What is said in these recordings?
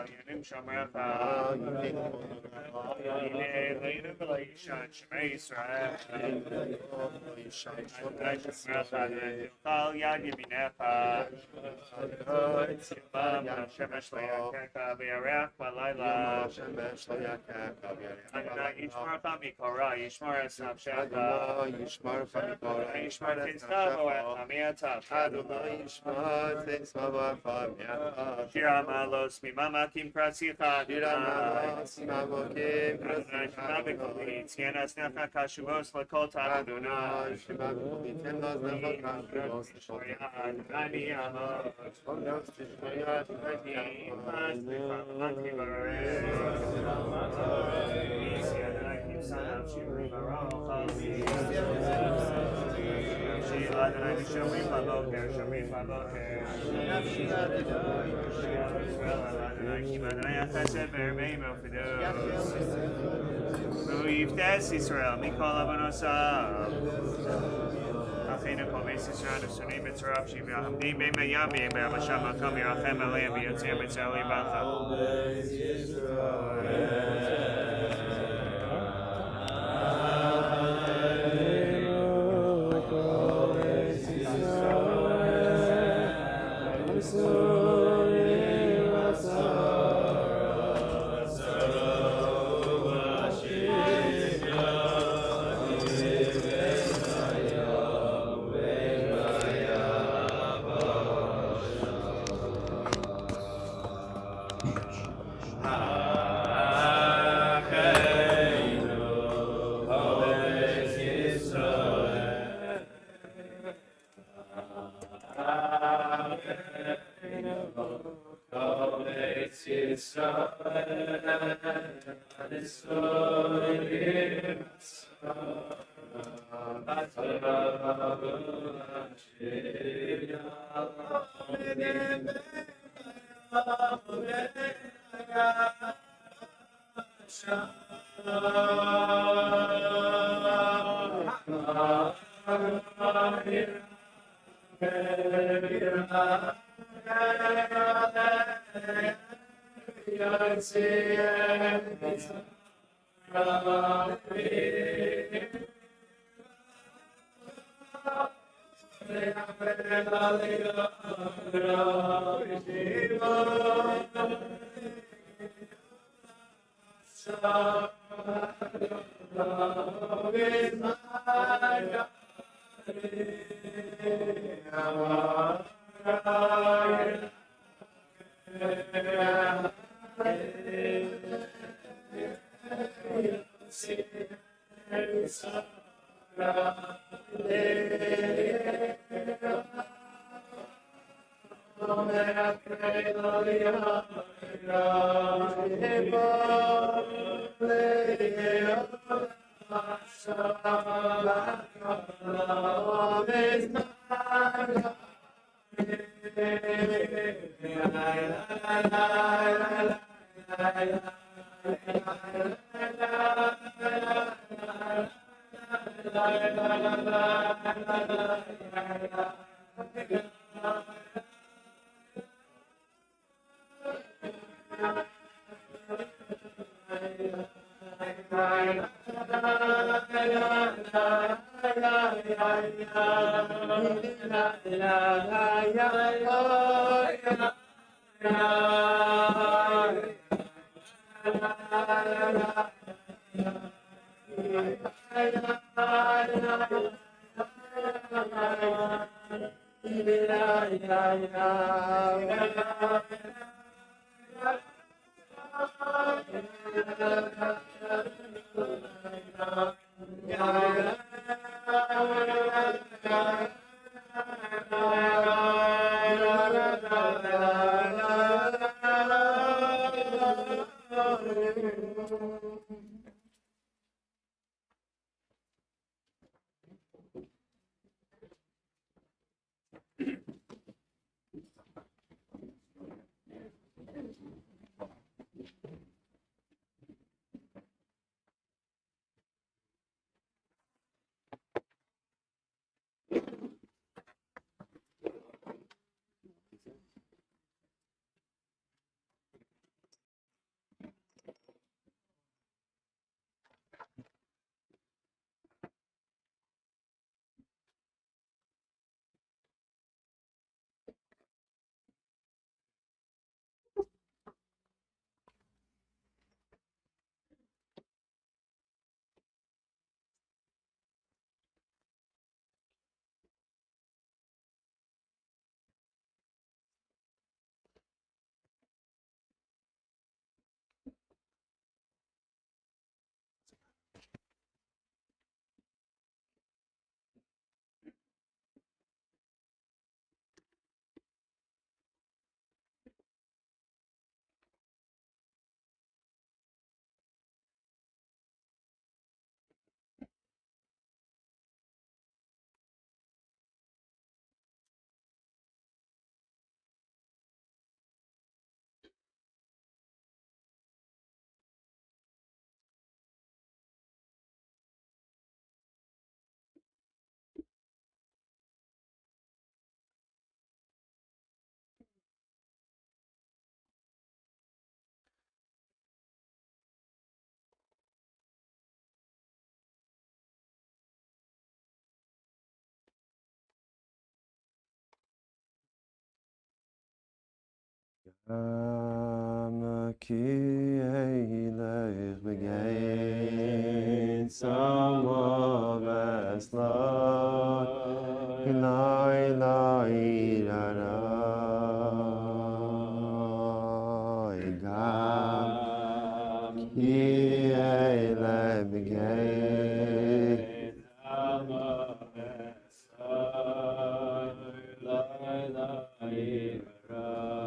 Yanim Shamracha, Leinu V'Leishan Shemei Yisrael, Adonai Shamracha, Adonai Tilchal Yad Yaminecha, Yimam Hashemesh Le'yakecha V'Yareach B'Layla, Adonai Yishmarcha Mikora, Yishmar Es Nafshecha, Adonai Yishmar Tetzcha V'Oecha Mi'atav, Adonai Yishmar Tetzcha V'Oecha Shira Malos Mimamakim Prasicha, Adonai Shema B'Koli, Tzienas Necha Kashuvos L'Kol Ta'adonai, Adonai Yiftes Yisrael, Mikol Avonosav. Achenu kol beis Yisrael Nesunim Mitzrav Shiv Yahamdim Bein Mayam Bein B'Yavasham Makom Yirachem Aleim V'Yotzei Mitzrael Yibacha. Ki eilech begein sama vesla ilai lai rara gam ki eilech begein sama vesla ilai lai rara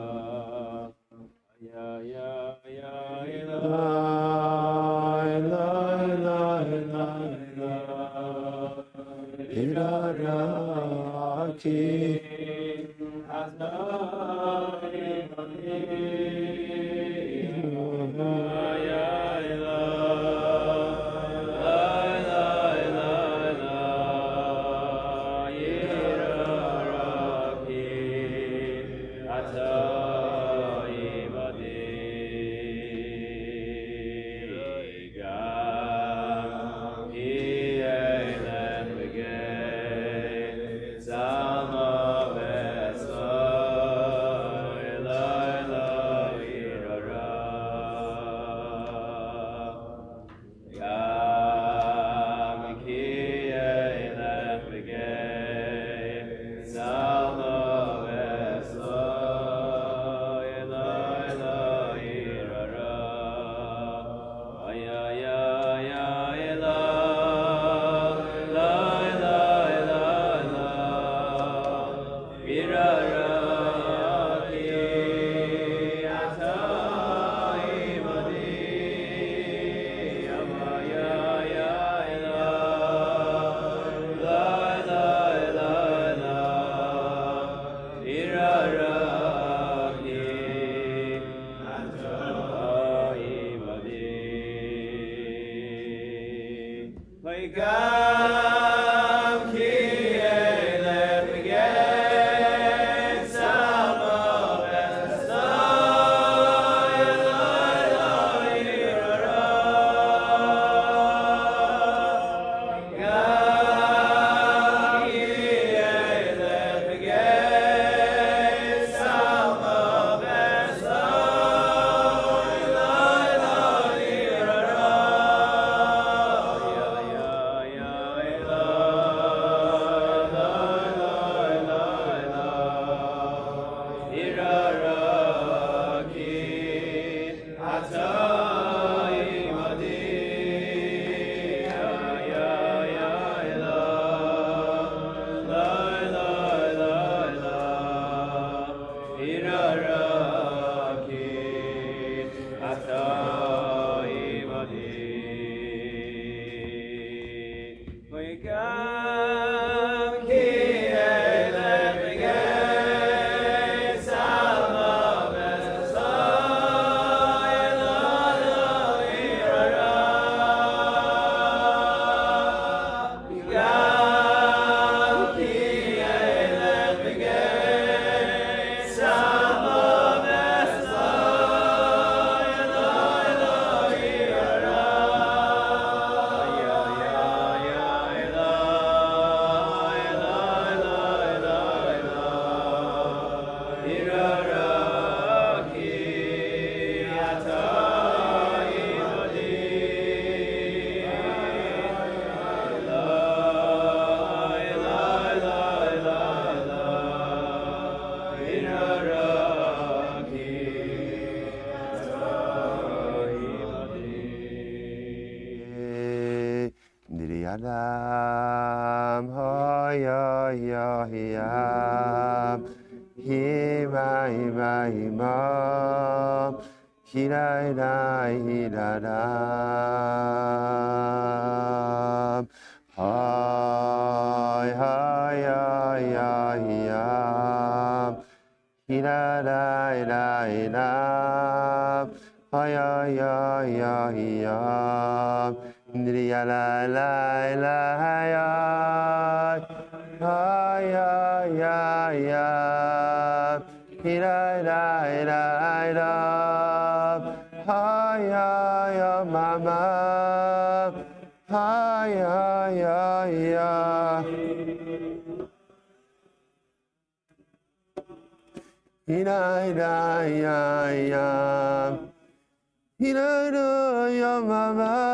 Adam hoya ya hiyam hima hima hima hirai rai hiraram hay hay ya hiyam hirarai rai ram hay ya hiyam Indriya la la la ya ya ya ya Hira ra ra ra ha ya ya mama ha ya ya ya Ira, ira, ya, ya. Ira, ira, ya, mama.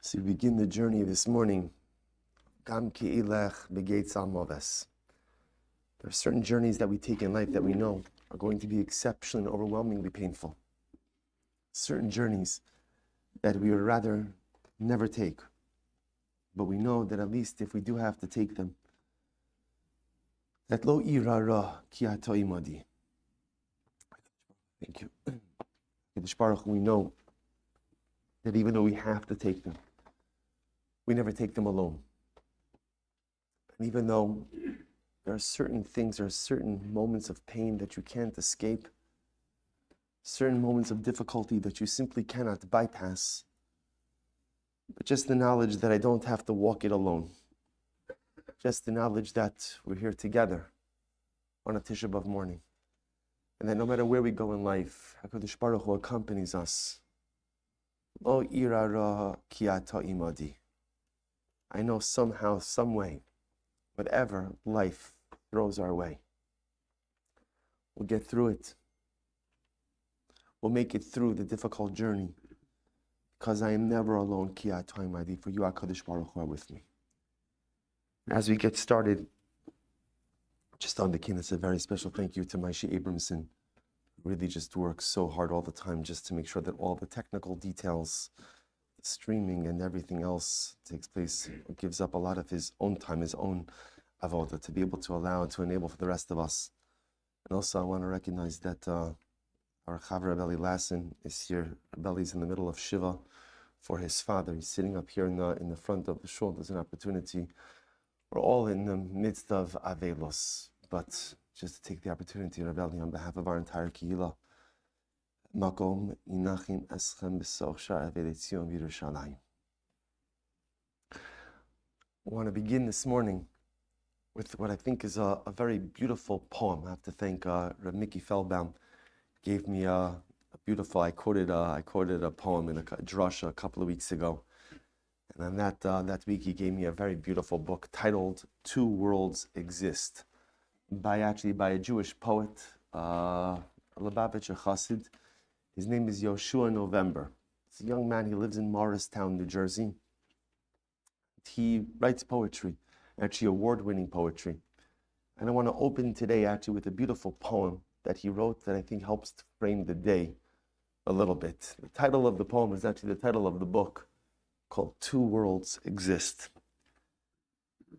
So we begin the journey this morning. Gam ki ilech begeitz amoves. There are certain journeys that we take in life that we know are going to be exceptionally and overwhelmingly painful. Certain journeys that we would rather never take. But we know that at least if we do have to take them, that lo ira ra ki ato imadi. Thank you. We know that even though we have to take them, we never take them alone. And even though there are certain things, there are certain moments of pain that you can't escape, certain moments of difficulty that you simply cannot bypass, but just the knowledge that I don't have to walk it alone. Just the knowledge that we're here together on a Tisha B'Av morning. And that no matter where we go in life, HaKadosh Baruch Hu accompanies us. Lo ira ra ki ata imadi. I know somehow, some way, whatever life throws our way, we'll get through it. We'll make it through the difficult journey, because I am never alone. Ki ata imadi, for you, HaKadosh Baruch Hu, are with me. As we get started, just on the Kinnos, a very special thank you to Moshe Abramson. Really just works so hard all the time just to make sure that all the technical details, the streaming and everything else takes place. It gives up a lot of his own time, his own avoda, to be able to allow and to enable for the rest of us. And also I want to recognize that our Chaver Rebbe Lassen is here. Rebbe's in the middle of Shiva for his father. He's sitting up here in the front of the shul. There's an opportunity. We're all in the midst of Avelos, but just to take the opportunity, Rebbe, on behalf of our entire Kehillah, Makom Inachim Eschem B'Soch Shar Avedetzion V'Yerushalayim. I want to begin this morning with what I think is a very beautiful poem. I have to thank Reb Mickey Feldbaum. Gave me a beautiful. I quoted a poem in a drasha a couple of weeks ago. And then that week he gave me a very beautiful book titled "Two Worlds Exist," by a Jewish poet, a Lubavitcher Chassid. His name is Yoshua November. He's a young man. He lives in Morristown, New Jersey. He writes poetry, actually award-winning poetry. And I want to open today actually with a beautiful poem that he wrote that I think helps to frame the day a little bit. The title of the poem is actually the title of the book, called "Two Worlds Exist."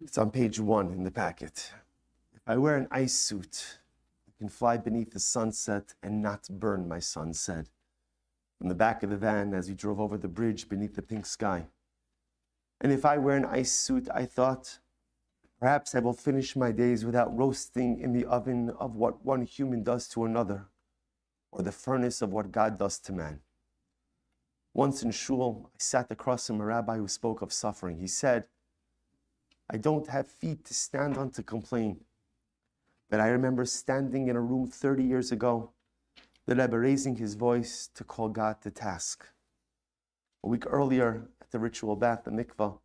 It's on page 1 in the packet. If I wear an ice suit, I can fly beneath the sunset and not burn, my son said. From the back of the van as we drove over the bridge beneath the pink sky. And if I wear an ice suit, I thought, perhaps I will finish my days without roasting in the oven of what one human does to another, or the furnace of what God does to man. Once in shul, I sat across from a rabbi who spoke of suffering. He said, I don't have feet to stand on to complain, but I remember standing in a room 30 years ago, the Rebbe raising his voice to call God to task. A week earlier, at the ritual bath, the mikvah,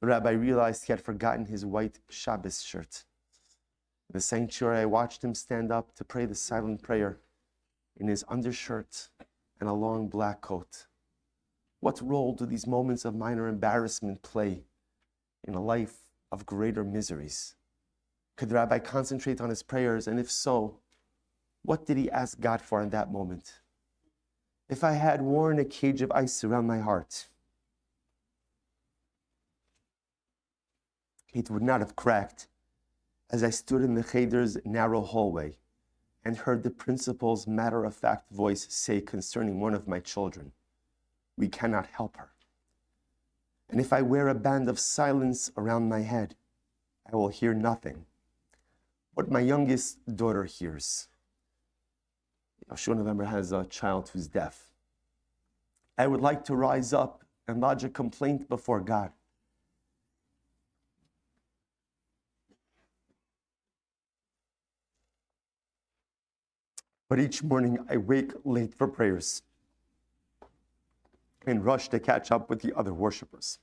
the rabbi realized he had forgotten his white Shabbos shirt. In the sanctuary, I watched him stand up to pray the silent prayer in his undershirt and a long black coat. What role do these moments of minor embarrassment play in a life of greater miseries? Could the rabbi concentrate on his prayers? And if so, what did he ask God for in that moment? If I had worn a cage of ice around my heart, it would not have cracked as I stood in the cheder narrow hallway and heard the principal's matter-of-fact voice say concerning one of my children, we cannot help her. And if I wear a band of silence around my head, I will hear nothing. What my youngest daughter hears. Yoshua November has a child who's deaf. I would like to rise up and lodge a complaint before God. But each morning I wake late for prayers and rush to catch up with the other worshipers.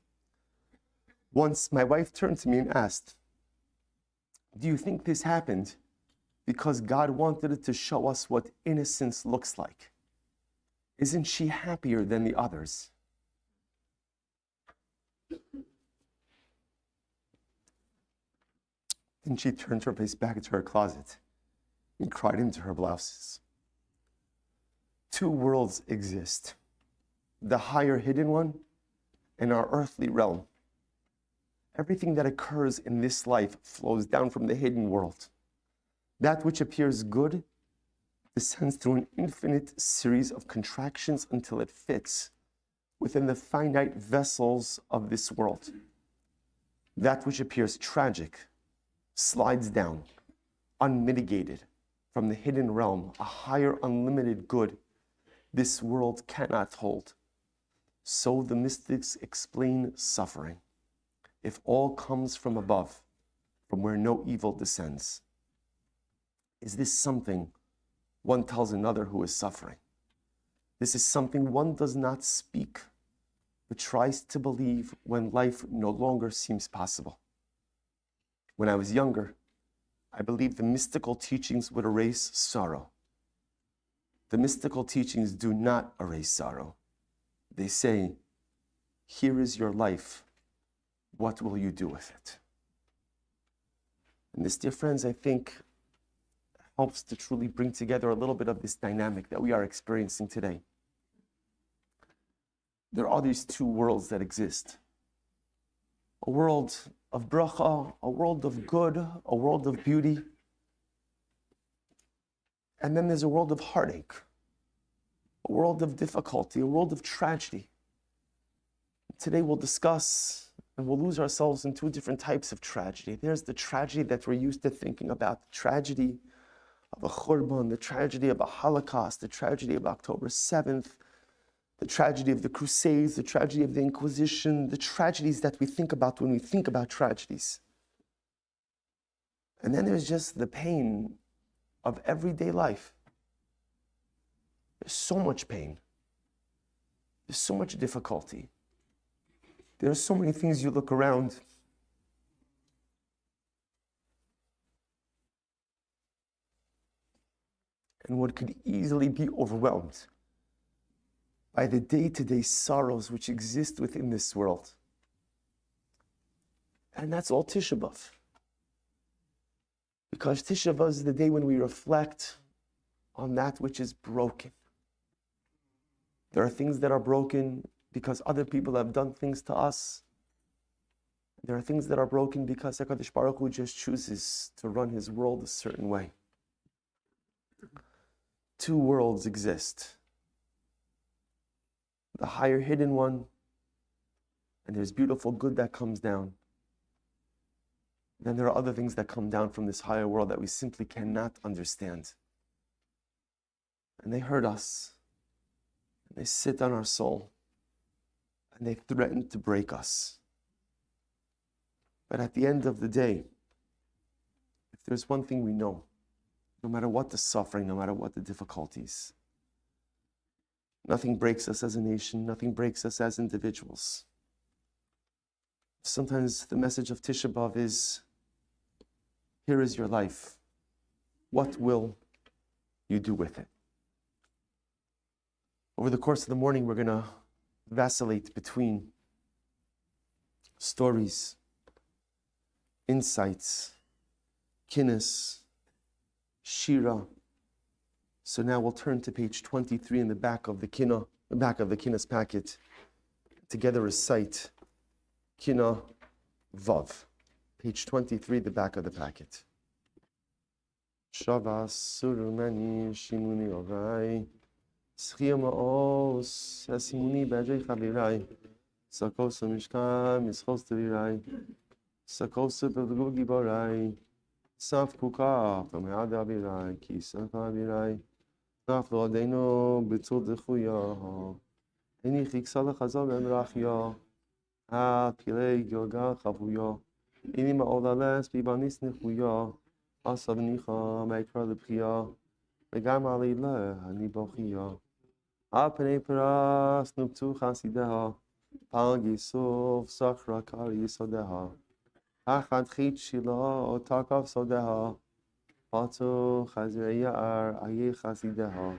Once my wife turned to me and asked, do you think this happened because God wanted it to show us what innocence looks like? Isn't she happier than the others? Then she turned her face back into her closet and cried into her blouses. Two worlds exist, the higher hidden one and our earthly realm. Everything that occurs in this life flows down from the hidden world. That which appears good descends through an infinite series of contractions until it fits within the finite vessels of this world. That which appears tragic slides down, unmitigated, from the hidden realm, a higher unlimited good this world cannot hold. So the mystics explain suffering. If all comes from above, from where no evil descends, is this something one tells another who is suffering? This is something one does not speak, but tries to believe when life no longer seems possible. When I was younger, I believed the mystical teachings would erase sorrow. The mystical teachings do not erase sorrow. They say, here is your life. What will you do with it? And this, dear friends, I think helps to truly bring together a little bit of this dynamic that we are experiencing today. There are these two worlds that exist. A world of bracha, a world of good, a world of beauty. And then there's a world of heartache, a world of difficulty, a world of tragedy. Today we'll discuss and we'll lose ourselves in two different types of tragedy. There's the tragedy that we're used to thinking about, the tragedy of a Khurban, the tragedy of a Holocaust, the tragedy of October 7th, the tragedy of the Crusades, the tragedy of the Inquisition, the tragedies that we think about when we think about tragedies. And then there's just the pain of everyday life. There's so much pain. There's so much difficulty. There are so many things you look around and one could easily be overwhelmed by the day-to-day sorrows which exist within this world. And that's all Tisha B'Av. Because Tisha B'Av is the day when we reflect on that which is broken. There are things that are broken because other people have done things to us. There are things that are broken because HaKadosh Baruch Hu just chooses to run his world a certain way. Two worlds exist. The higher hidden one, and there's beautiful good that comes down. Then there are other things that come down from this higher world that we simply cannot understand. And they hurt us. And they sit on our soul. And they threaten to break us. But at the end of the day, if there's one thing we know, no matter what the suffering, no matter what the difficulties, nothing breaks us as a nation, nothing breaks us as individuals. Sometimes the message of Tisha B'Av is, here is your life. What will you do with it? Over the course of the morning, we're going to vacillate between stories, insights, Kinnos, Shira. So now we'll turn to page 23 in the back of the Kinnos packet. Together recite Kinnos Vav. Page 23, the back of the packet. Shavas surumani shimuni orai. Schia ma'os asimuni b'ajay chavirai. Sakosu mishkam yischos tevirai. Sakosu b'vgu giborai. Saf kukaf v'me'ad avirai. Ki safa avirai. Naf l'odenu b'tzul d'chuya. Eni chiksa l'chazal v'emrachya. Ha pilei gilgal chavuya. Ini ma'olales bibanis nichuya. Asav nicha me'ikra l'pchiya. V'gam alile hani bochiya. Apnei pras nuptu chasideha. Pal gisuf sakra kari sodeha. Achad chit shila otakav sodeha. Patu chazreya ar aye chasideha.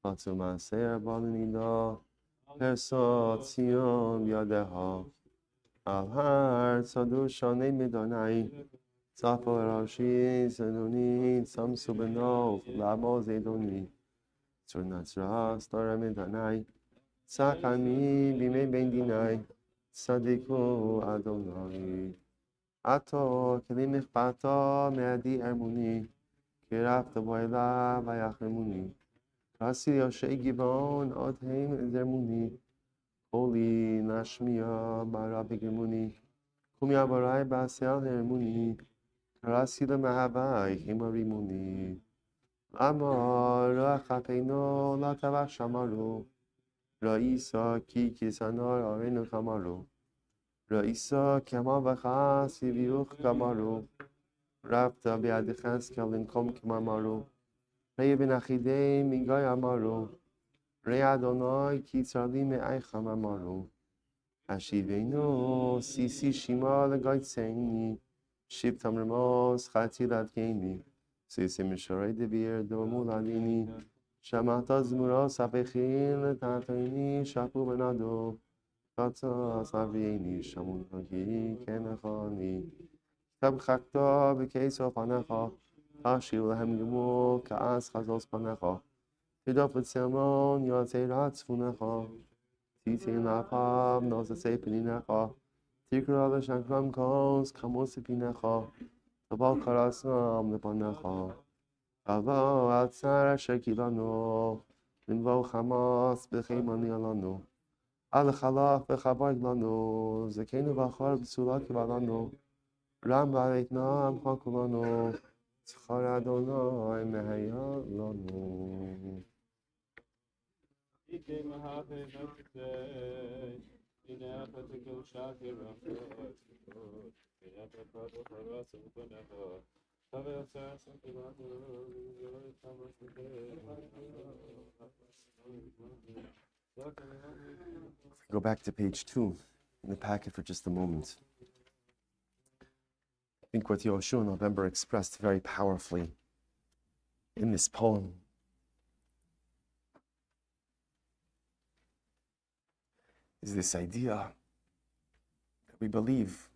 Patu maser balinida. Perso tzion yadeha. Al har tzadu shane midonai. Tzafo rashi zedoni tzamsu benov lamo zedoni. Tzurnatra stora midonai. Tzakami bime bendinai. Tzadiku Adonai. Ato kelim ichpato me'adi ermuni. Kirafta boila vayachemuni. Rasi yoshei givon odheim zermuni. Holy Nashmiya Barabigimuni. Kumya Barai Basel Hermuni. Karasila Mahavai Himarimuni. Amar Rachapeno Latavach Shamaru. Raisa Ki Kisanar Arenu Kamaru. Raisa Kamavacha Siviuch Kamaru. Rapta Biadichas Kalinkom Kimamaru. Revin Achide Migay Amaru. Re Adonai ki tzarli me'aycham amaru. Ashivenu sisi shima legaitzeini. Shib tamremos chatilat geini. Sisi misharei devir domu lalini. Shamata zmura sapechin letatoini shapu benado. Kata savieni shamun hagi kenachani. Tab chakta b'keso panecha. Tashiv lehem gemur ka'as chazos panecha. Hidop Selmon, Yotzeirat Funacha, Titin Lapab, Nosase Pininacha, Tikra the Shankram Kos, Kamosipinacha, Tabal Karasam, the Panacha, Avo Atsara Shekilano, Invo Hamas, Bechemani Alano, Al Khalaf, Bechabar Lano, Zakenu Bachar, Sulaki Valano, Ram Baretna, Hakulano, Tcharadona, Mehaya Lano. Go back to page 2 in the packet for just a moment. I think what Yoshua November expressed very powerfully in this poem is this idea that we believe,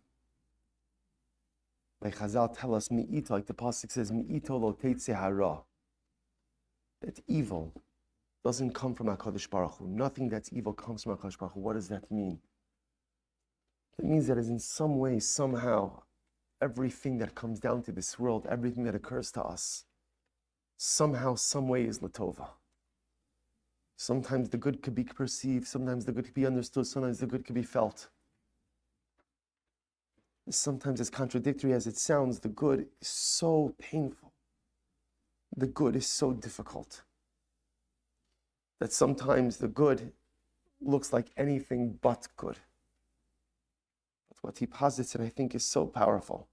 like Chazal tell us, mi'ito, like the pasuk says, mi'ito lo teitze hara, that evil doesn't come from HaKadosh Baruch Hu. Nothing that's evil comes from HaKadosh Baruch Hu. What does that mean? It means that in some way, somehow, everything that comes down to this world, everything that occurs to us, somehow, some way is Latova. Sometimes the good could be perceived, sometimes the good could be understood, sometimes the good could be felt. Sometimes, as contradictory as it sounds, the good is so painful. The good is so difficult that sometimes the good looks like anything but good. But what he posits, and I think is so powerful,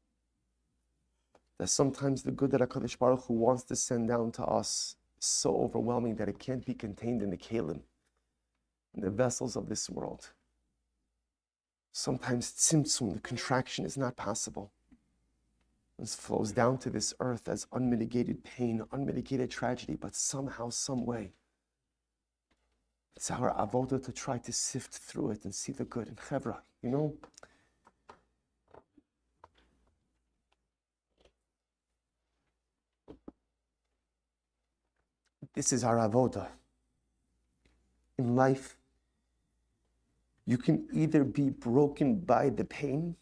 that sometimes the good that HaKadosh Baruch Hu wants to send down to us is so overwhelming that it can't be contained in the kelim, in the vessels of this world. Sometimes tzimtzum, the contraction, is not possible. It flows down to this earth as unmitigated pain, unmitigated tragedy, but somehow, some way, it's our avodah to try to sift through it and see the good. And chevra, this is our avodah. In life, you can either be broken by the pain,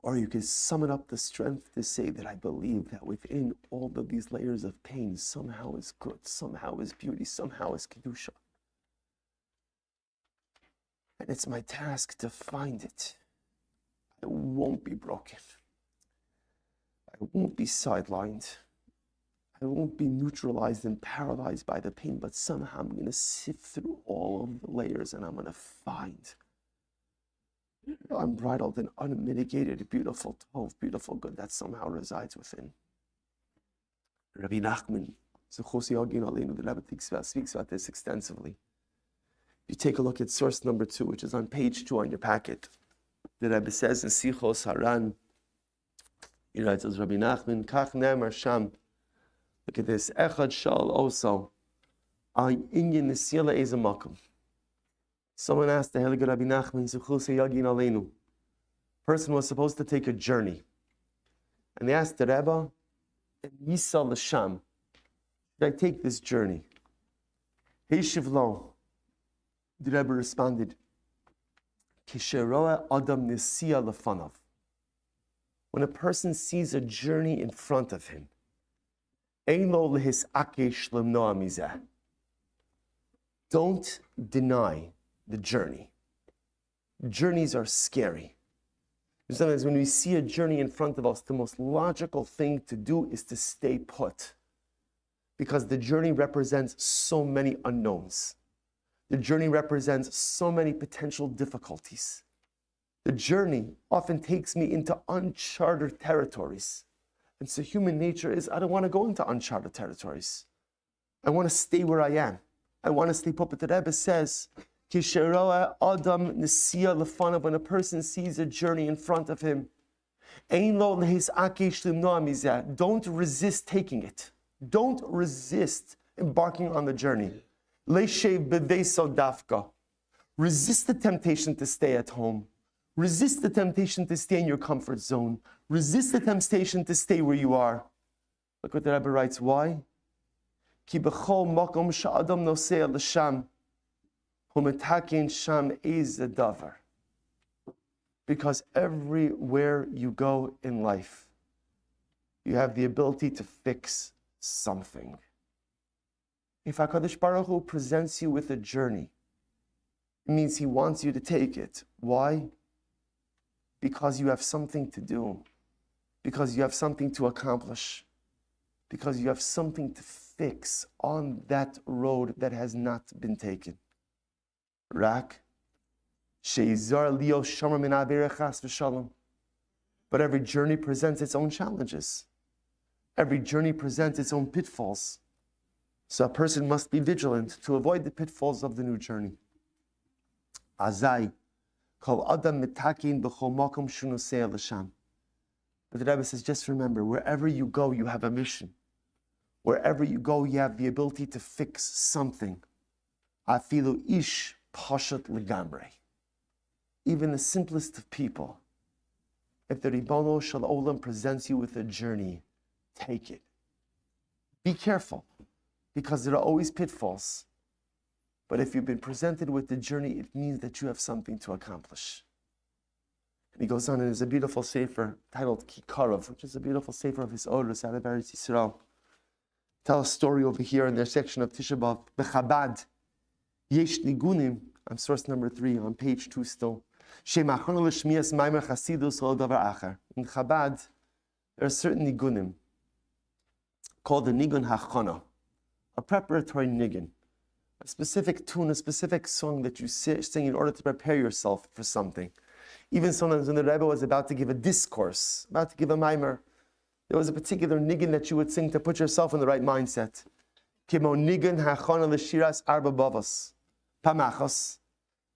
or you can summon up the strength to say that I believe that within all of these layers of pain, somehow is good, somehow is beauty, somehow is kedusha. And it's my task to find it. I won't be broken. I won't be sidelined. I won't be neutralized and paralyzed by the pain, but somehow I'm going to sift through all of the layers and I'm going to find unbridled and unmitigated, beautiful tov, beautiful good that somehow resides within. Rabbi Nachman, the Rebbe speaks about this extensively. You take a look at source number 2, which is on page 2 on your packet. The Rebbe says in Sichos Haran, he writes as Rabbi Nachman, Kach Ne'emar Sham. Look at this. Echad Shal also. Inyan Nesila Ezamakum. Someone asked the Heilige Rabbi Nachman, Zuchuse Yagin Aleinu. Person was supposed to take a journey. And they asked the Rebbe, Yisa L'Sham, should I take this journey? Heishiv Lo. The Rebbe responded, Kisheroa Adam Nesia Lefanav. When a person sees a journey in front of him, Ein lo lehis akesh lemnoa mizeh. Don't deny the journey. Journeys are scary. Sometimes when we see a journey in front of us, the most logical thing to do is to stay put. Because the journey represents so many unknowns. The journey represents so many potential difficulties. The journey often takes me into uncharted territories. And so human nature is, I don't want to go into uncharted territories. I want to stay where I am. I want to stay put. But the Rebbe says, Kisheroa Adam Nesia Lefanav, when a person sees a journey in front of him, Ein lo lehis akesh limnoa mizeh. Don't resist taking it. Don't resist embarking on the journey. Leishev b'veiso dafka. Resist the temptation to stay at home. Resist the temptation to stay in your comfort zone. Resist the temptation to stay where you are. Look what the Rebbe writes. Why? Ki b'chol makom sha'adam nosea l'sham hu metakin sham ez davar. Because everywhere you go in life, you have the ability to fix something. If HaKadosh Baruch Hu presents you with a journey, it means He wants you to take it. Why? Because you have something to do. Because you have something to accomplish. Because you have something to fix on that road that has not been taken. Rak, sheizar lio shomer min averechas v'shalom. But every journey presents its own challenges. Every journey presents its own pitfalls. So a person must be vigilant to avoid the pitfalls of the new journey. Azai, kol adam mitakin b'chol makom shunusei l'sham. But the Rebbe says, just remember, wherever you go, you have a mission. Wherever you go, you have the ability to fix something. Afilu ish pashat legamrei. Even the simplest of people, if the Ribono Shel Olam presents you with a journey, take it. Be careful, because there are always pitfalls. But if you've been presented with the journey, it means that you have something to accomplish. And he goes on, and there's a beautiful sefer titled Kikarov, which is a beautiful sefer of his Orus out of Eretz Yisrael. Tell a story over here in their section of Tisha B'Av. Bechabad, Yesh Nigunim, on source number 3, on page 2 still. In Chabad, there are certain nigunim called the nigun hachana, a preparatory nigun, a specific tune, a specific song that you sing in order to prepare yourself for something. Even sometimes when the Rebbe was about to give a discourse, about to give a mimer, there was a particular nigun that you would sing to put yourself in the right mindset. Kimo nigun hachana l'shiras arba bavos, pamachos,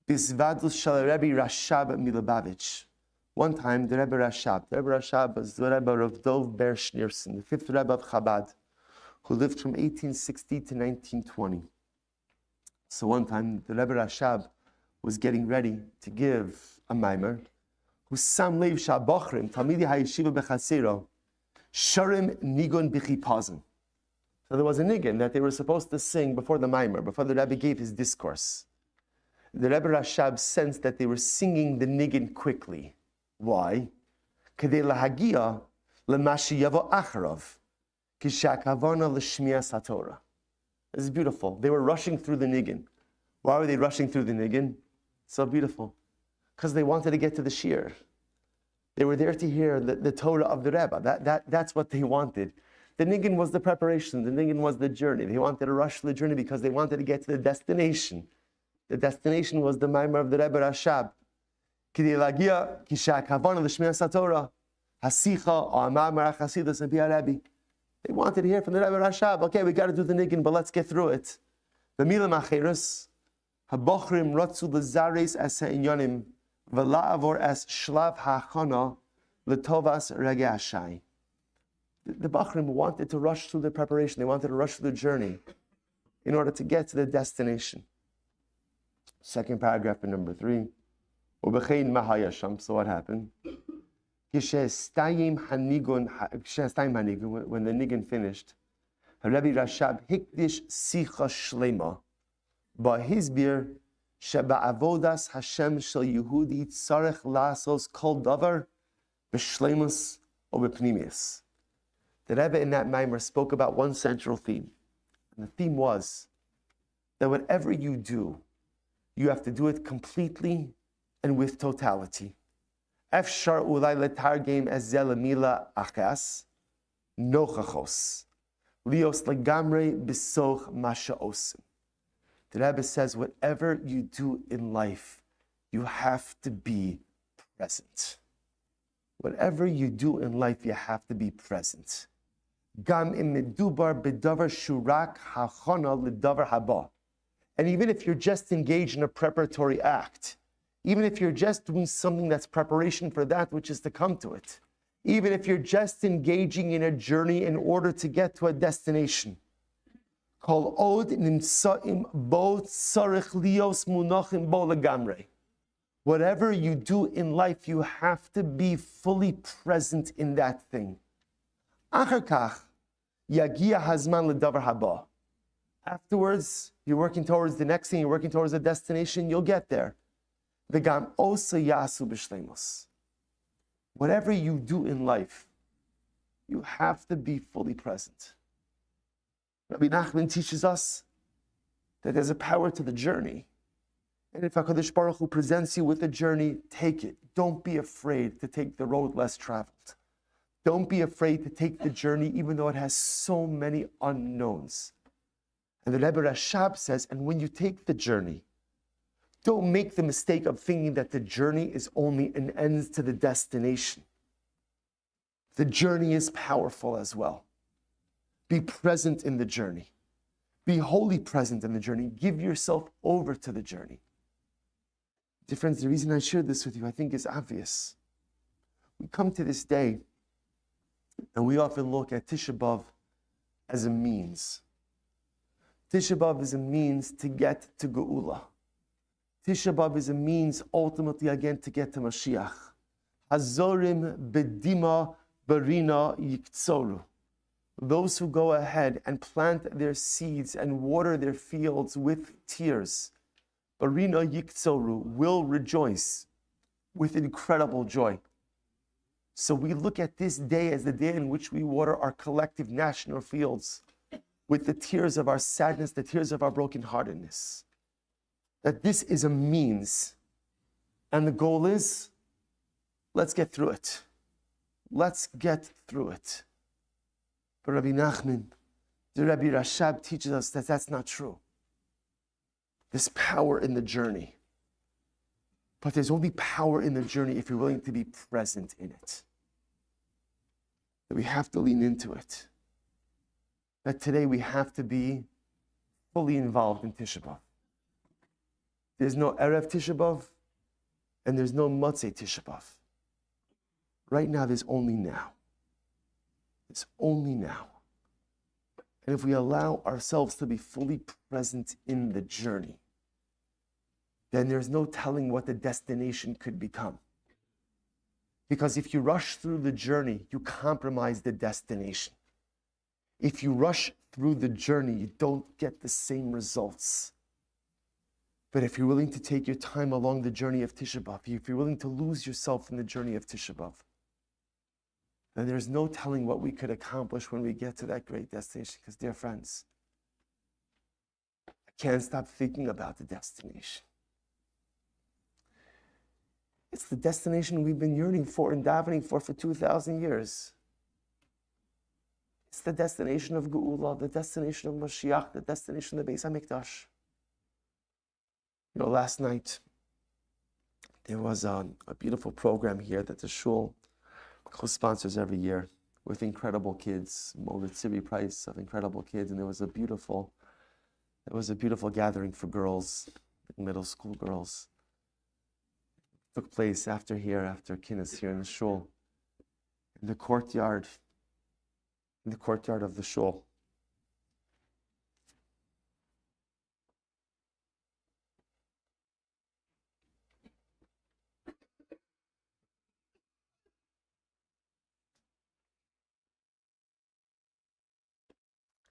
bisvadus shal Rebbe Rashab Milubavitch. One time, the Rebbe Rashab was the Rebbe of Dov Ber Schneerson, the 5th Rebbe of Chabad, who lived from 1860 to 1920. So one time, the Rebbe Rashab was getting ready to give a mimer, who sam leiv shabochrim, Talmidei HaYeshiva Bechasero, sharim nigun b'chipazim. So there was a nigun that they were supposed to sing before the mimer, before the Rebbe gave his discourse. The Rebbe Rashab sensed that they were singing the nigun quickly. Why? Kedei lahagia lemashi yavo acharov, kishakavana l'shmias haTorah. This is beautiful. They were rushing through the nigun. Why were they rushing through the nigun? So beautiful. Because they wanted to get to the shir. They were there to hear the Torah of the Rebbe. That's what they wanted. The nigun was the preparation. The nigun was the journey. They wanted to rush the journey because they wanted to get to the destination. The destination was the mimer of the Rebbe Rashab. They wanted to hear from the Rebbe Rashab. Okay, we got to do the nigun, but let's get through it. The milam acheres, habochrim ratzu lezares as ha'inyanim, v'la'avor as shlav ha'achana letovas regashai. The Bachrim wanted to rush through the preparation. They wanted to rush through the journey in order to get to the destination. Second paragraph in number 3. So what happened? When the nigun finished, Rabbi Rashab hikdish sicha shlema ba'hizbir sheba'avodas Hashem shel Yehudi tzarech lasos kol davar b'shlemus or b'pnimius. The Rebbe in that mimer spoke about one central theme, and the theme was that whatever you do, you have to do it completely and with totality. Efshar ulai letargem ez zelamila achas nochachos lios legamre bisoch masha osim. The Rebbe says, whatever you do in life, you have to be present. Whatever you do in life, you have to be present. Gam im medubar bedavar shurak hachana ledavar haba. And even if you're just engaged in a preparatory act, even if you're just doing something that's preparation for that which is to come to it, even if you're just engaging in a journey in order to get to a destination, kol od nimsaim bo tzarich lios munachim bo legamre. Whatever you do in life, you have to be fully present in that thing. Achar kach yagia hazman ledavar haba. Afterwards, you're working towards the next thing, you're working towards a destination, you'll get there. V'gam osa yasu b'shleimus. Whatever you do in life, you have to be fully present. Rabbi Nachman teaches us that there's a power to the journey. And if HaKadosh Baruch Hu presents you with a journey, take it. Don't be afraid to take the road less traveled. Don't be afraid to take the journey even though it has so many unknowns. And the Rebbe Rashab says, and when you take the journey, don't make the mistake of thinking that the journey is only an end to the destination. The journey is powerful as well. Be present in the journey. Be wholly present in the journey. Give yourself over to the journey. Dear friends, the reason I shared this with you, I think, is obvious. We come to this day, and we often look at Tisha B'Av as a means. Tisha B'Av is a means to get to Geula. Tisha B'Av is a means, ultimately, again, to get to Mashiach. Hazorim bedima barina yiktzoru. Those who go ahead and plant their seeds and water their fields with tears, barina yiktzoru, will rejoice. with incredible joy. So we look at this day as the day in which we water our collective national fields with the tears of our sadness, the tears of our brokenheartedness. That this is a means. And the goal is, let's get through it. Let's get through it. But Rabbi Nachman, the Rabbi Rashab teaches us that that's not true. There's power in the journey. But there's only power in the journey if you're willing to be present in it. That we have to lean into it. That today we have to be fully involved in Tisha B'Av. There's no Erev Tisha B'Av, and there's no Motzei Tisha B'Av. Right now, there's only now. It's only now. And if we allow ourselves to be fully present in the journey, then there's no telling what the destination could become. Because if you rush through the journey, you compromise the destination. If you rush through the journey, you don't get the same results. But if you're willing to take your time along the journey of Tisha B'Av, if you're willing to lose yourself in the journey of Tisha B'Av, then there's no telling what we could accomplish when we get to that great destination. Because, dear friends, I can't stop thinking about the destination. It's the destination we've been yearning for and davening for 2,000 years. It's the destination of Geula, the destination of Mashiach, the destination of the Beis HaMikdash. You know, last night, there was a beautiful program here that the shul co-sponsors every year with incredible kids, Moritz Siri Price of incredible kids, and there was a beautiful gathering for girls, middle school girls. It took place after Kinnos here in the shul, in the courtyard of the shul.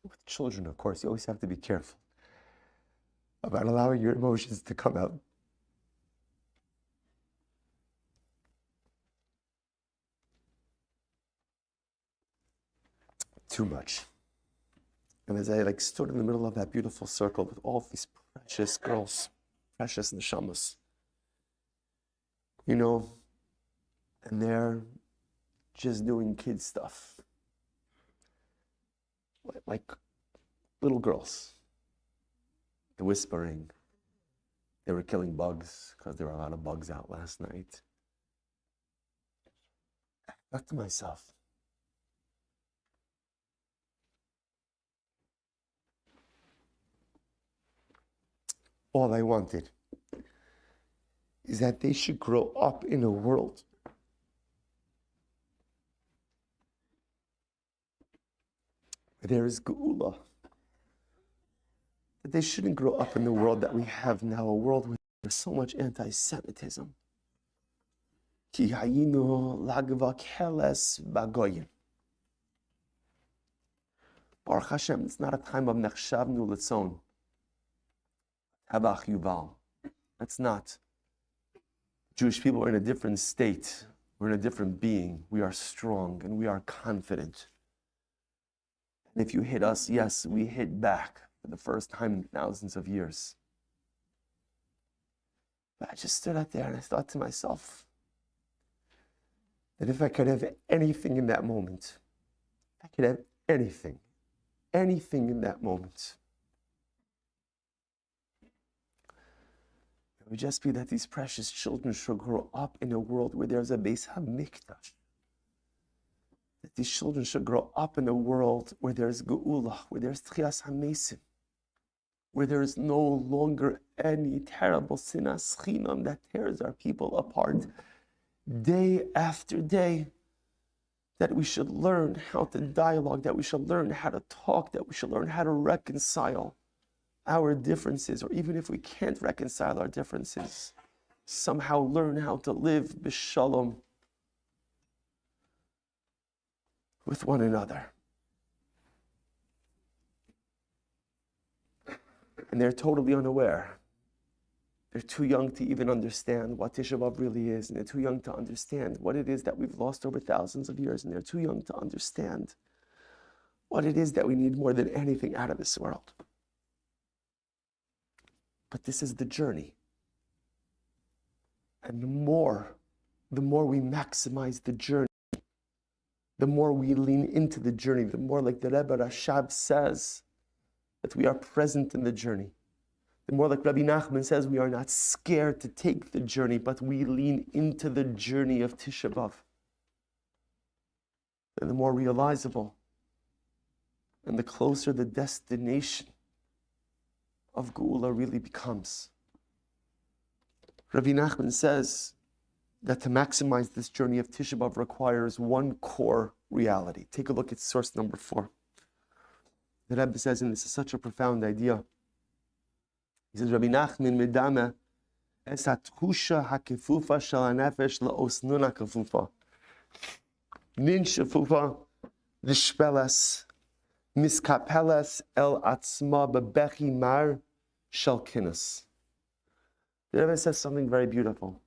With children, of course, you always have to be careful about allowing your emotions to come out. Too much. And as I stood in the middle of that beautiful circle with all of these precious girls, precious neshamas, you know, and they're just doing kid stuff. Like little girls. The whispering. They were killing bugs because there were a lot of bugs out last night. I thought to myself, all I wanted is that they should grow up in a world where there is Geula. That they shouldn't grow up in the world that we have now, a world where there's so much anti-Semitism. Ki hayinu lagva keles bagoyim. Baruch Hashem, it's not a time of nechshavnu litzon. Habach Yuval. That's not. Jewish people are in a different state. We're in a different being. We are strong and we are confident. And if you hit us, yes, we hit back for the first time in thousands of years. But I just stood out there and I thought to myself that if I could have anything in that moment, I could have anything in that moment, it would just be that these precious children should grow up in a world where there's a Beis HaMikdash. That these children should grow up in a world where there's Geula, where there's Tchias HaMesim, where there is no longer any terrible sinas chinam that tears our people apart day after day. That we should learn how to dialogue, that we should learn how to talk, that we should learn how to reconcile our differences, or even if we can't reconcile our differences, somehow learn how to live b'shalom with one another. And they're totally unaware They're too young to even understand what Tisha B'Av really is, and they're too young to understand what it is that we've lost over thousands of years, and they're too young to understand what it is that we need more than anything out of this world. But this is the journey. And the more we maximize the journey, the more we lean into the journey, the more, like the Rebbe Rashab says, that we are present in the journey. The more, like Rabbi Nachman says, we are not scared to take the journey, but we lean into the journey of Tisha B'Av. And the more realizable, and the closer the destination of Geula really becomes. Rabbi Nachman says that to maximize this journey of Tisha B'Av requires one core reality. Take a look at source number 4. The Rebbe says, and this is such a profound idea, he says, Rabbi Nachman medame es hatchusha hakefufa shel hanefesh laosnun hakefufa. Nin shefufa nishpeles miskapeles el atzma bebechi mar shel Kinnos. The Rebbe says something very beautiful.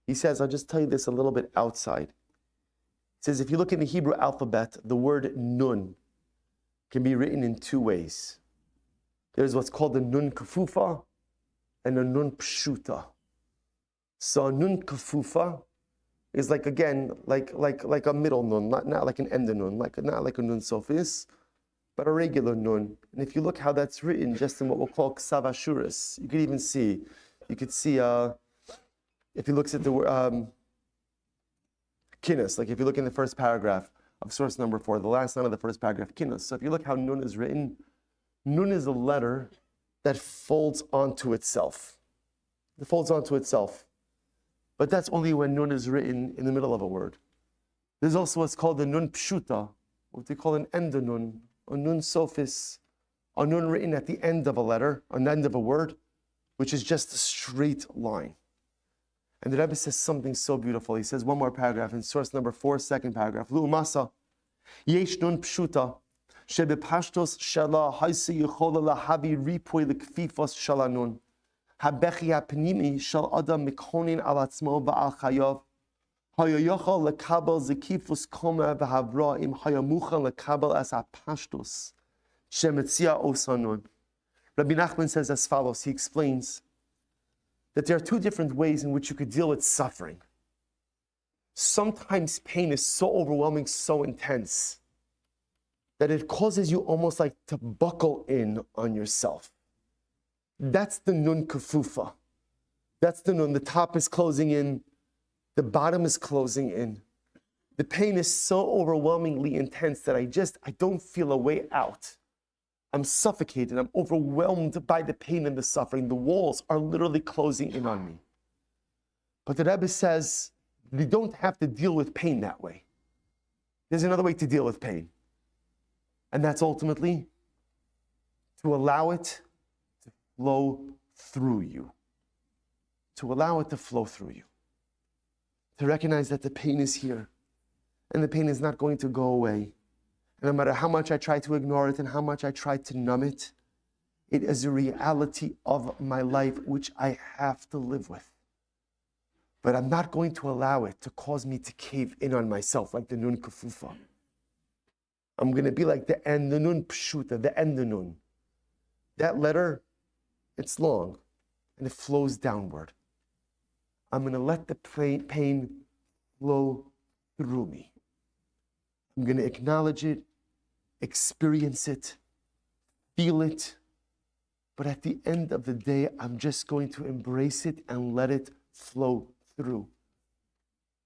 He says, I'll just tell you this a little bit outside. He says, if you look in the Hebrew alphabet, the word nun can be written in 2 ways. There's what's called a nun kafufa and a nun pshuta. So a nun kafufa is like, again, like a middle nun, not like an end nun, not like a nun sophis, but a regular nun. And if you look how that's written, just in what we'll call ksav ashuris, you could see, if you look at the word Kinnos, like if you look in the first paragraph of source number 4, the last line of the first paragraph, Kinnos. So if you look how nun is written, nun is a letter that folds onto itself. It folds onto itself. But that's only when nun is written in the middle of a word. There's also what's called the nun pshuta, what they call an end nun, a nun sophis, a nun written at the end of a letter, on the end of a word, which is just a straight line. And the Rebbe says something so beautiful. He says one more paragraph in source number 4, second paragraph. Lu'umasa, yesh nun pshuta, shebepashtos shela haise yichola lahavi ripoy lekfifos shalanun. Habechi hapnimi shel adam mikonin al atzmo ba'al chayav. Hayoyochal lekabel zekifus koma v'havra im hayamuchan lekabel as hapashtos shemetzia osanun. Rabbi Nachman says as follows. He explains that there are 2 different ways in which you could deal with suffering. Sometimes pain is so overwhelming, so intense, that it causes you almost like to buckle in on yourself. That's the nun kafufa. That's the nun. The top is closing in, the bottom is closing in. The pain is so overwhelmingly intense that I don't feel a way out. I'm suffocated. I'm overwhelmed by the pain and the suffering. The walls are literally closing in on me. But the Rebbe says you don't have to deal with pain that way. There's another way to deal with pain. And that's ultimately to allow it to flow through you. To allow it to flow through you. To recognize that the pain is here. And the pain is not going to go away. And no matter how much I try to ignore it and how much I try to numb it, it is a reality of my life which I have to live with. But I'm not going to allow it to cause me to cave in on myself like the nun kafufa. I'm going to be like the nun pshuta, the nun. That letter, it's long and it flows downward. I'm going to let the pain flow through me. I'm going to acknowledge it, experience it, feel it, but at the end of the day, I'm just going to embrace it and let it flow through.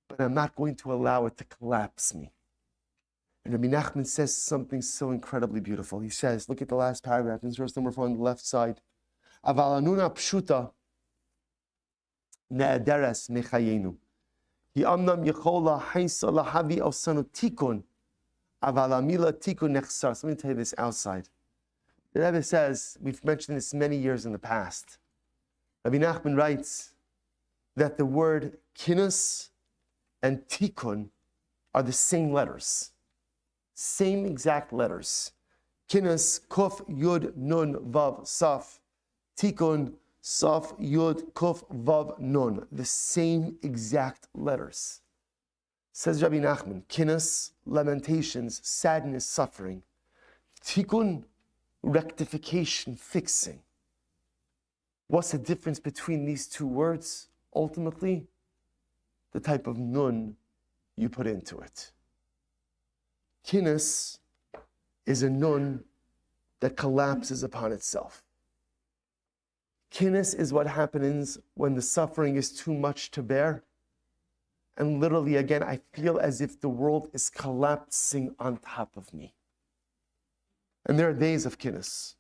But I'm not going to allow it to collapse me. And Rabbi Nachman says something so incredibly beautiful. He says, look at the last paragraph in verse number 4 on the left side. Aval anuna pshuta ne'ederes mechayenu. Hi amnam yechola haisa lahavi osanu tikun. Avalamila tikun nechsar. Let me tell you this outside. The Rebbe says, we've mentioned this many years in the past. Rabbi Nachman writes that the word Kinnos and tikun are the same letters. Same exact letters. Kinnos, kuf, yud, nun, vav, saf. Tikun, Saf, Yud, Kuf, Vav, Nun. The same exact letters. Says Rabbi Nachman, Kinnos, lamentations, sadness, suffering. Tikkun, rectification, fixing. What's the difference between these two words? Ultimately, the type of nun you put into it. Kinnos is a nun that collapses upon itself. Kinnos is what happens when the suffering is too much to bear. And literally, again, I feel as if the world is collapsing on top of me. And there are days of kinnos.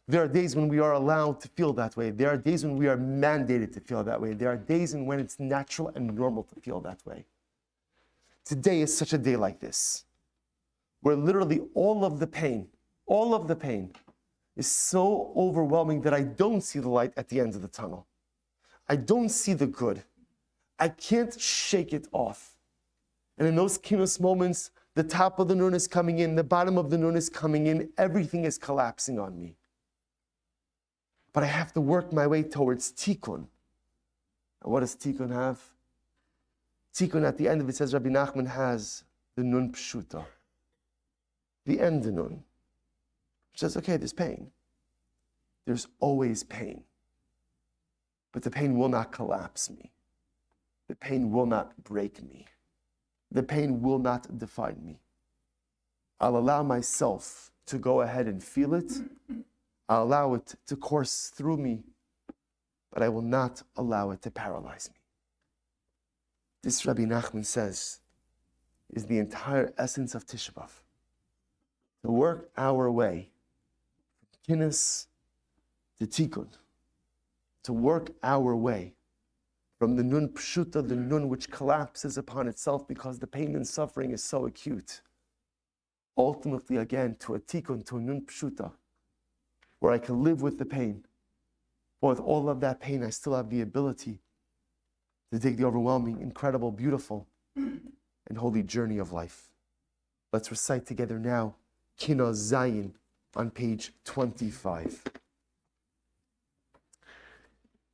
There are days when we are allowed to feel that way. There are days when we are mandated to feel that way. There are days when it's natural and normal to feel that way. Today is such a day like this, where literally all of the pain is so overwhelming that I don't see the light at the end of the tunnel. I don't see the good. I can't shake it off. And in those kinnos moments, the top of the nun is coming in, the bottom of the nun is coming in, everything is collapsing on me. But I have to work my way towards tikkun. And what does tikkun have? Tikkun, at the end of it, says Rabbi Nachman, has the nun pshuta, the end of nun, which says, okay, there's pain. There's always pain. But the pain will not collapse me. The pain will not break me. The pain will not define me. I'll allow myself to go ahead and feel it. I'll allow it to course through me, but I will not allow it to paralyze me. This, Rabbi Nachman says, is the entire essence of Tisha B'Av. To work our way from kinnos to tikkun, to work our way from the nun pshuta, the nun which collapses upon itself because the pain and suffering is so acute, ultimately again to a tikkun, to a nun pshuta, where I can live with the pain, but with all of that pain I still have the ability to take the overwhelming, incredible, beautiful, and holy journey of life. Let's recite together now Kinnos Zayin on page 25.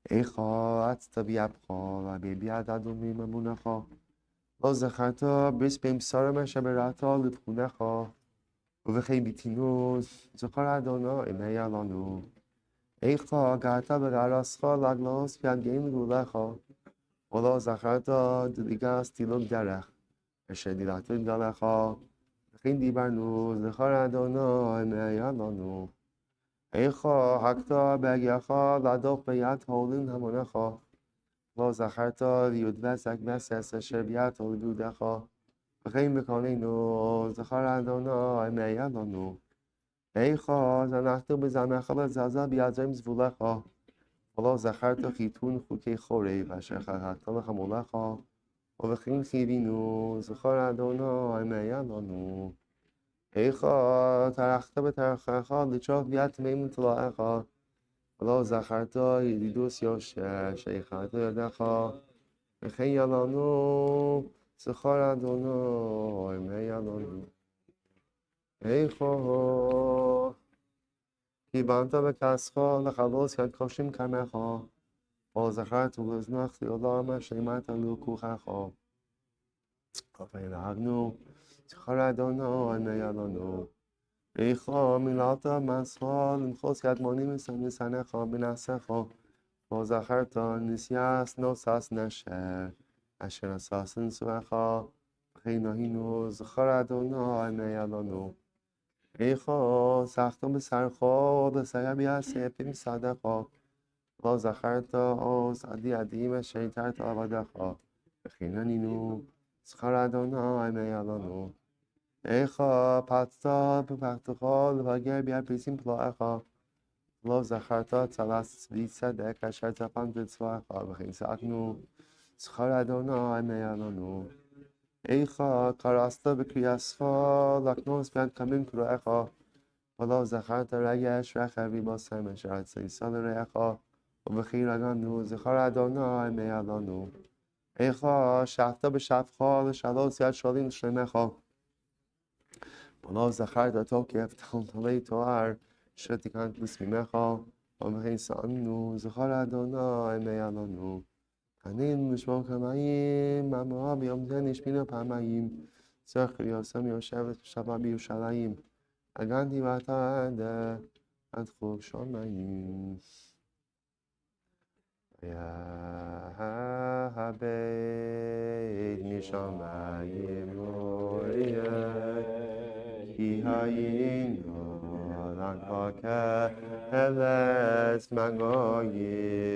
Eicha atzta b'yabcha v'bebiad adumim amunacha lo zacharta bris b'imsara asher berata l'tchunecha uv'chein b'tinus zachar Adonai emeya lanu Eicha agata b'garascha laglos v'yadgein l'gulecha v'lo zacharta d'ligas tilog derech asher dilatu d'galecha v'chein dibarnu zachar Adonai emeya lanu Eicha hakta be'agyacha ladoch b'yad holin hamonecha lo zacharta v'yudvesak b'ses asher b'yad holidudecha v'chein b'kolenu zachar Adonai emeya lanu Eicha zanachtu b'zamecha l'zaza b'yadrim zvulecha v'lo zacharta chitun chukei chorev asher chachakta l'chamolecha v'chein chivinu zachar Adonai emeya lanu Eicha tarachta b'tarachecha l'choch b'yad tmeim t'la'echa v'lo zacharta yedidus yosher sheicharta yadecha v'chein yalanu zachar Adonai emeya lanu Eicha kibanta b'kascha l'chalos yad koshim kamecha v'lo zacharta l'znach l'olam asher imata l'kuchacha v'chein nahagnu zachar Adonai emeya lanu Eicha milata mascha l'mchos yad monim misanecha b'nasecha v'lo zacharta nisyas nosas nesher asher asas n'suecha v'chein nahinu zachar Adonai emeya lanu Eicha sachta b'sarcha l'saya b'yaseh b'msadecha v'lo zacharta os adi adim asher yitarta avadecha v'chein nahinu zachar Adonai emeya lanu Eicha patzta b'pachtecha l'vager b'yad prisim pla'echa v'lo zacharta tzalas v'tzedek asher tzapam b'tzvacha v'chein saknu zachar Adonai emeya lanu Eicha karasta b'kriyascha l'knos b'yad kamim k'ro'echa v'lo zacharta regesh rechev v'bosem asher atzisa l're'echa v'chein raganu zachar Adonai emeya lanu Eicha shafta b'shavcha l'shalos yad sholim l'shlemecha v'lo zacharta tokef taltalei toar asher tikant l'smimecha Amheisanu, Zachar Adonai, Me'alanu. Hanin Mishmor Kamayim, Mamah B'Yom Zeh Nishpina Pamayim. Zachar Yosem Yoshevet Shabbat B'Yushalayim. Aganti V'Atad Ad Chok Shomayim. Ya Habeit Mishamayim Moriyah. Ki Hayinu Lakvaka Eles Magoyim.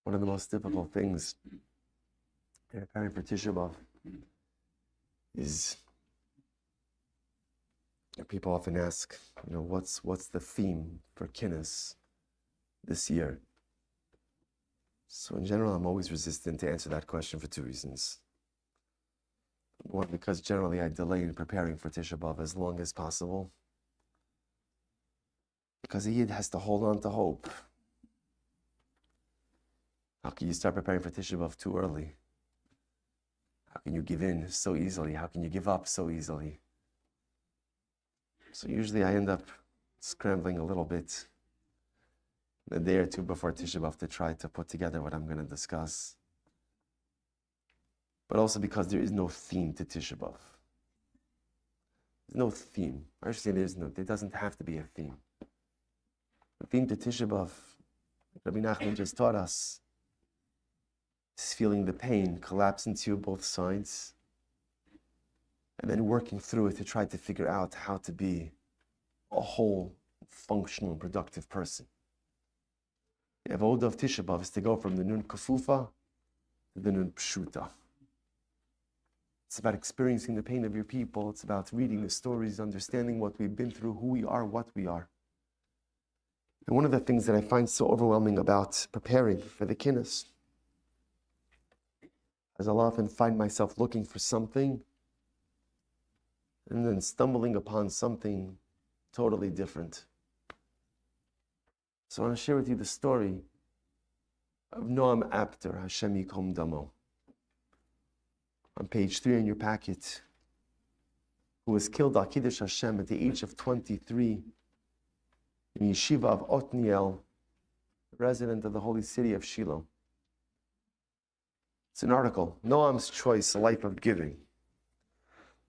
One of the most difficult things in preparing for Tisha B'Av is people often ask, what's the theme for Kinnos this year? So in general, I'm always resistant to answer that question for two reasons. One, because generally I delay in preparing for Tisha B'Av as long as possible. Because a Yid has to hold on to hope. How can you start preparing for Tisha B'Av too early? How can you give in so easily? How can you give up so easily? So usually I end up scrambling a little bit a day or two before Tisha B'Av to try to put together what I'm going to discuss. But also because there is no theme to Tisha B'Av. There's no theme. I should say there doesn't have to be a theme. The theme to Tisha B'Av, Rabbi Nachman just taught us, is feeling the pain collapse into both sides, and then working through it to try to figure out how to be a whole, functional, and productive person. The avodah of Tisha B'Av is to go from the nun kafufa to the nun pshuta. It's about experiencing the pain of your people. It's about reading the stories, understanding what we've been through, who we are, what we are. And one of the things that I find so overwhelming about preparing for the Kinnos is I'll often find myself looking for something and then stumbling upon something totally different. So I want to share with you the story of Noam Apter, Hashem Yikom Damo, on page 3 in your packet, who was killed al Kiddush Hashem at the age of 23 in Yeshiva of Otniel, resident of the holy city of Shiloh. It's an article, Noam's Choice, A Life of Giving.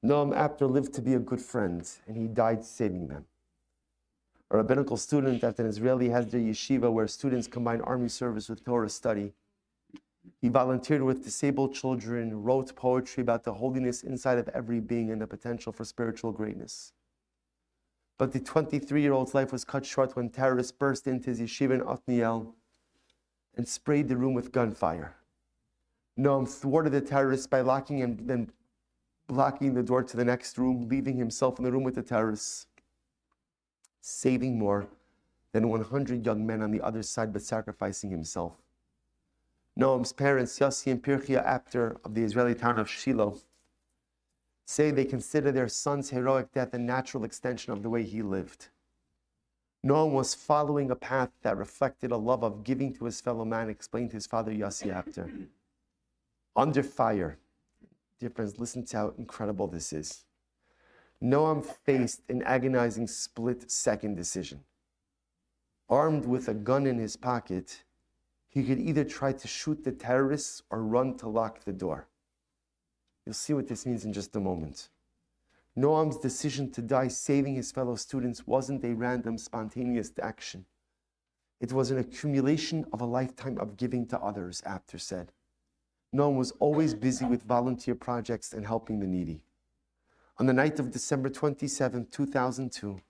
Noam Apter lived to be a good friend, and he died saving them. A rabbinical student at an Israeli Hesder yeshiva where students combine army service with Torah study. He volunteered with disabled children, wrote poetry about the holiness inside of every being and the potential for spiritual greatness. But the 23-year-old's life was cut short when terrorists burst into his yeshiva in Otniel and sprayed the room with gunfire. Noam thwarted the terrorists by locking and then blocking the door to the next room, leaving himself in the room with the terrorists, saving more than 100 young men on the other side, but sacrificing himself. Noam's parents, Yossi and Pirchia Apter of the Israeli town of Shiloh, say they consider their son's heroic death a natural extension of the way he lived. Noam was following a path that reflected a love of giving to his fellow man, explained his father Yossi Apter. Under fire, dear friends, listen to how incredible this is. Noam faced an agonizing split-second decision. Armed with a gun in his pocket, he could either try to shoot the terrorists or run to lock the door. You'll see what this means in just a moment. Noam's decision to die saving his fellow students wasn't a random, spontaneous action. It was an accumulation of a lifetime of giving to others, Apter said. Noam was always busy with volunteer projects and helping the needy. On the night of December 27, 2002,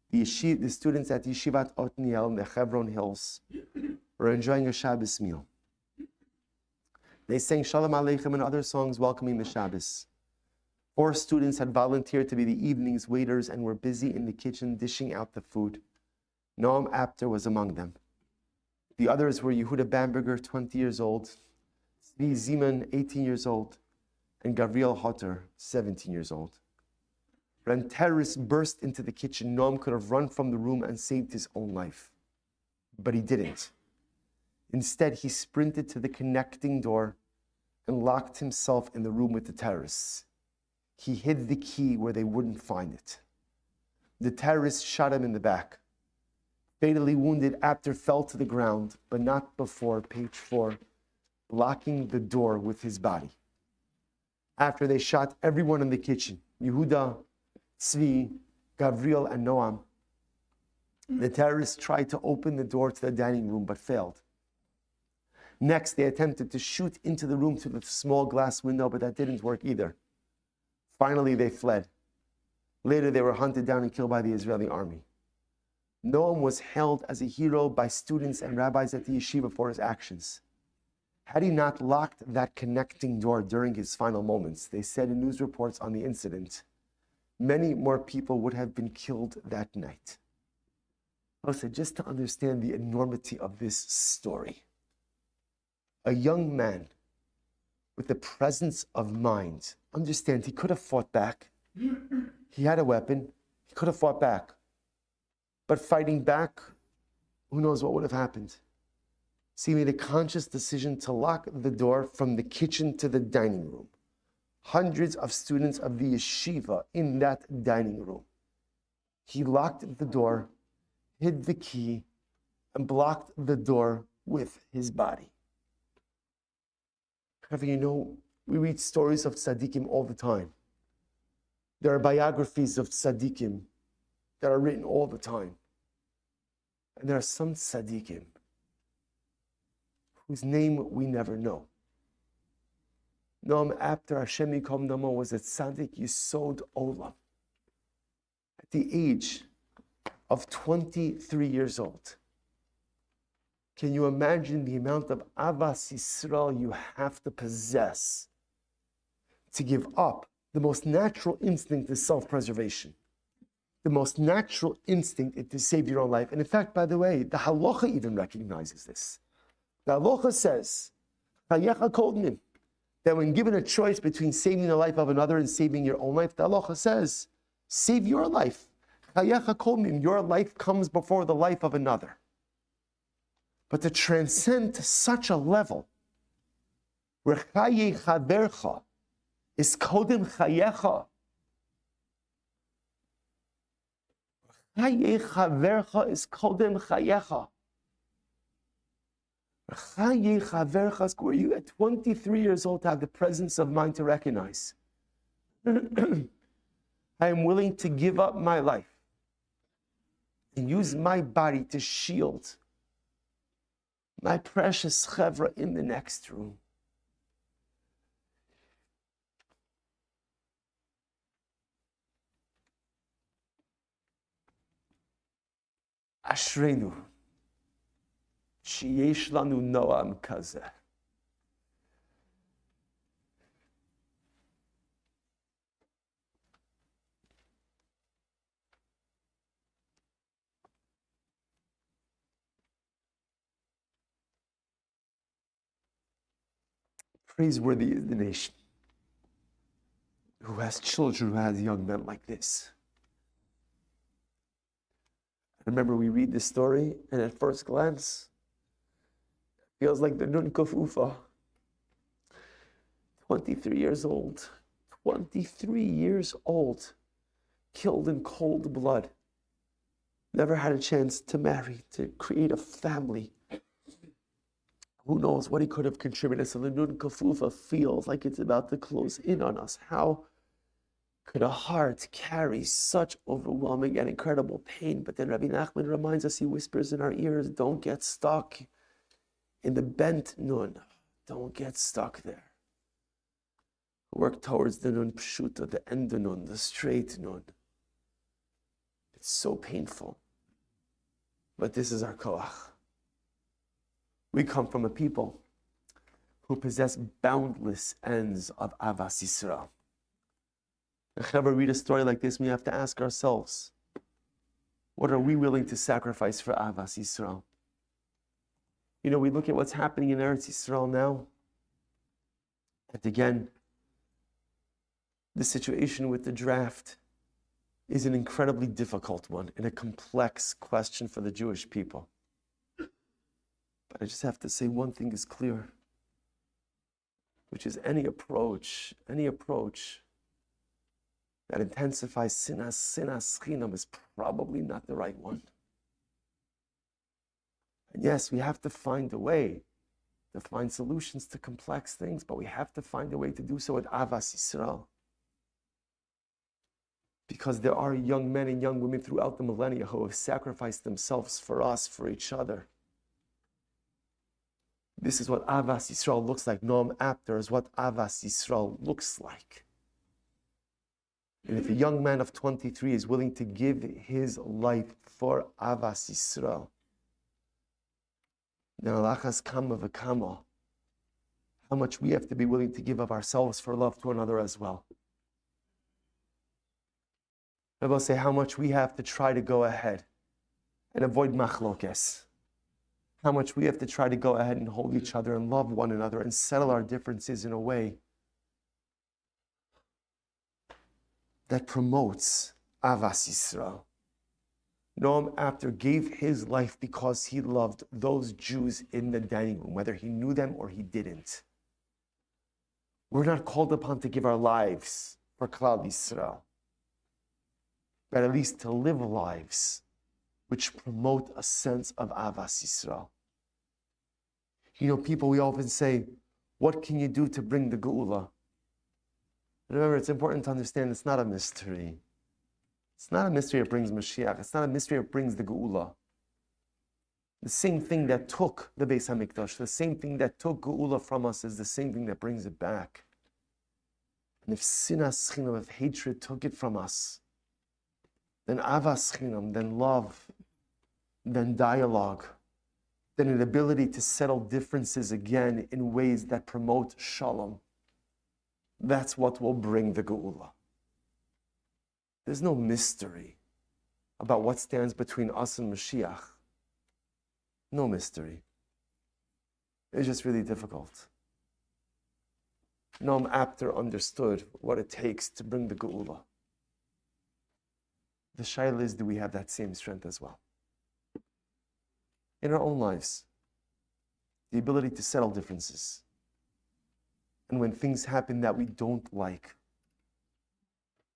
the students at Yeshivat Otniel in the Hebron Hills were enjoying a Shabbos meal. They sang Shalom Aleichem and other songs welcoming the Shabbos. 4 students had volunteered to be the evening's waiters and were busy in the kitchen dishing out the food. Noam Apter was among them. The others were Yehuda Bamberger, 20 years old, Zvi Zeman, 18 years old, and Gabriel Hotter, 17 years old. When terrorists burst into the kitchen, Noam could have run from the room and saved his own life. But he didn't. Instead, he sprinted to the connecting door and locked himself in the room with the terrorists. He hid the key where they wouldn't find it. The terrorists shot him in the back. Fatally wounded, Apter fell to the ground, but not before, page 4, blocking the door with his body. After they shot everyone in the kitchen, Yehuda, Tzvi, Gavriel, and Noam, the terrorists tried to open the door to the dining room, but failed. Next, they attempted to shoot into the room through the small glass window, but that didn't work either. Finally, they fled. Later, they were hunted down and killed by the Israeli army. Noam was hailed as a hero by students and rabbis at the yeshiva for his actions. Had he not locked that connecting door during his final moments, they said in news reports on the incident, many more people would have been killed that night. Also, just to understand the enormity of this story, a young man with the presence of mind, understand he could have fought back. He had a weapon, he could have fought back. But fighting back, who knows what would have happened. So he made a conscious decision to lock the door from the kitchen to the dining room. Hundreds of students of the yeshiva in that dining room. He locked the door, hid the key, and blocked the door with his body. However, you know, we read stories of tzaddikim all the time. There are biographies of tzaddikim that are written all the time. And there are some tzaddikim whose name we never know. Noam after Hashem Yikom Damo was a tzaddik Yisod Olam. At the age of 23 years old. Can you imagine the amount of Avas Yisrael you have to possess to give up the most natural instinct is self-preservation? The most natural instinct is to save your own life. And in fact, by the way, the halacha even recognizes this. The halacha says, that when given a choice between saving the life of another and saving your own life, the halacha says, save your life. Your life comes before the life of another. But to transcend to such a level where chaye chavercha is kodem chayecha, chaye chavercha is kodem chayecha. Chaye chavercha is where you at 23 years old have the presence of mind to recognize I am willing to give up my life and use my body to shield my precious chevra in the next room. Ashreinu, sheyesh lanu noam kazeh. Praiseworthy is the nation who has children, who has young men like this. I remember we read this story, and at first glance, it feels like the Nun Kofufa. 23 years old. 23 years old. Killed in cold blood. Never had a chance to marry, to create a family. Who knows what he could have contributed? So the Nun Kafufa feels like it's about to close in on us. How could a heart carry such overwhelming and incredible pain? But then Rabbi Nachman reminds us, he whispers in our ears, don't get stuck in the bent Nun. Don't get stuck there. Work towards the Nun Pshuta, the end Nun, the straight Nun. It's so painful. But this is our koach. We come from a people who possess boundless ends of Avas Yisrael. If we ever read a story like this, we have to ask ourselves, what are we willing to sacrifice for Avas Yisrael? You know, we look at what's happening in Eretz Yisrael now, and again, the situation with the draft is an incredibly difficult one and a complex question for the Jewish people. But I just have to say one thing is clear, which is any approach that intensifies sinas chinam is probably not the right one. And yes, we have to find a way to find solutions to complex things, but we have to find a way to do so with Avas Yisrael. Because there are young men and young women throughout the millennia who have sacrificed themselves for us, for each other. This is what Avas Yisrael looks like. Noam Apter is what Avas Yisrael looks like. And if a young man of 23 is willing to give his life for Avas Yisrael, then alachas kama v'kama, how much we have to be willing to give of ourselves for love to another as well. I will say how much we have to try to go ahead and avoid machlokes. How much we have to try to go ahead and hold each other and love one another and settle our differences in a way that promotes Avas Yisrael. Noam Apter gave his life because he loved those Jews in the dining room, whether he knew them or he didn't. We're not called upon to give our lives for Klal Yisrael, but at least to live lives which promote a sense of Avas Yisrael. You know, people, we often say, what can you do to bring the Geula? Remember, it's important to understand it's not a mystery. It's not a mystery that brings Mashiach. It's not a mystery that brings the Geula. The same thing that took the Beis HaMikdash, the same thing that took Geula from us is the same thing that brings it back. And if sinas chinam, if hatred took it from us, then avas chinam, then love, then dialogue, then an ability to settle differences again in ways that promote shalom. That's what will bring the Geula. There's no mystery about what stands between us and Mashiach. No mystery. It's just really difficult. Noam Apter understood what it takes to bring the Geula. The shaila is, do we have that same strength as well? In our own lives, the ability to settle differences. And when things happen that we don't like,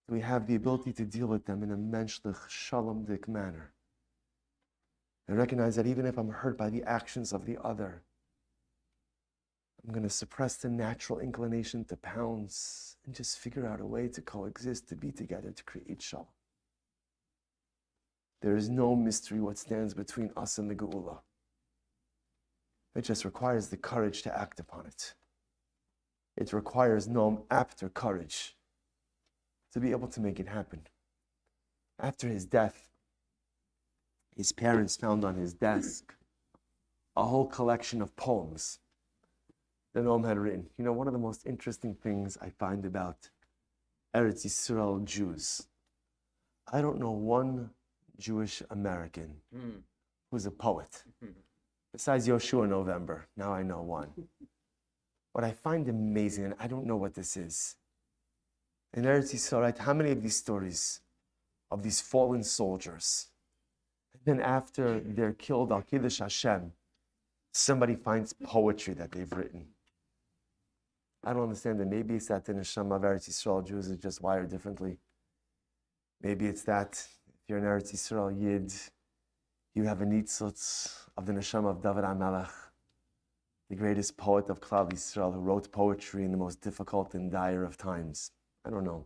do we have the ability to deal with them in a menschlich, shalomdik manner? And recognize that even if I'm hurt by the actions of the other, I'm going to suppress the natural inclination to pounce and just figure out a way to coexist, to be together, to create shalom. There is no mystery what stands between us and the Geula. It just requires the courage to act upon it. It requires Noam Apter courage to be able to make it happen. After his death, his parents found on his desk a whole collection of poems that Noam had written. You know, one of the most interesting things I find about Eretz Yisrael Jews, I don't know one Jewish American who's a poet. Besides Yoshua November, now I know one. What I find amazing, and I don't know what this is, in Eretz Yisrael, right, how many of these stories of these fallen soldiers, and then after they're killed, Al Kiddush Hashem, somebody finds poetry that they've written? I don't understand it. Maybe it's that the neshama of Eretz Yisrael Jews is just wired differently. Maybe it's that if you're an Eretz Yisrael Yid, you have a nitzutz of the neshama of David HaMelech, the greatest poet of Klal Yisrael, who wrote poetry in the most difficult and dire of times. I don't know.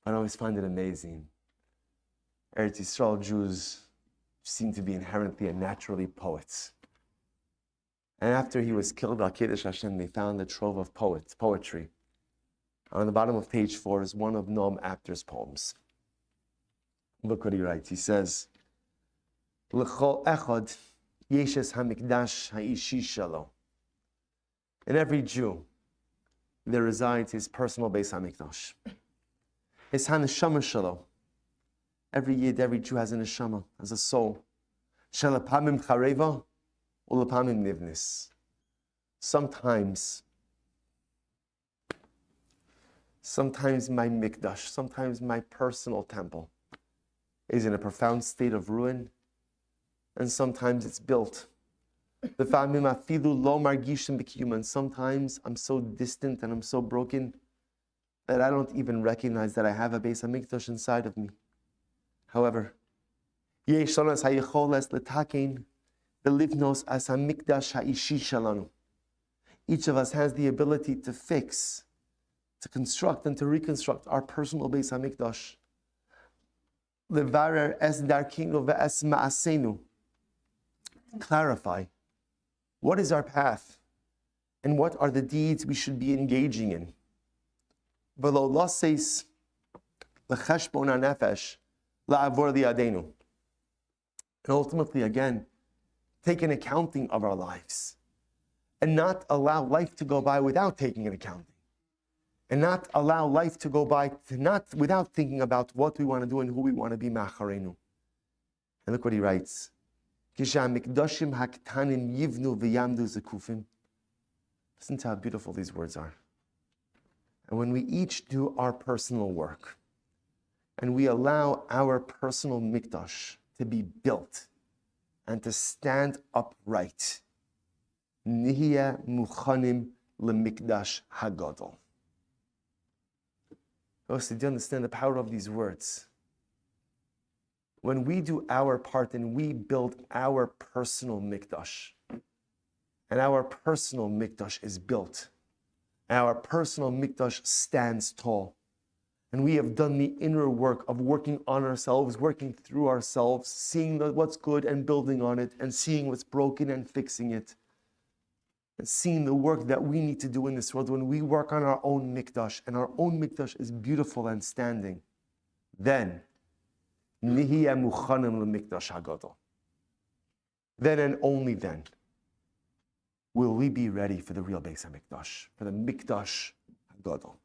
I always find it amazing. Eretz Yisrael Jews seem to be inherently and naturally poets. And after he was killed, Al Kiddush Hashem, they found a trove of poetry. On the bottom of page 4 is one of Noam Apter's poems. Look what he writes. He says, L'chol echad yeshes hamikdash ha'ishi shalo. In every Jew, there resides his personal Beis HaMikdash. His haneshama shalo. Every Yid, every Jew has a neshama, has a soul. Shalapamim chareva, ulapamim nivnis. Sometimes my mikdash, sometimes my personal temple is in a profound state of ruin, and sometimes it's built. And sometimes I'm so distant and I'm so broken that I don't even recognize that I have a Beis HaMikdash inside of me. However, each of us has the ability to fix, to construct, and to reconstruct our personal Beis HaMikdash. Clarify what is our path and what are the deeds we should be engaging in. Below says L'cheshbon hanefesh la'avor li'adenu. And ultimately, again, take an accounting of our lives and not allow life to go by without taking an accounting. And not allow life to go by without thinking about what we want to do and who we want to be ma'acharenu. And look what he writes. Kishamikdashim haktanim yivnu v'yamdu zekufim. Listen to how beautiful these words are. And when we each do our personal work, and we allow our personal mikdash to be built and to stand upright, nihya muchanim lemikdash hagadol. Do you understand the power of these words? When we do our part and we build our personal mikdash, and our personal mikdash is built, and our personal mikdash stands tall, and we have done the inner work of working on ourselves, working through ourselves, seeing what's good and building on it, and seeing what's broken and fixing it, and seeing the work that we need to do in this world. When we work on our own mikdash, and our own mikdash is beautiful and standing, then nihya muchanim lemikdash hagadol. Then and only then will we be ready for the real Beis HaMikdash, for the Mikdash hagadol.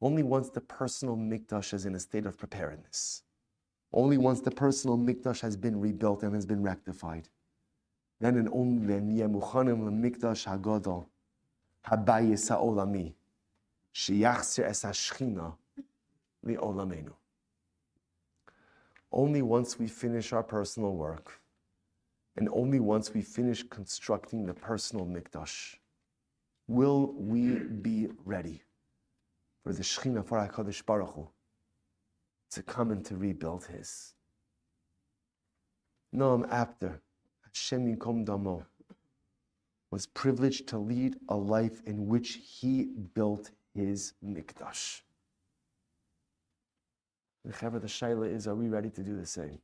Only once the personal mikdash is in a state of preparedness, only once the personal mikdash has been rebuilt and has been rectified, then and only then, Yemuchanim lemikdash hagadol, habayis ha'olami, sheyachzir es hashchina li'olamenu. Only once we finish our personal work, and only once we finish constructing the personal mikdash, will we be ready for the Shechina, for HaKadosh Baruch Hu, to come and to rebuild His. Noam after Hashem Yinkom Damo was privileged to lead a life in which he built his mikdash. The shaila is, are we ready to do the same?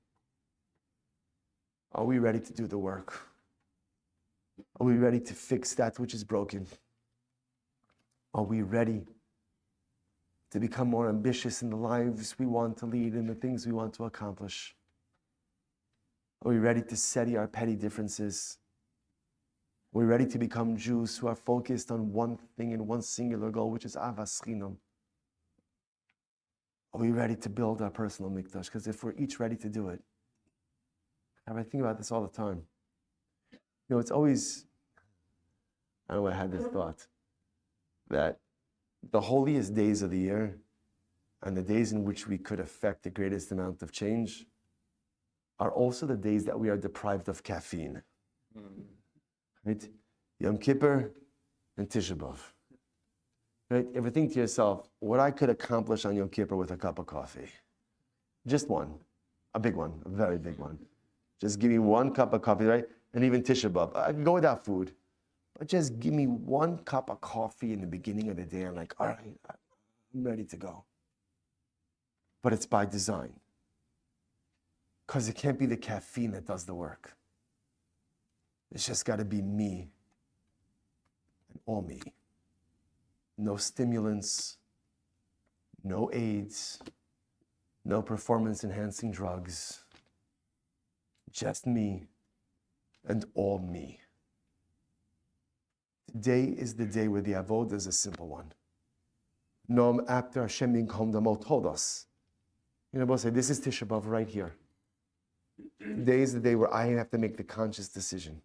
Are we ready to do the work? Are we ready to fix that which is broken? Are we ready to become more ambitious in the lives we want to lead and the things we want to accomplish? Are we ready to steady our petty differences? Are we ready to become Jews who are focused on one thing and one singular goal, which is Avas Chinam? Are we ready to build our personal mikdash? Because if we're each ready to do it, I think about this all the time. You know, it's always, I don't know, I had this thought that the holiest days of the year and the days in which we could affect the greatest amount of change are also the days that we are deprived of caffeine. Right? Yom Kippur and Tisha B'Av. Right? Ever think to yourself, what I could accomplish on Yom Kippur with a cup of coffee? Just one. A big one. A very big one. Just give me one cup of coffee, right? And even Tisha B'Av. I can go without food. But just give me one cup of coffee in the beginning of the day. I'm like, all right, I'm ready to go. But it's by design. Because it can't be the caffeine that does the work. It's just got to be me and all me. No stimulants, no aids, no performance-enhancing drugs. Just me and all me. Today is the day where the avodah is a simple one. Noam after Hashem Yinkom Damo told us. You know, we'll say, this is Tisha B'Av right here. Today is the day where I have to make the conscious decision.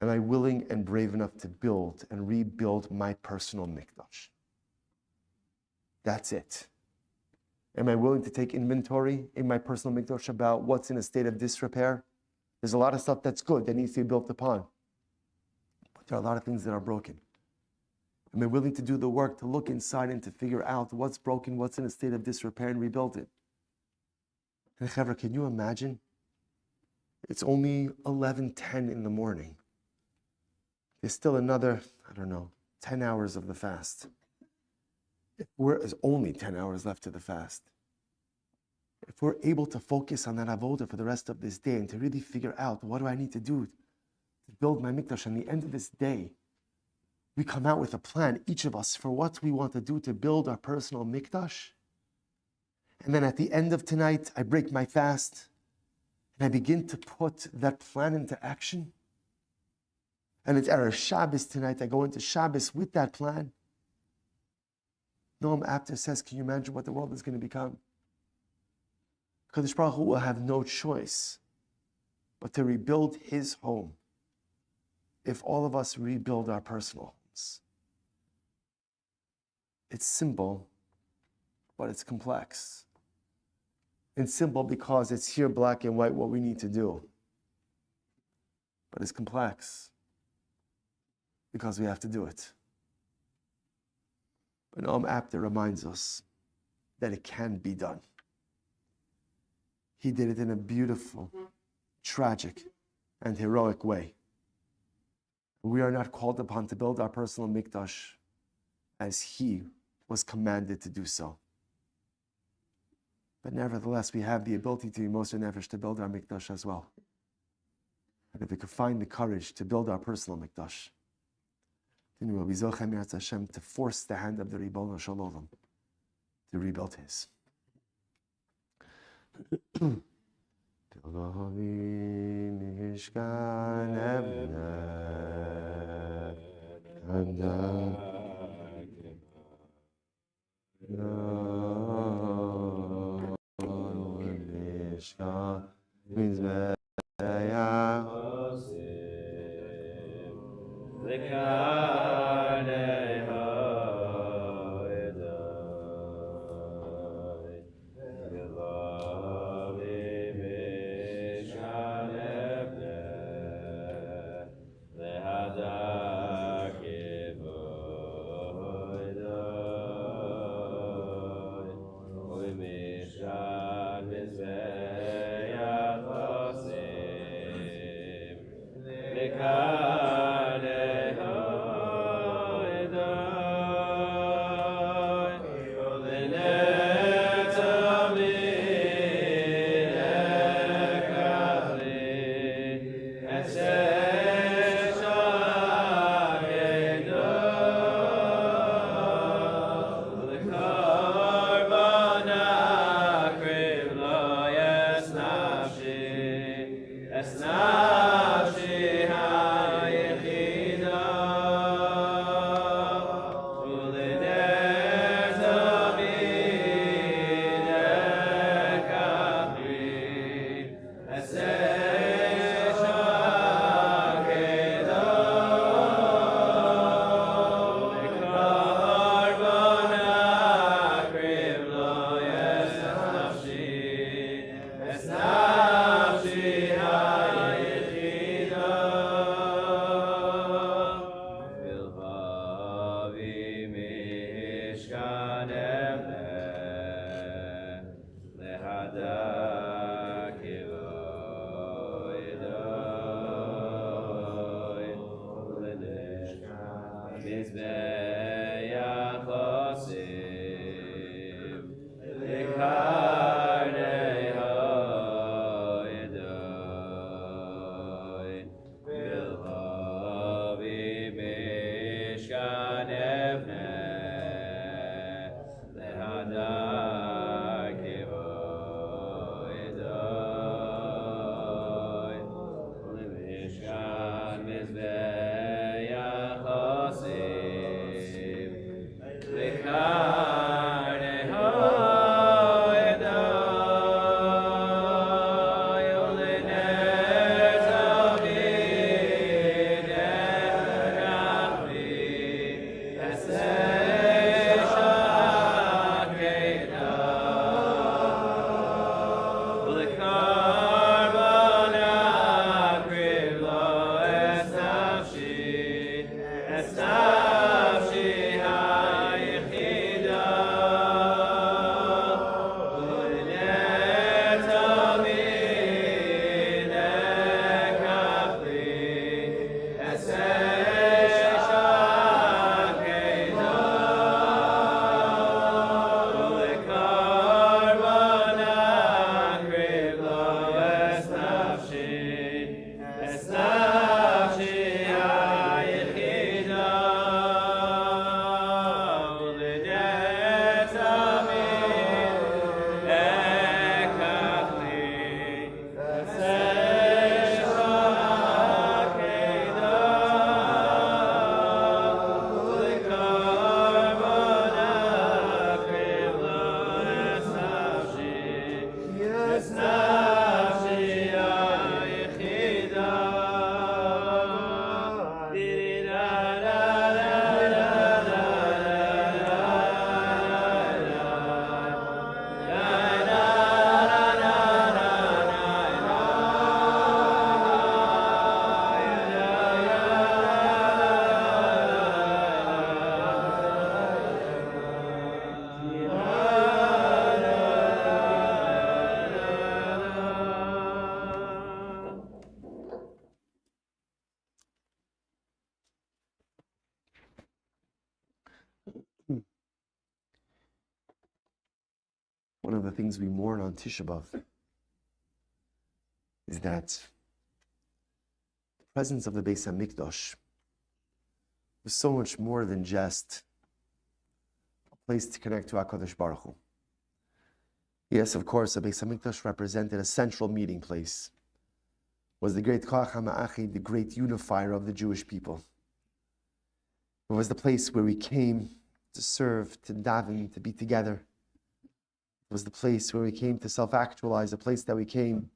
Am I willing and brave enough to build and rebuild my personal mikdash? That's it. Am I willing to take inventory in my personal mikdash about what's in a state of disrepair? There's a lot of stuff that's good that needs to be built upon. But there are a lot of things that are broken. Am I willing to do the work to look inside and to figure out what's broken, what's in a state of disrepair, and rebuild it? And Chavra, can you imagine? It's only 11:10 in the morning. There's still another, 10 hours of the fast. There's only 10 hours left to the fast. If we're able to focus on that avodah for the rest of this day and to really figure out what do I need to do to build my mikdash, and the end of this day, we come out with a plan, each of us, for what we want to do to build our personal mikdash, And then at the end of tonight, I break my fast and I begin to put that plan into action. And it's Erev Shabbos tonight. I go into Shabbos with that plan. Noam Apter says, can you imagine what the world is going to become? Kadosh Baruch Hu will have no choice but to rebuild his home if all of us rebuild our personal homes. It's simple, but it's complex. It's simple because it's here black and white what we need to do. But it's complex because we have to do it. But Noam Apter reminds us that it can be done. He did it in a beautiful, tragic, and heroic way. We are not called upon to build our personal mikdash as he was commanded to do so. But nevertheless, we have the ability to be Moser Nefesh to build our mikdash as well. And if we could find the courage to build our personal mikdash, then we will be Zochem Yatz Hashem to force the hand of the Ribono Shel Olam to rebuild his. of the things we mourn on Tisha B'Av is that the presence of the Beis HaMikdash was so much more than just a place to connect to HaKadosh Baruch Hu. Yes, of course, the Beis HaMikdash represented a central meeting place, was the great Koach HaMa'achid, the great unifier of the Jewish people. It was the place where we came to serve, to daven, to be together. It was the place where we came to self-actualize, a place that we came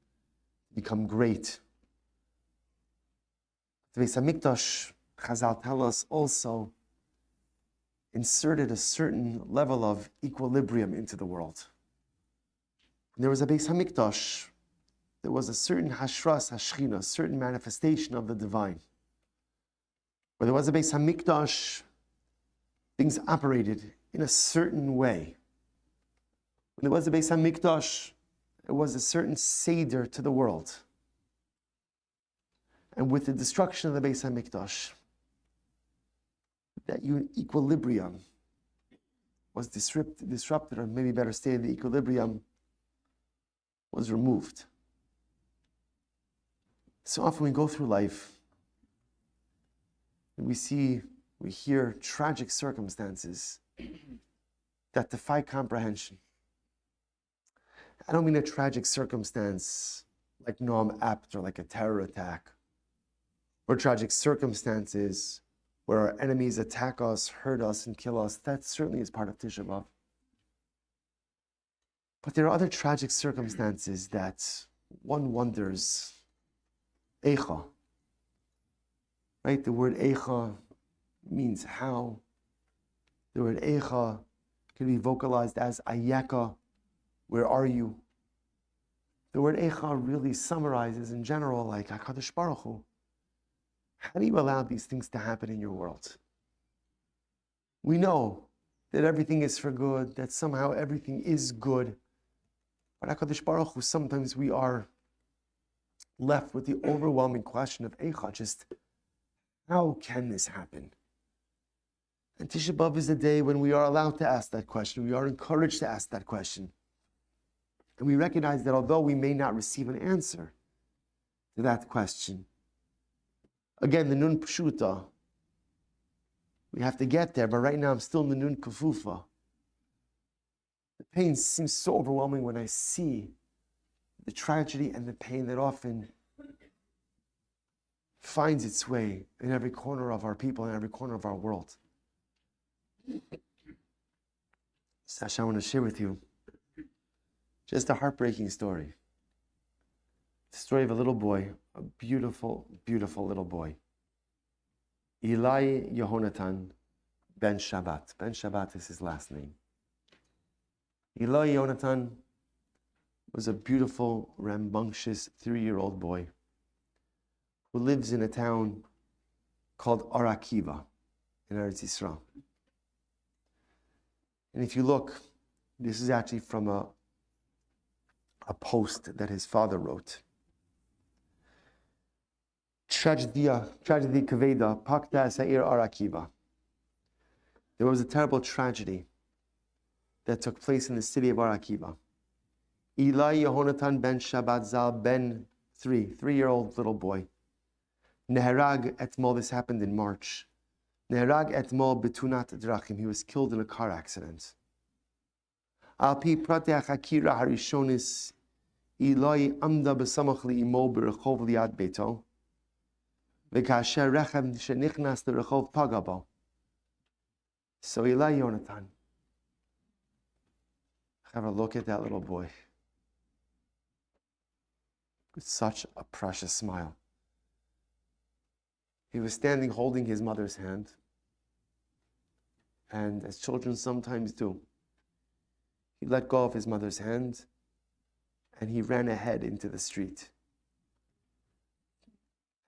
to become great. The Beis HaMikdash, Chazal tell us, also inserted a certain level of equilibrium into the world. When there was a Beis HaMikdash, there was a certain hashras hashchina, a certain manifestation of the divine. Where there was a Beis HaMikdash, things operated in a certain way. When there was a Beis HaMikdash, there was a certain seder to the world. And with the destruction of the Beis HaMikdash, that equilibrium was disrupted, or maybe better stated, the equilibrium was removed. So often we go through life and we hear tragic circumstances that defy comprehension. I don't mean a tragic circumstance like Noam Apt or like a terror attack, or tragic circumstances where our enemies attack us, hurt us, and kill us. That certainly is part of Tisha B'Av. But there are other tragic circumstances that one wonders, Eicha, right? The word Eicha means how. The word Eicha can be vocalized as Ayeka, where are you? The word Eicha really summarizes in general like HaKadosh Baruch Hu. How do you allow these things to happen in your world? We know that everything is for good, that somehow everything is good. But HaKadosh Baruch Hu, sometimes we are left with the overwhelming question of Eicha, just how can this happen? And Tisha B'Av is the day when we are allowed to ask that question. We are encouraged to ask that question. And we recognize that although we may not receive an answer to that question, again, the Nun Pshuta, we have to get there, but right now I'm still in the Nun Kefufa. The pain seems so overwhelming when I see the tragedy and the pain that often finds its way in every corner of our people, in every corner of our world. Sasha, I want to share with you just a heartbreaking story. The story of a little boy, a beautiful, beautiful little boy. Eli Yehonatan Ben Shabbat. Ben Shabbat is his last name. Eli Yehonatan was a beautiful, rambunctious 3-year-old boy who lives in a town called Or Akiva in Eretz Yisrael. And if you look, this is actually from a post that his father wrote. Tragedy kaveda pakta sa'ir Or Akiva. There was a terrible tragedy that took place in the city of Or Akiva. Eli Yehonatan ben Shabbat Zal ben 3-year-old little boy. Neherag etmol, this happened in March. Neherag etmol betunat drachim, he was killed in a car accident. Al pi prateach hakira harishonis, Eli amda besamach li'imo berechov liad beito, v'kasher rechav shenichnas lerechov pagabo. So Eli Yonatan, have a look at that little boy with such a precious smile. He was standing holding his mother's hand, and as children sometimes do, he let go of his mother's hand and he ran ahead into the street.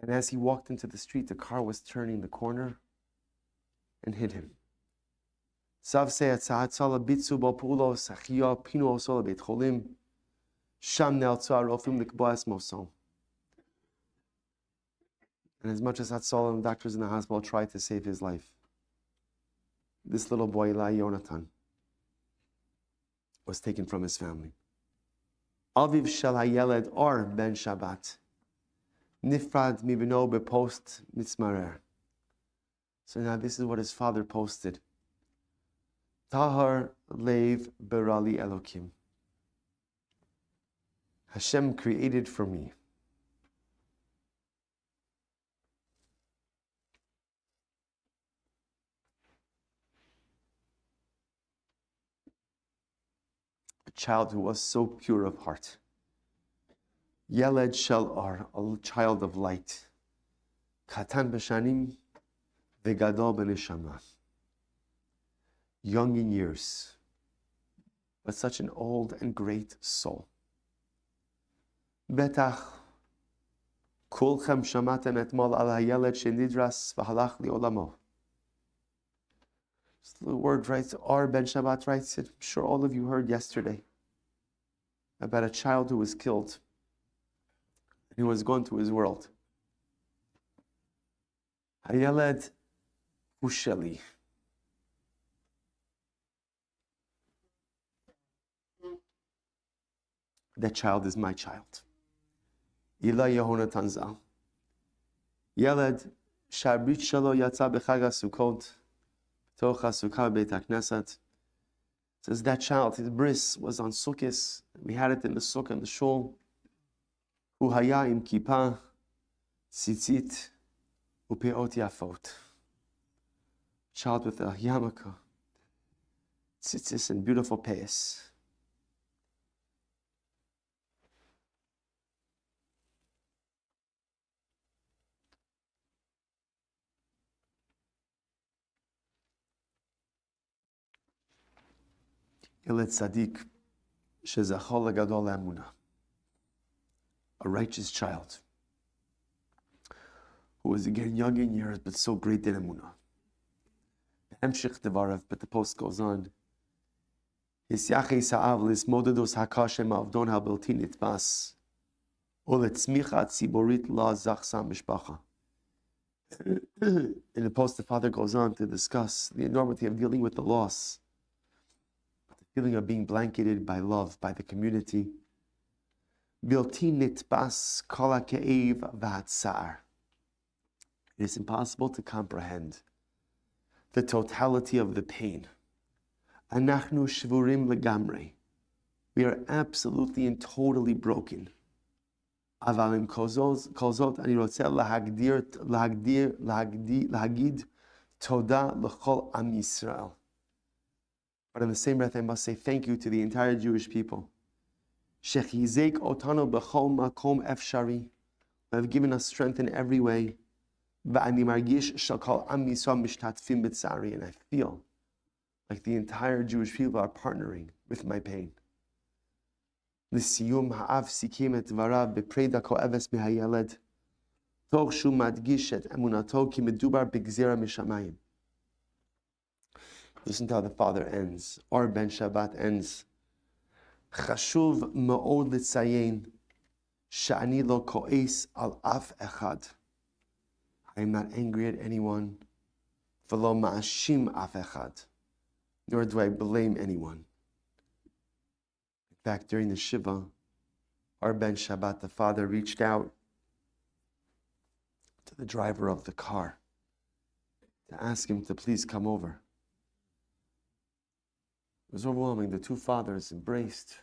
And as he walked into the street, the car was turning the corner and hit him. And as much as Hatzalah and the doctors in the hospital tried to save his life, this little boy, Eli Yonatan, was taken from his family. Aviv shel hayeled or ben Shabbat. Nifrad mibno bepost mitzmarer. So now this is what his father posted. Tahar leiv berali Elokim. Hashem created for me a child who was so pure of heart. Yeled shel ar, a child of light. Katan b'shanim v'gadol b'neshama. Young in years, but such an old and great soul. Betach kulchem shamatem etmol al hayeled shenidras v'halach li'olamo. The word writes, Ar Ben Shabbat writes it. I'm sure all of you heard yesterday about a child who was killed and who was gone to his world. Hayeled Husheli. That child is my child. Ila Yehonatan Zal. Yeled Shabrit Shalo Yatza B'Chag HaSukkot. Says that child, his bris was on Sukkot. We had it in the sukkah in the shul. Hu haya im kippah, tzitzit, upeot yafot. Child with a yarmulke, tzitzis, and beautiful payas. Yeled Sadiq, shezachol gadol emunah, a righteous child who was again young in years but so great in emunah. Hemshich devarav, but the post goes on. Hisyachei sa'av lismodedos hakashem avdon habelti nitbas uletzmicha tziborit la zachsa mishpacha. In the post, the father goes on to discuss the enormity of dealing with the loss, feeling of being blanketed by love, by the community. It is impossible to comprehend the totality of the pain. We are absolutely and totally broken. But in the same breath, I must say thank you to the entire Jewish people. Shechizek otano b'chol makom efshari. Have given us strength in every way. V'ani margish shakol am Yisrael mishtatfim b'tzari. And I feel like the entire Jewish people are partnering with my pain. L'siyum ha'av sikim et dvarav b'preda ko'eves mehayeled. Toch shu madgish et emunato ki medubar b'gzera mishamayim. Listen to how the father ends. Or Ben Shabbat ends. Chashuv ma'od l'tzayin sha'ani lo ko'es al af echad. I am not angry at anyone. V'lo ma'ashim af echad. Nor do I blame anyone. In fact, during the Shiva, our Ben Shabbat, the father reached out to the driver of the car to ask him to please come over. It was overwhelming. The two fathers embraced.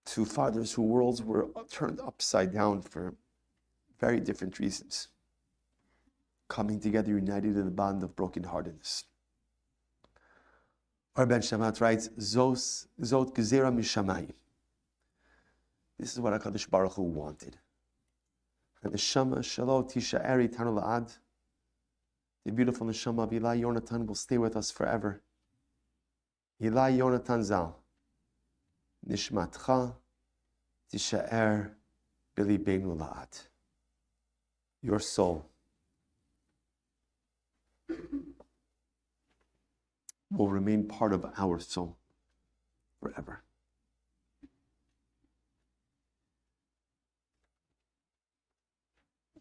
Two fathers whose worlds were turned upside down for very different reasons, coming together united in the bond of brokenheartedness. Our Ben Shabbat writes, Zot gezera mishamayim. This is what HaKadosh Baruch Hu wanted. And the Neshama Shelo Tisha'eri Tanu La'ad. The beautiful Neshama of Eli Yonatan will stay with us forever. Eli Yonatan Zal. Nishmatcha Tisha'er B'libeinu La'ad. Your soul will remain part of our soul forever.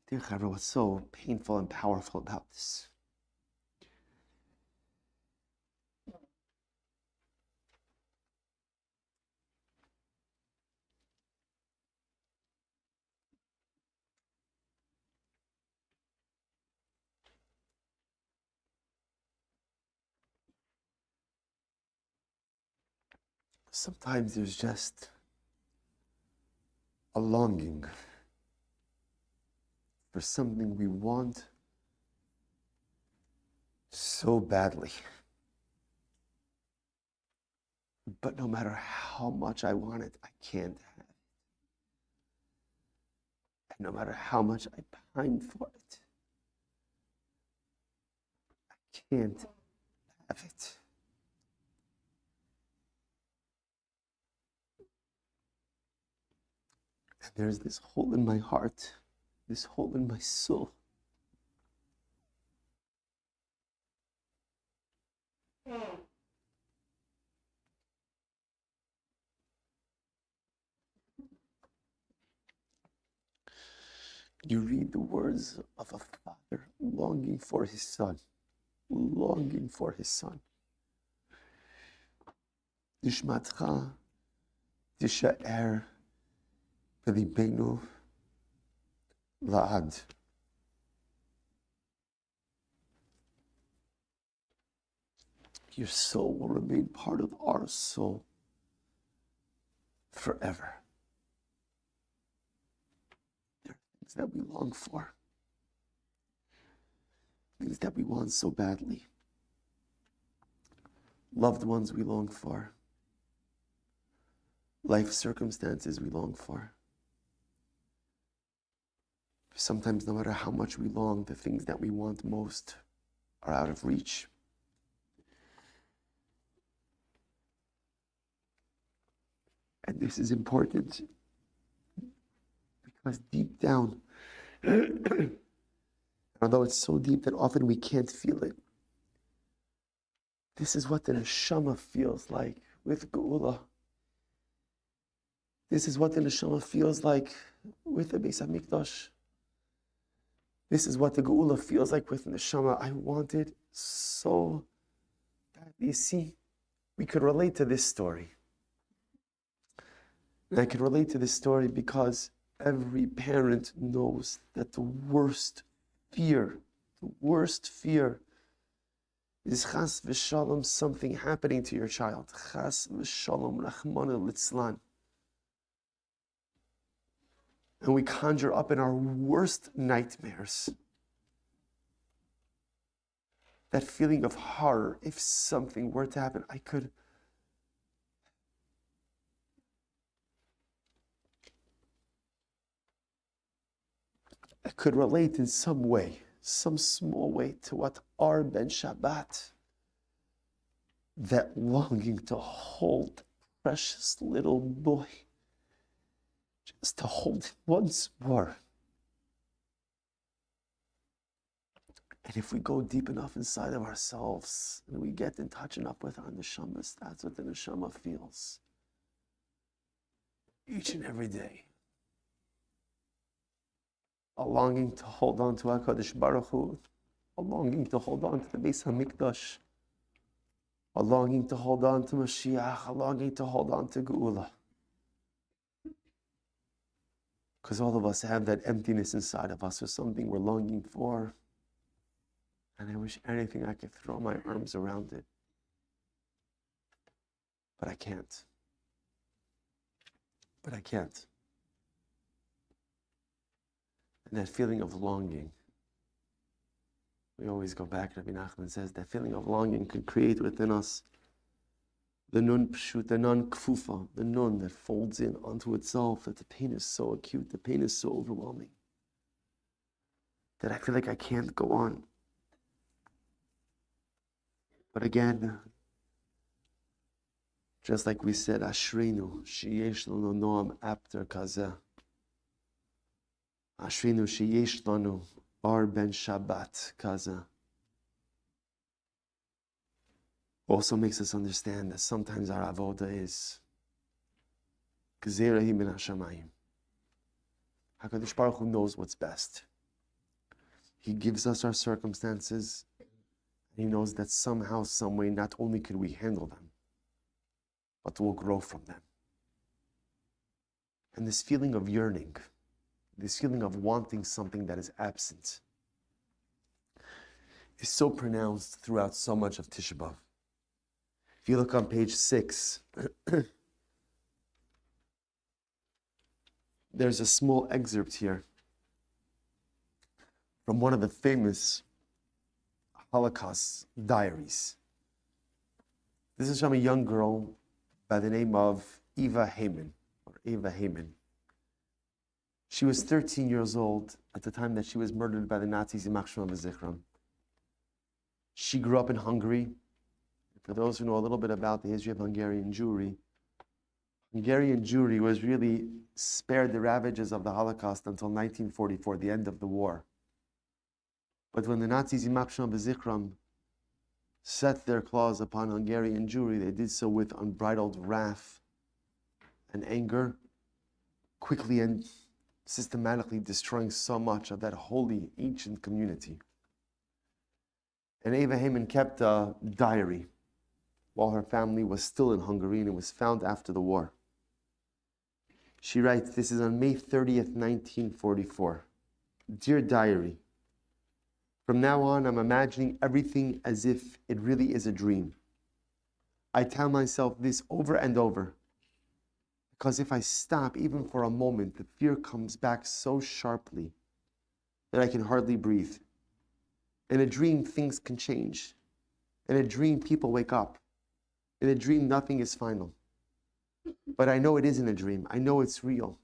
Dear Chavra, what's so painful and powerful about this? Sometimes there's just a longing for something we want so badly. But no matter how much I want it, I can't have it. And no matter how much I pine for it, I can't have it. And there's this hole in my heart, this hole in my soul. You read the words of a father longing for his son, longing for his son. Nishmatcha tishaer b'libenu la'ad. Your soul will remain part of our soul forever. There are things that we long for, things that we want so badly, loved ones we long for, life circumstances we long for. Sometimes, no matter how much we long, the things that we want most are out of reach. And this is important because deep down, although it's so deep that often we can't feel it, this is what the neshama feels like with Geula. This is what the neshama feels like with the Beis HaMikdash. This is what the Geula feels like with the neshama. I want it so badly. You see, we could relate to this story. And I can relate to this story because every parent knows that the worst fear is chas v'shalom, something happening to your child. Chas v'shalom, rachmana litzlan. And we conjure up in our worst nightmares that feeling of horror. If something were to happen, I could relate in some way, some small way, to what our Ben Shabbat, that longing to hold precious little boy, just to hold him once more. And if we go deep enough inside of ourselves and we get in touch enough with our neshamas, that's what the neshama feels each and every day. A longing to hold on to HaKadosh Baruch Hu, a longing to hold on to the Beis HaMikdash, a longing to hold on to Mashiach, a longing to hold on to Geula. Because all of us have that emptiness inside of us, or something we're longing for. And I wish anything I could throw my arms around it. But I can't. And that feeling of longing, we always go back, Rabbi Nachman says, that feeling of longing can create within us the nun pshut, the nun kfufa, the nun that folds in onto itself, that the pain is so acute, the pain is so overwhelming, that I feel like I can't go on. But again, just like we said, Ashrinu, sheyesh lanu noam apter kazeh. Ashrinu sheyesh lanu ar ben Shabbat kazeh. Also makes us understand that sometimes our avoda is Gezerah min hashamayim. HaKadosh Baruch Hu knows what's best. He gives us our circumstances. He knows that somehow, some way, not only could we handle them, but we'll grow from them. And this feeling of yearning, this feeling of wanting something that is absent, is so pronounced throughout so much of Tisha B'Av. If you look on page 6, there's a small excerpt here from one of the famous Holocaust diaries. This is from a young girl by the name of Eva Heyman. She was 13 years old at the time that she was murdered by the Nazis in Machshma V'Zichron. She grew up in Hungary. For those who know a little bit about the history of Hungarian Jewry was really spared the ravages of the Holocaust until 1944, the end of the war. But when the Nazis in Machshma V'Zichron set their claws upon Hungarian Jewry, they did so with unbridled wrath and anger, quickly and systematically destroying so much of that holy, ancient community. And Eva Heyman kept a diary while her family was still in Hungary, and it was found after the war. She writes, this is on May 30th, 1944. Dear diary, from now on, I'm imagining everything as if it really is a dream. I tell myself this over and over, because if I stop even for a moment, the fear comes back so sharply that I can hardly breathe. In a dream, things can change. In a dream, people wake up. In a dream, nothing is final. But I know it isn't a dream. I know it's real.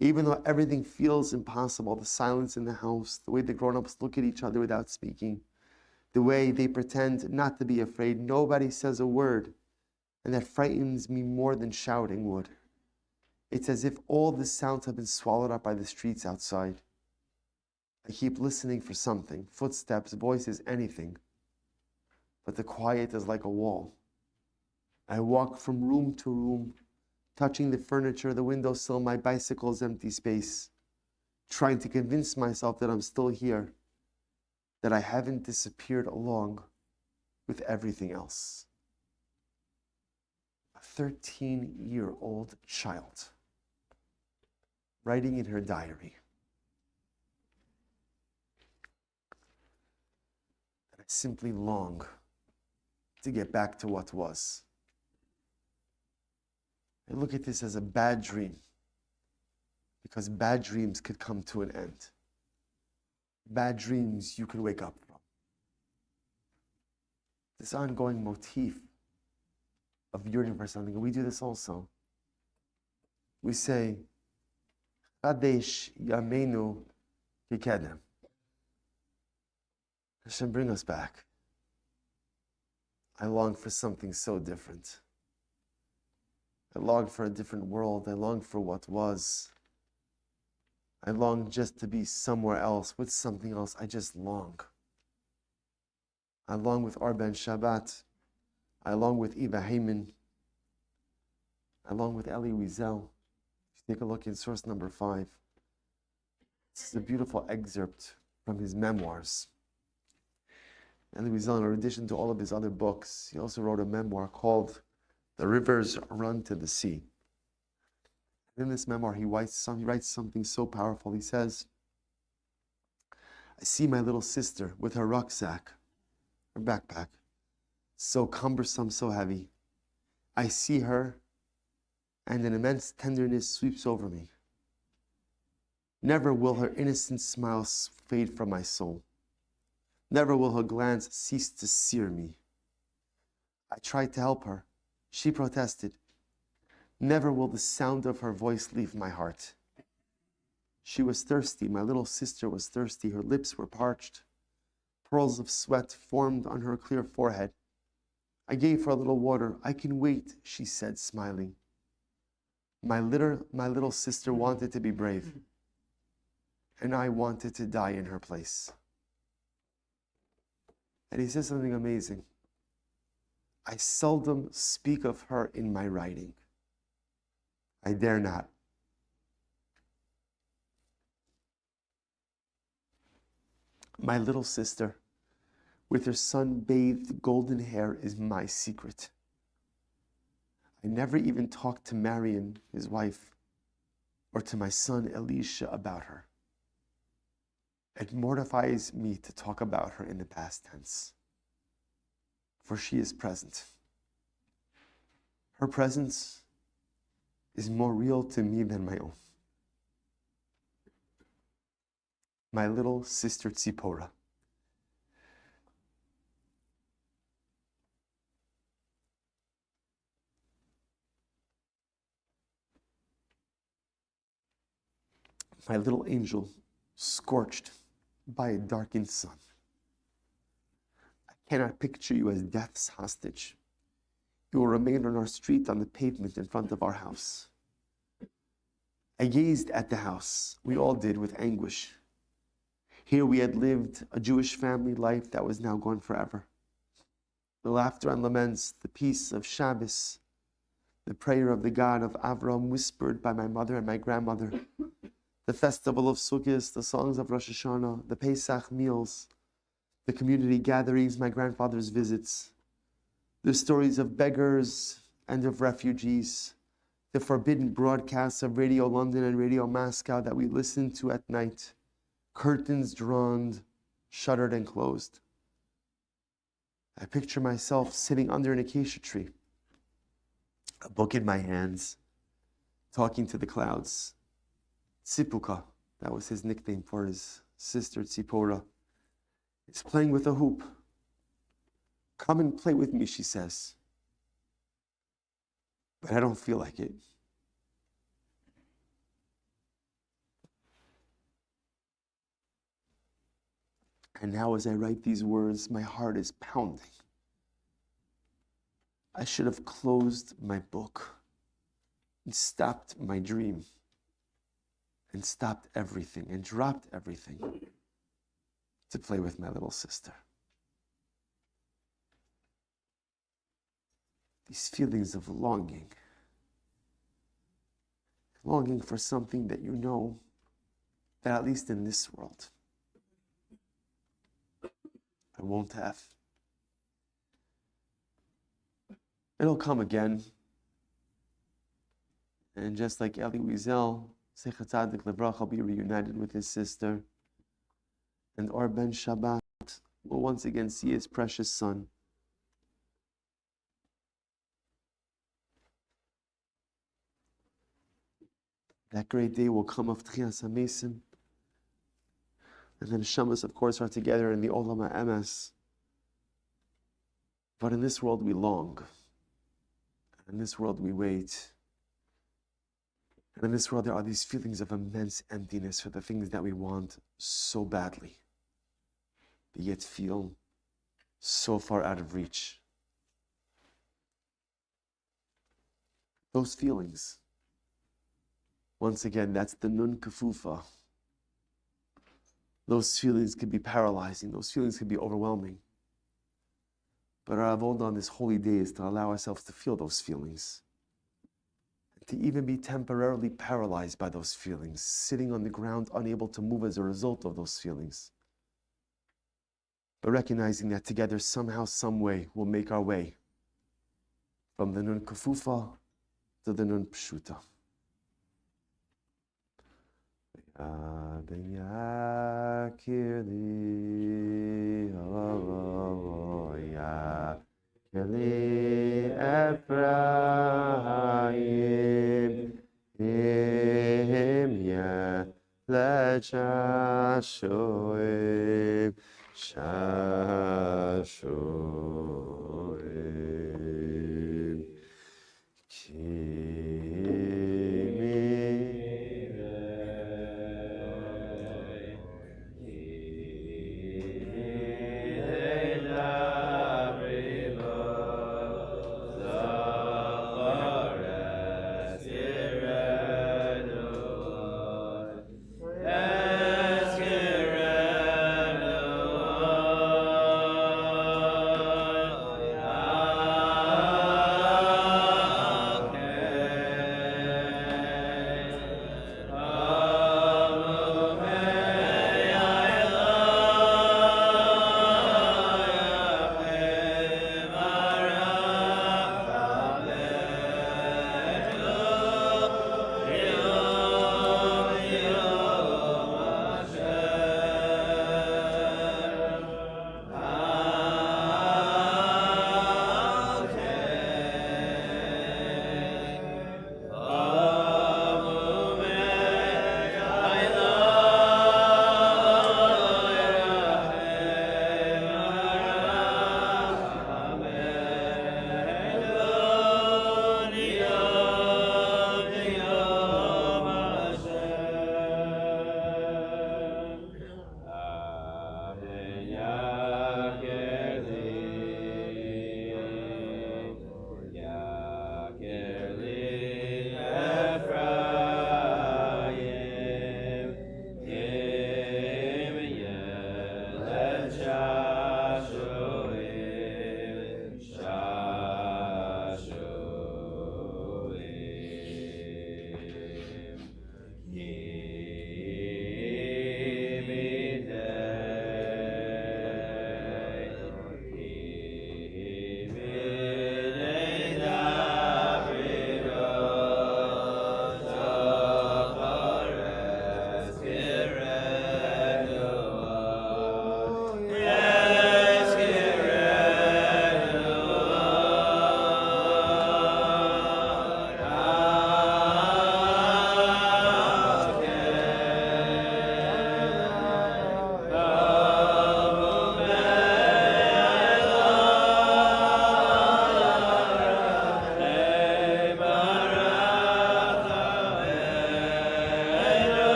Even though everything feels impossible, the silence in the house, the way the grown-ups look at each other without speaking, the way they pretend not to be afraid, nobody says a word, and that frightens me more than shouting would. It's as if all the sounds have been swallowed up by the streets outside. I keep listening for something, footsteps, voices, anything. But the quiet is like a wall. I walk from room to room, touching the furniture, the windowsill, my bicycle's empty space, trying to convince myself that I'm still here, that I haven't disappeared along with everything else. A 13-year-old child writing in her diary that I simply long to get back to what was. I look at this as a bad dream, because bad dreams could come to an end. Bad dreams you could wake up from. This ongoing motif of yearning for something, and we do this also. We say, Chadesh Yameinu Kikedem. Hashem, bring us back. I long for something so different. I long for a different world. I long for what was. I long just to be somewhere else with something else. I just long. I long with Arben Shabbat. I long with Eva Heyman. I long with Elie Wiesel. If you take a look in source number 5, this is a beautiful excerpt from his memoirs. Elie Wiesel, in addition to all of his other books, he also wrote a memoir called The Rivers Run to the Sea. In this memoir, he writes something so powerful. He says, I see my little sister with her rucksack, her backpack, so cumbersome, so heavy. I see her, and an immense tenderness sweeps over me. Never will her innocent smile fade from my soul. Never will her glance cease to sear me. I tried to help her. She protested. Never will the sound of her voice leave my heart. She was thirsty. My little sister was thirsty. Her lips were parched. Pearls of sweat formed on her clear forehead. I gave her a little water. I can wait, she said, smiling. My little sister wanted to be brave, and I wanted to die in her place. And he says something amazing. I seldom speak of her in my writing. I dare not. My little sister, with her sun-bathed golden hair, is my secret. I never even talked to Marion, his wife, or to my son Elisha about her. It mortifies me to talk about her in the past tense, for she is present. Her presence is more real to me than my own. My little sister Tzipora. My little angel, scorched by a darkened sun. I cannot picture you as death's hostage. You will remain on our street on the pavement in front of our house. I gazed at the house. We all did, with anguish. Here we had lived a Jewish family life that was now gone forever. The laughter and laments, the peace of Shabbos, the prayer of the God of Avram whispered by my mother and my grandmother, the festival of Sukkot, the songs of Rosh Hashanah, the Pesach meals, the community gatherings, my grandfather's visits, the stories of beggars and of refugees, the forbidden broadcasts of Radio London and Radio Moscow that we listened to at night, curtains drawn, shuttered and closed. I picture myself sitting under an acacia tree, a book in my hands, talking to the clouds. Tzipuka, that was his nickname for his sister Tzipora, is playing with a hoop. Come and play with me, she says. But I don't feel like it. And now as I write these words, my heart is pounding. I should have closed my book and stopped my dream and stopped everything and dropped everything to play with my little sister. These feelings of longing for something that you know that at least in this world I won't have. It'll come again. And just like Eli Wiesel, Zecher Tzadik Levrach will be reunited with his sister. And Or Ben Shabbat will once again see his precious son. That great day will come of Tchias HaMesim. And then Shamas, of course, are together in the Olam HaEmes. But in this world we long. In this world we wait. And in this world there are these feelings of immense emptiness for the things that we want so badly, but yet feel so far out of reach. Those feelings, once again, that's the nun kefufa. Those feelings can be paralyzing. Those feelings can be overwhelming. But our avodah on this holy day is to allow ourselves to feel those feelings. To even be temporarily paralyzed by those feelings, sitting on the ground, unable to move as a result of those feelings. But recognizing that together, somehow, some way, we'll make our way from the nun kefufa to the nun pshuta. Ben yakir li, yakir li Ephraim, im yelechashoim, shashoim,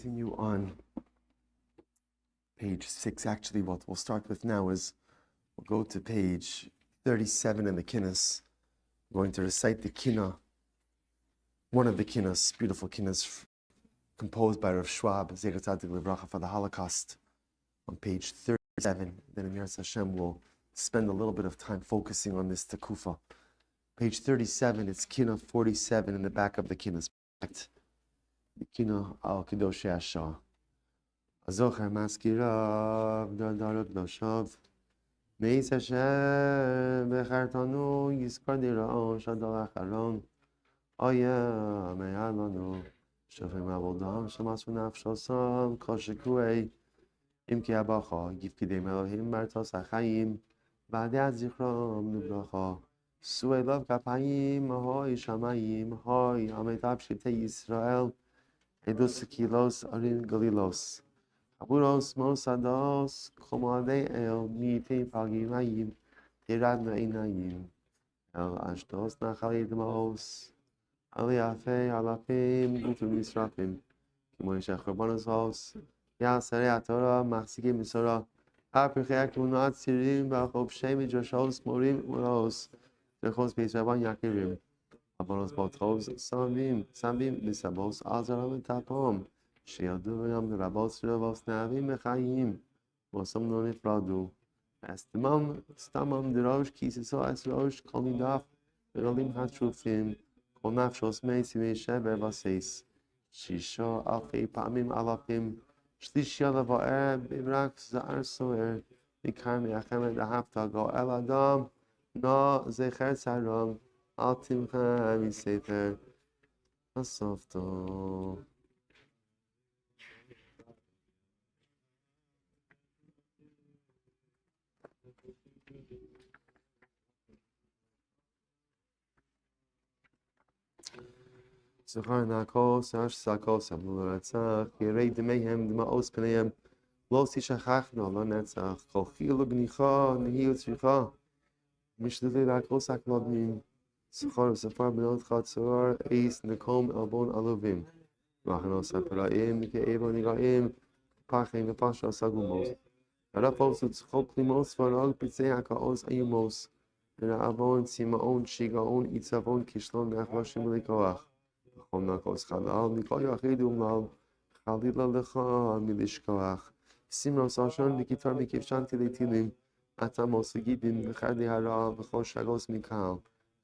continue on page 6. Actually, what we'll start with now is we'll go to page 37 in the Kinnos. We're going to recite the Kinnos, one of the Kinnos, beautiful Kinnos, composed by Rav Schwab, Zecher Tzadik Livracha, for the Holocaust, on page 37. Then Amir Hashem will spend a little bit of time focusing on this Tekufa. Page 37, it's Kinnos 47 in the back of the Kinnos. The Kinnos al Kedoshei Ashah. Azocher Maskirav, Dardaruk Doshav. Meis Hashem, Bechartanu, Yizkar Dira'on, Shadal Acharon. Oya, Me'alanu, Shofim Avodam, Shamasu Nafshosam, Kol Shekuei, Imki Abacha, Yifkidem Elohim, Martos HaChaim, Ba'adei Zichram, Nubracha. Suelav Kapayim, Hoy Shamayim, Hoy Ametab Shitei Yisrael, Edus Kilos Arin Galilos, Aburos Mosados, Komade El Mite Pagimayim, Tirad Nainayim, El Ashtos Nachalid Maos, Aliafe Alapim, Utu Misrafim, Kimoishach Rabbanos Haus, Yasare Torah, Maxiki Misora, Aprichak Unat Sirim, Bachob Shemi Joshos, Morim Uros. Lechos Beis Rabban Yakirim, Abonos Botros, Samim, Misabos, Azaram Tapom, Sheaduram, the Rabos, Ravos, Navim, Mechayim, Mosam Nonif Radu, Estimam, Stamam, the Rosh, Kiso, as Rosh, Kolidaf, Rolim Hatrufim, Konafshos, Mesi, Sheber Vasis, Shisho, Alfei Pamim, Alapim, Shlishia Lavaer, Bibrak, Zar Soer, Mikami Achemed, the Hafta, Go Eladam. No, Zecher Saram, Altimcha, Misefer, Asofto. Zechar Nakos, Ash Sakos, Abdulatzach, Yerei Demehem, Demaos Penehem, Losi Shachachno, Lonetzach, Kolchil Bnicha, Nihil Tzricha. Mishdele Rakos Akladmin, Sachar Safar Benot Chatzor, Eis Nekom Albon Alovim, Machanos Aparaim, Keevon Igaim, Pachim, Pasha Sagumos, Rapos Tzchok Limos, Varog Pitzea Kaos Ayumos, and Avon Simaon Shigaon Itzavon Kishlon Nachvashim Likoach, Honakos Halal, Nikoya Hedum Lal, Halila Lecha, Milishkoach, Simros Ashon, Nikitar Mikivshanti Letilim. Atamos Gidim, Khadi Hara, Khoshagos Mikal,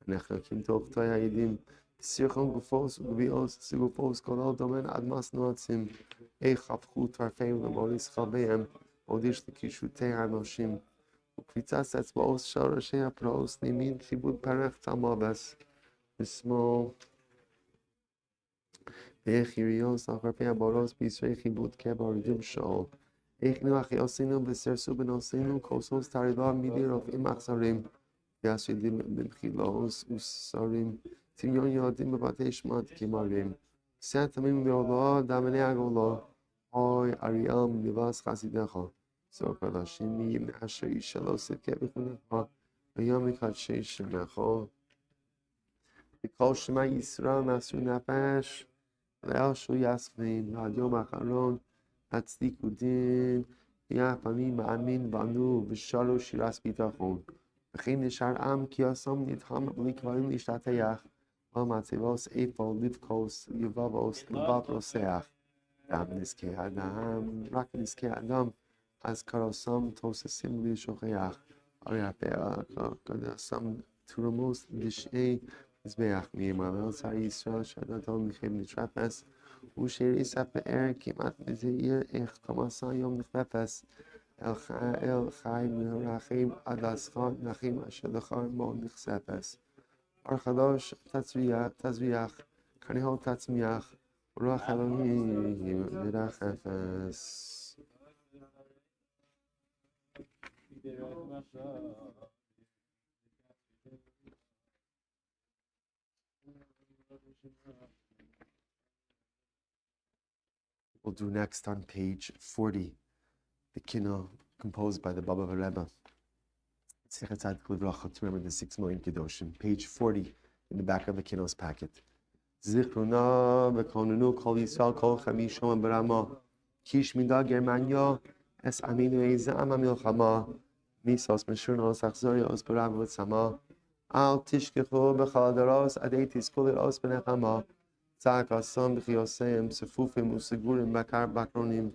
Nechakim Tokta Yadim, Sirchon Gufos, Gubios, Sigufos, Kolal Domen, Admas Noatsim, Echapchut, Tarfeim, Moris Chabeem, Odish the Kishute Anoshim, Ukvitas Etzbos, Sharashea Pros, Nimin, Kibut Perech Tamabas, the small Echirios, Akarpea Boros, Bisre Kibut Kebar, Dum Shol. Echnu Achiosinu, Besersu Benosinu, Kosos Tarila, Midir of Imachsarim, Yashidim Bimchilos, Usarim, Tinyon Yodim Bateshmat Kimarim, Santamim Viola, Damene Agola, Hoy Ariam, Nivas Hasidecha, So Kalashimi, Asher Ishalos, Kebichunecha, Ayamikat Shemecho, Mikol Shema Yisrael, Nasu Napash, Leal Shu Yasmin, Radio Macharon, Hatzikudin, Yapamim, Amin, Banu, Vishalo Shiras Bitachon. Bechin Nishar Am, Kiasom, Nitham, Likvarim, Ishtatayach, Almativos, Efo, Livkos, Yuvavos, Vaproseach. Damniske Adam, Rakniske Adam, Askarosam, Tosasim, Lishocheach, Ariapea, Kodasam, Turamos, Dishe, Zbeach, Mimavel, Sar Yisrael, Shadaton, Nichem, Nitrapes. وشير إسا بأر كمات بزير إختماسا يوم نخففس الخاي من رخيم أداسخان نخيم أشدخان مو نخسفس أرخداش تزوياخ كنهو تتمياخ روح ألوهي نرخفس. We'll do next on page 40, the Kinnos composed by the Baba Rebbe. Zecher Tzadik Livracha, to remember the 6 million Kedoshim. Page 40 in the back of the Kinnos packet. Zichrona v'konenu kol Yisrael kol chamishom b'rama. Kish mida Germania es aminu eizam amilchama. Misos meshunos achzorios b'rav v'tzama. Al tishkechu b'chal daros adei tizkul os b'nechama. Tzak asom b'chiyosem sefufim usegurim bakar bakronim.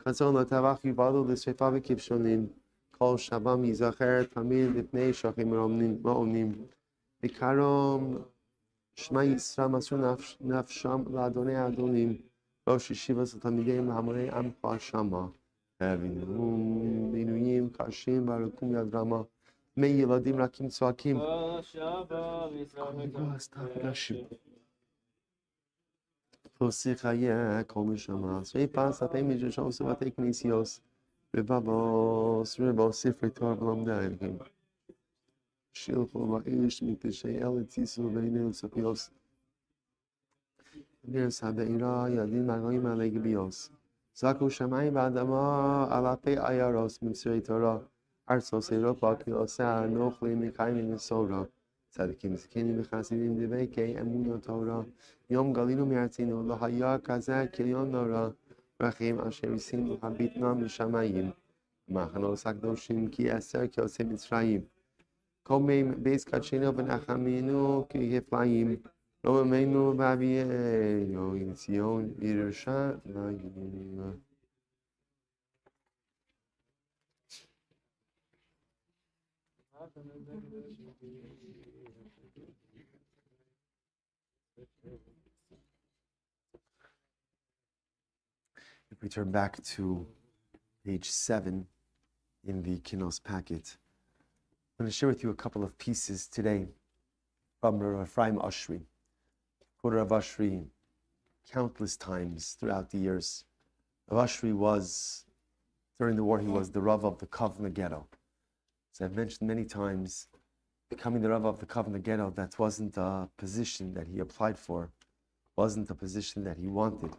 Kazon l'tavach yuvadu l'shefa v'kivshonim. Kol shabam yizacher tamid l'pnei shachim ma'onim. Bikarom Shema Yisrael Masur Nafsham Ladonei Adonim Rosh Yeshivas Talmidei Hamonei Amcha Shama Evinum Binuyim Kashim Barukum Yad Rama Mei Yeladim Rakim Tzoakim Tosich Hayeh Kol Mishama Svei Pas Apei Mishashom Suvatei Knisios Revavos Sifrei Torah V'lam De'evim Shilcho Va'ish Mitishei Elitisu V'ineu Sapios There's Habeira Yadim Magoim Alegibios. Zaku Shamayim Adama Alape Ayaros Mitzrei Torah Arsos Europa Kilosa Nochli Mikhaim Misora Tzadikim Zikini Bechasidim Deveke Emuno Torah Yom Galinu Miartinu Lohaya Kaza Kilion Nora Rachim Asher Yisim Habitna Mishamayim Machanos Akdoshim Ki Eser Kiose Mitzrayim Komem Beis Kachino Benachaminu Ki Heflaim Romeinu Babie Yoitzion Irusha. If we turn back to page 7 in the Kinnos packet, I'm going to share with you a couple of pieces today from Rav Ephraim Ashri. Quoted Rav Ashri countless times throughout the years. Rav Ashri was, during the war, he was the Rav of the Kovna ghetto. As I've mentioned many times, becoming the Rav of the Kovna ghetto, that wasn't a position that he applied for, wasn't a position that he wanted.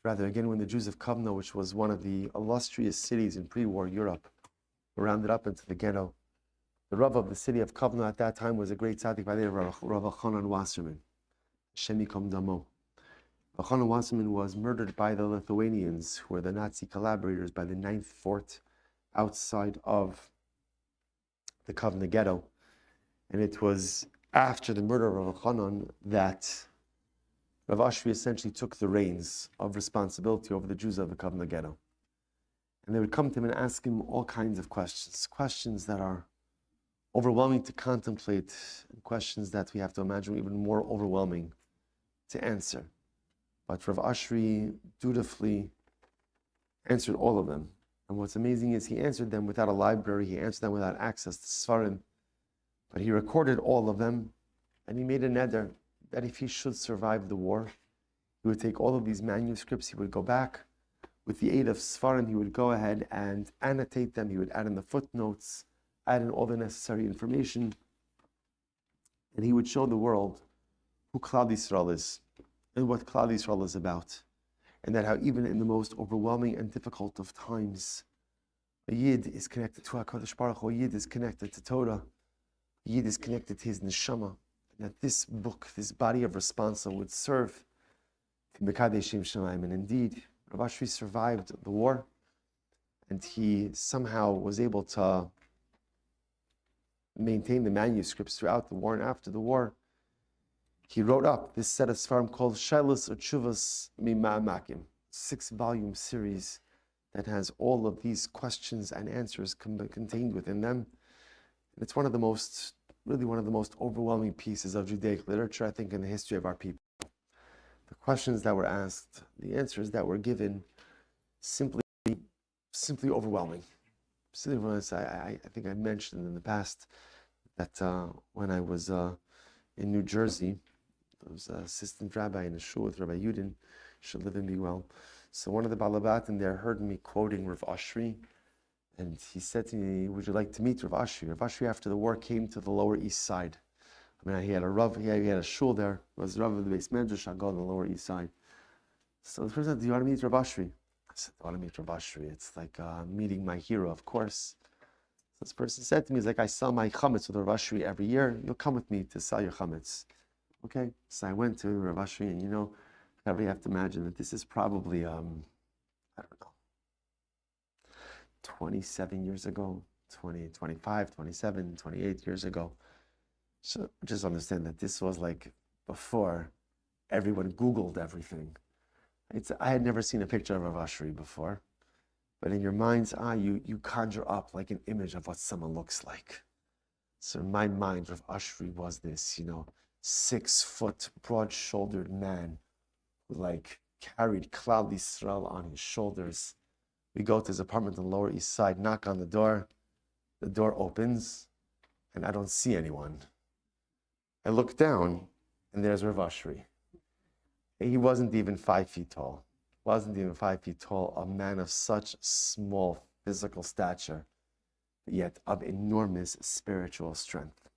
Rather, again, when the Jews of Kovna, which was one of the illustrious cities in pre-war Europe, were rounded up into the ghetto, the Rav of the city of Kovna at that time was a great tzaddik by the name of Rav Elchanan Wasserman. Shem Yikom Damo. Elchanan Wasserman was murdered by the Lithuanians, who were the Nazi collaborators, by the 9th Fort outside of the Kovna ghetto. And it was after the murder of Rav Elchanan that Rav Ashri essentially took the reins of responsibility over the Jews of the Kovna ghetto. And they would come to him and ask him all kinds of questions that are overwhelming to contemplate, and questions that we have to imagine even more overwhelming to answer. But Rav Ashri dutifully answered all of them. And what's amazing is he answered them without a library, he answered them without access to Sfarim. But he recorded all of them, and he made a neder that if he should survive the war, he would take all of these manuscripts, he would go back, with the aid of Sfarim, he would go ahead and annotate them, he would add in the footnotes, add in all the necessary information, and he would show the world who Klal Yisrael is, and what Klal Yisrael is about, and that how even in the most overwhelming and difficult of times, a Yid is connected to HaKadosh Baruch Hu, a Yid is connected to Torah, a Yid is connected to his neshama, and that this book, this body of responsa would serve to Mekadeshim Shemaim. And indeed, Rav Ashri survived the war, and he somehow was able to maintain the manuscripts throughout the war and after the war. He wrote up this set of Sfarim called Shailas or Tshuvas Mima'amakim, 6-volume series that has all of these questions and answers contained within them. And it's one of the most overwhelming pieces of Judaic literature, I think, in the history of our people. The questions that were asked, the answers that were given, simply overwhelming. I think I mentioned in the past that when I was in New Jersey, I was an assistant rabbi in a shul with Rabbi Yudin, should live and be well. So one of the balabatim there heard me quoting Rav Ashri, and he said to me, "Would you like to meet Rav Ashri?" Rav Ashri, after the war, came to the Lower East Side. I mean, he had a shul there. It was Rav of the Beis Medrash Agol on the Lower East Side. So the person said, "Do you want to meet Rav Ashri?" I said, "I want to meet Rav Ashri. It's like meeting my hero, of course." So this person said to me, "He's like, I sell my chametz with Rav Ashri every year. You'll come with me to sell your chametz." Okay, so I went to Rav Ashri, and I really have to imagine that this is probably, I don't know, 27 years ago, 20, 25, 27, 28 years ago. So just understand that this was like before everyone Googled everything. I had never seen a picture of Rav Ashri before, but in your mind's eye, you conjure up like an image of what someone looks like. So in my mind, Rav Ashri was this, 6-foot, broad-shouldered man who carried Klal Yisrael on his shoulders. We go to his apartment on the Lower East Side, knock on the door opens, and I don't see anyone. I look down, and there's Rav Ashri. He wasn't even 5 feet tall. A man of such small physical stature, but yet of enormous spiritual strength.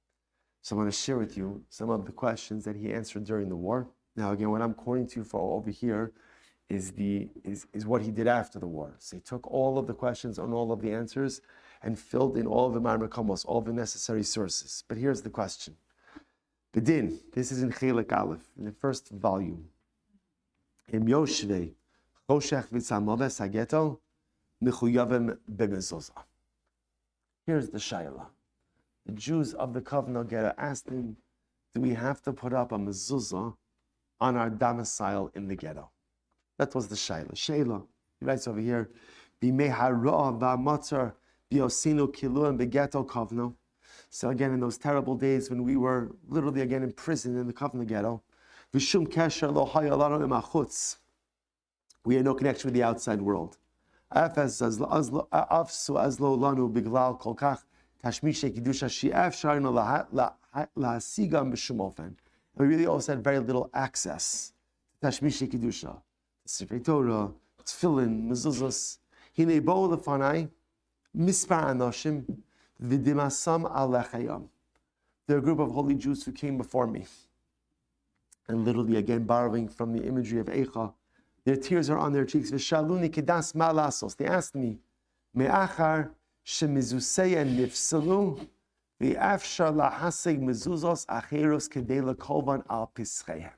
So I'm going to share with you some of the questions that he answered during the war. Now, again, what I'm quoting to you for over here is what he did after the war. So he took all of the questions and all of the answers and filled in all of the Ma'amar Komos, all the necessary sources. But here's the question. Bedin, this is in Chelik Aleph, in the first volume. Im Yoshvei, Choshech v'tzamoves hageto, mechuyavim b'mezuzah. Here's the Shaila. The Jews of the Kovno Gera asked him, do we have to put up a mezuzah on our domicile in the ghetto? That was the Shaila. Shaila, he writes over here, B'mei ha'ro'ah v'amatzar b'yosinu kiluim b'ghetto Kovno. So again, in those terrible days when we were literally again in prison in the Kovno Ghetto, V'shum kesher lo haya lanu imachutz. We had no connection with the outside world. Afsu azlo lanu biglal kol kach tashmishe kedusha she'ef sharinu lahasigam b'shum ofen. We really also had very little access to tashmishe kedusha, Sifrei Torah, tefillin, mezuzos. Hine bo lefanai mispar anoshim v'dimasam alechayam. There are a group of holy Jews who came before me. And literally, again, borrowing from the imagery of Eicha, their tears are on their cheeks. V'shaluni kedas ma lasos. They asked me, me'achar shemizuseya nifsalu v'afshar lahaseg mezuzos acheros kedei lekolvan al pischeihem.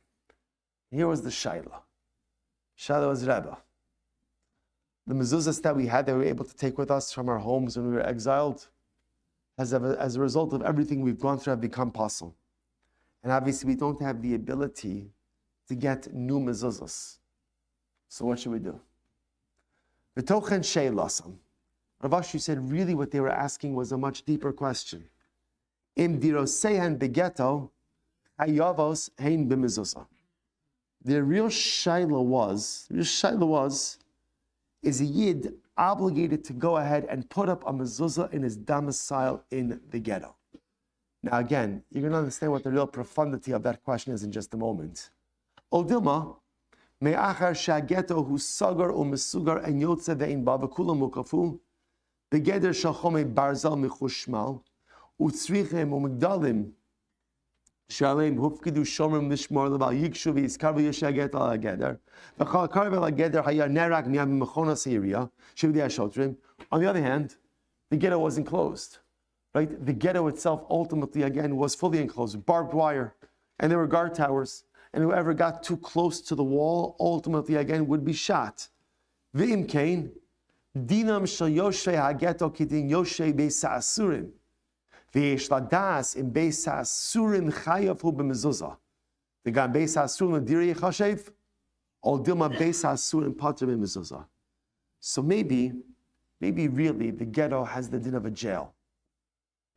Here was the Shaila. Shaila was Rebbe. The mezuzos that we had, that we were able to take with us from our homes when we were exiled, as a result of everything we've gone through, have become possible. And obviously, we don't have the ability to get new mezuzos. So what should we do? V'tochen sheilasam. Rav Ashri said really what they were asking was a much deeper question. Im diroseihen begeto hayavos hein b'mezuzah. The real shaila was, is a yid obligated to go ahead and put up a mezuzah in his domicile in the ghetto? Now again, you're going to understand what the real profundity of that question is in just a moment. Oldilma, me'achar sha'geto hu sagar u'mesugar en yotze ve'in ba v'kulam mukafu, begeder shachome barzal mechushmal, u'tzrichem u'migdalim, sha'aleim hufkidu shomrim nishmor leval yikshu v'yizkar v'yeshaget al ha'geder, v'chal karve al ha'geder haya nerak miyam mechona seiriya, shivdi ha'shotrim. On the other hand, the ghetto wasn't closed. Right? The ghetto itself ultimately, again, was fully enclosed, barbed wire, and there were guard towers, and whoever got too close to the wall, ultimately, again, would be shot. V'im kain, dinam shel yoshei hageto kidin yoshei beis ha'asurim, v'yesh ladas im beis ha'asurim chayav hu b'mezuzah. The gan beis ha'asurim l'diri yechashev, ol dilma beis ha'asurim pater b'mezuzah. So maybe really the ghetto has the din of a jail.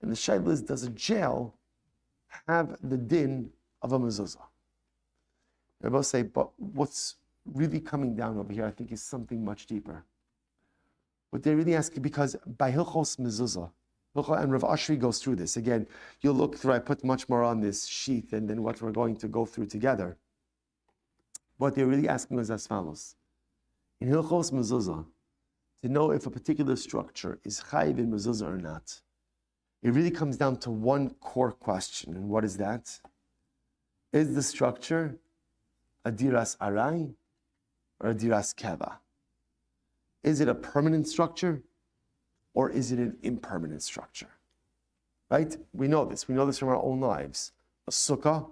And the shaila is, does a jail have the din of a mezuzah? They both say, but what's really coming down over here, I think, is something much deeper. What they're really asking, because by Hilchos mezuzah, and Rav Ashri goes through this. Again, you'll look through, I put much more on this sheet than what we're going to go through together. What they're really asking is as follows. In Hilchos mezuzah, to know if a particular structure is chayiv in mezuzah or not, it really comes down to one core question. And what is that? Is the structure a diras arai or a diras keva? Is it a permanent structure or is it an impermanent structure? Right? We know this. We know this from our own lives. A sukkah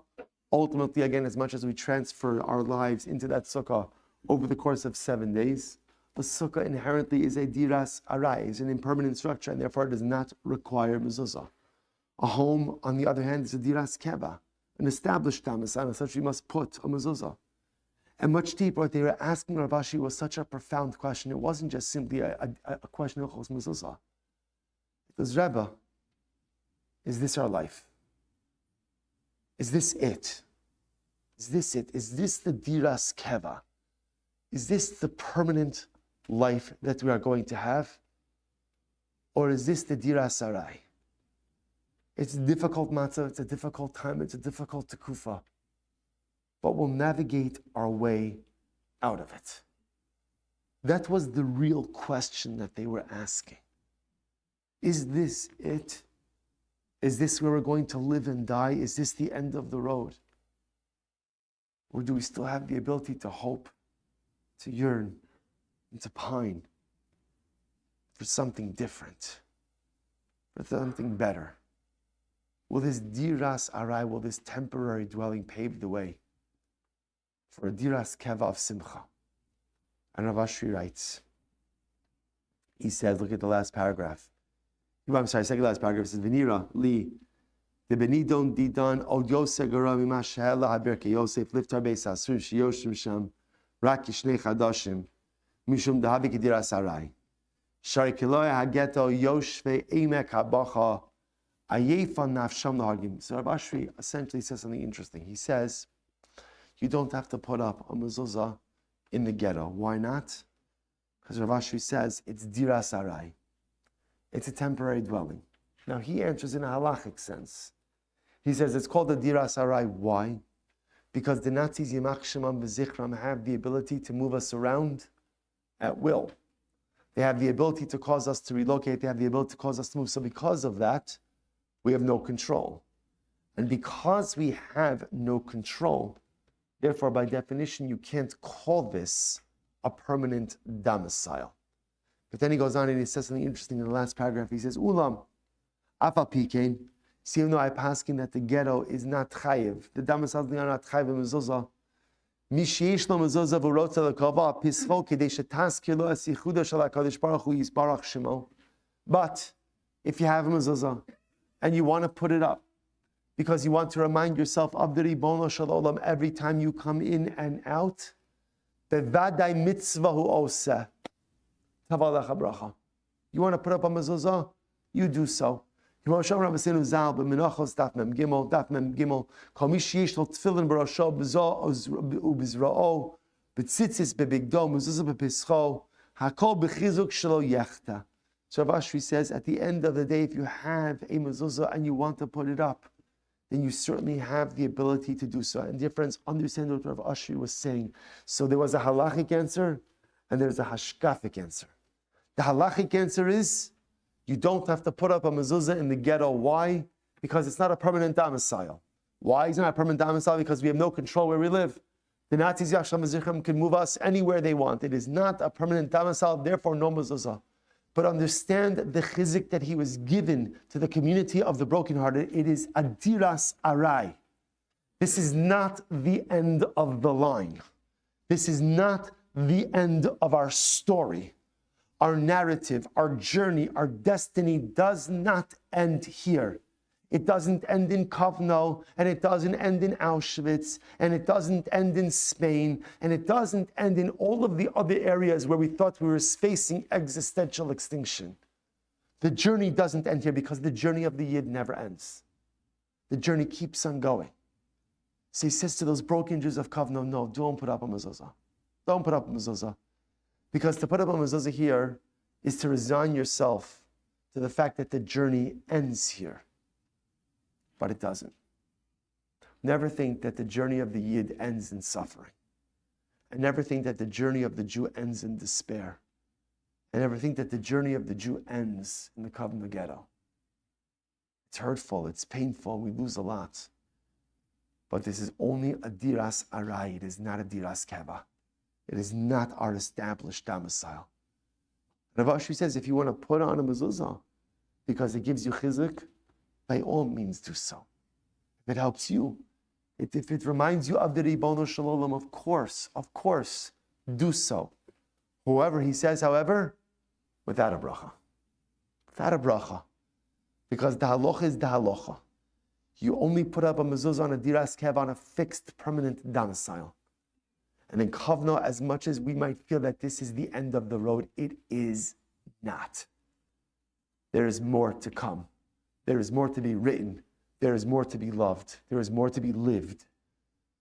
ultimately, again, as much as we transfer our lives into that sukkah over the course of 7 days, a sukkah inherently is a diras arai, is an impermanent structure, and therefore does not require mezuzah. A home, on the other hand, is a diras keva, an established tamas, and as such we must put a mezuzah. And much deeper, what they were asking Rav Ashi was such a profound question. It wasn't just simply a question of mezuzah. It was, Rebbe, is this our life? Is this it? Is this it? Is this the diras keva? Is this the permanent life that we are going to have? Or is this the diras arai? It's a difficult matzah, it's a difficult time, it's a difficult tekufa. But we'll navigate our way out of it. That was the real question that they were asking. Is this it? Is this where we're going to live and die? Is this the end of the road? Or do we still have the ability to hope, to yearn, and to pine for something different, for something better? Will this diras arai, will this temporary dwelling pave the way for a diras keva of simcha? And Rav Ashri writes, he says, look at the last paragraph. I'm sorry, second last paragraph says, Venira, li, the benidon didon, od yosef garami mashahela habirke Yosef, liftar beis asur, shiyoshim sham, rak yishnei chadashim, mishum dahavi kediras arai. Shari kiloy hageto yoshve emek habacha, ayefan nafsham nahagim. So Rav Ashri essentially says something interesting. He says, you don't have to put up a mezuzah in the ghetto. Why not? Because Rav Ashri says it's diras arai. It's a temporary dwelling. Now he answers in a halachic sense. He says it's called a diras arai. Why? Because the Nazis, Yimach Shemam v'Zichram, have the ability to move us around at will. They have the ability to cause us to relocate. They have the ability to cause us to move. So because of that, we have no control. And because we have no control, therefore, by definition, you can't call this a permanent domicile. But then he goes on and he says something interesting in the last paragraph. He says, Ulam, afa pikein, see, even though I paskin that the ghetto is not chayiv, the domiciles are not chayiv in mezuzah, mi sheish lo mezuzah v'rotza lekava, pischo kedei shetaskir lo es yichuda shel HaKadosh Baruch Hu yisbarach shemo. But if you have a mezuzah and you want to put it up, because you want to remind yourself of the Ribono Shel Olam every time you come in and out, bevadai mitzvahu oseh. You want to put up a mezuzah? You do so. So Rav Ashri says, at the end of the day, if you have a mezuzah and you want to put it up, then you certainly have the ability to do so. And dear friends, understand what Rav Ashri was saying. So there was a halachic answer and there's a hashkafic answer. The halachic answer is, you don't have to put up a mezuzah in the ghetto. Why? Because it's not a permanent domicile. Why is it not a permanent domicile? Because we have no control where we live. The Nazis, Yachsham Zichram, can move us anywhere they want. It is not a permanent domicile, therefore no mezuzah. But understand the chizik that he was given to the community of the brokenhearted. It is a diras arai. This is not the end of the line. This is not the end of our story. Our narrative, our journey, our destiny does not end here. It doesn't end in Kovno, and it doesn't end in Auschwitz, and it doesn't end in Spain, and it doesn't end in all of the other areas where we thought we were facing existential extinction. The journey doesn't end here because the journey of the Yid never ends. The journey keeps on going. So he says to those broken Jews of Kovno, no, don't put up a mezuzah. Don't put up a mezuzah. Because to put up a mezuzah here is to resign yourself to the fact that the journey ends here. But it doesn't. Never think that the journey of the Yid ends in suffering. And never think that the journey of the Jew ends in despair. And never think that the journey of the Jew ends in the Kovno ghetto. It's hurtful, it's painful, we lose a lot. But this is only a diras arai, it is not a diras keva. It is not our established domicile. Rav Ashri says, if you want to put on a mezuzah because it gives you chizuk, by all means do so. If it helps you, If it reminds you of the Ribono Shel Olam, of course, do so. However, he says, without a bracha. Without a bracha. Because the halacha is the halacha. You only put up a mezuzah on a diras kev on a fixed, permanent domicile. And in kavna, as much as we might feel that this is the end of the road, it is not. There is more to come. There is more to be written. There is more to be loved. There is more to be lived.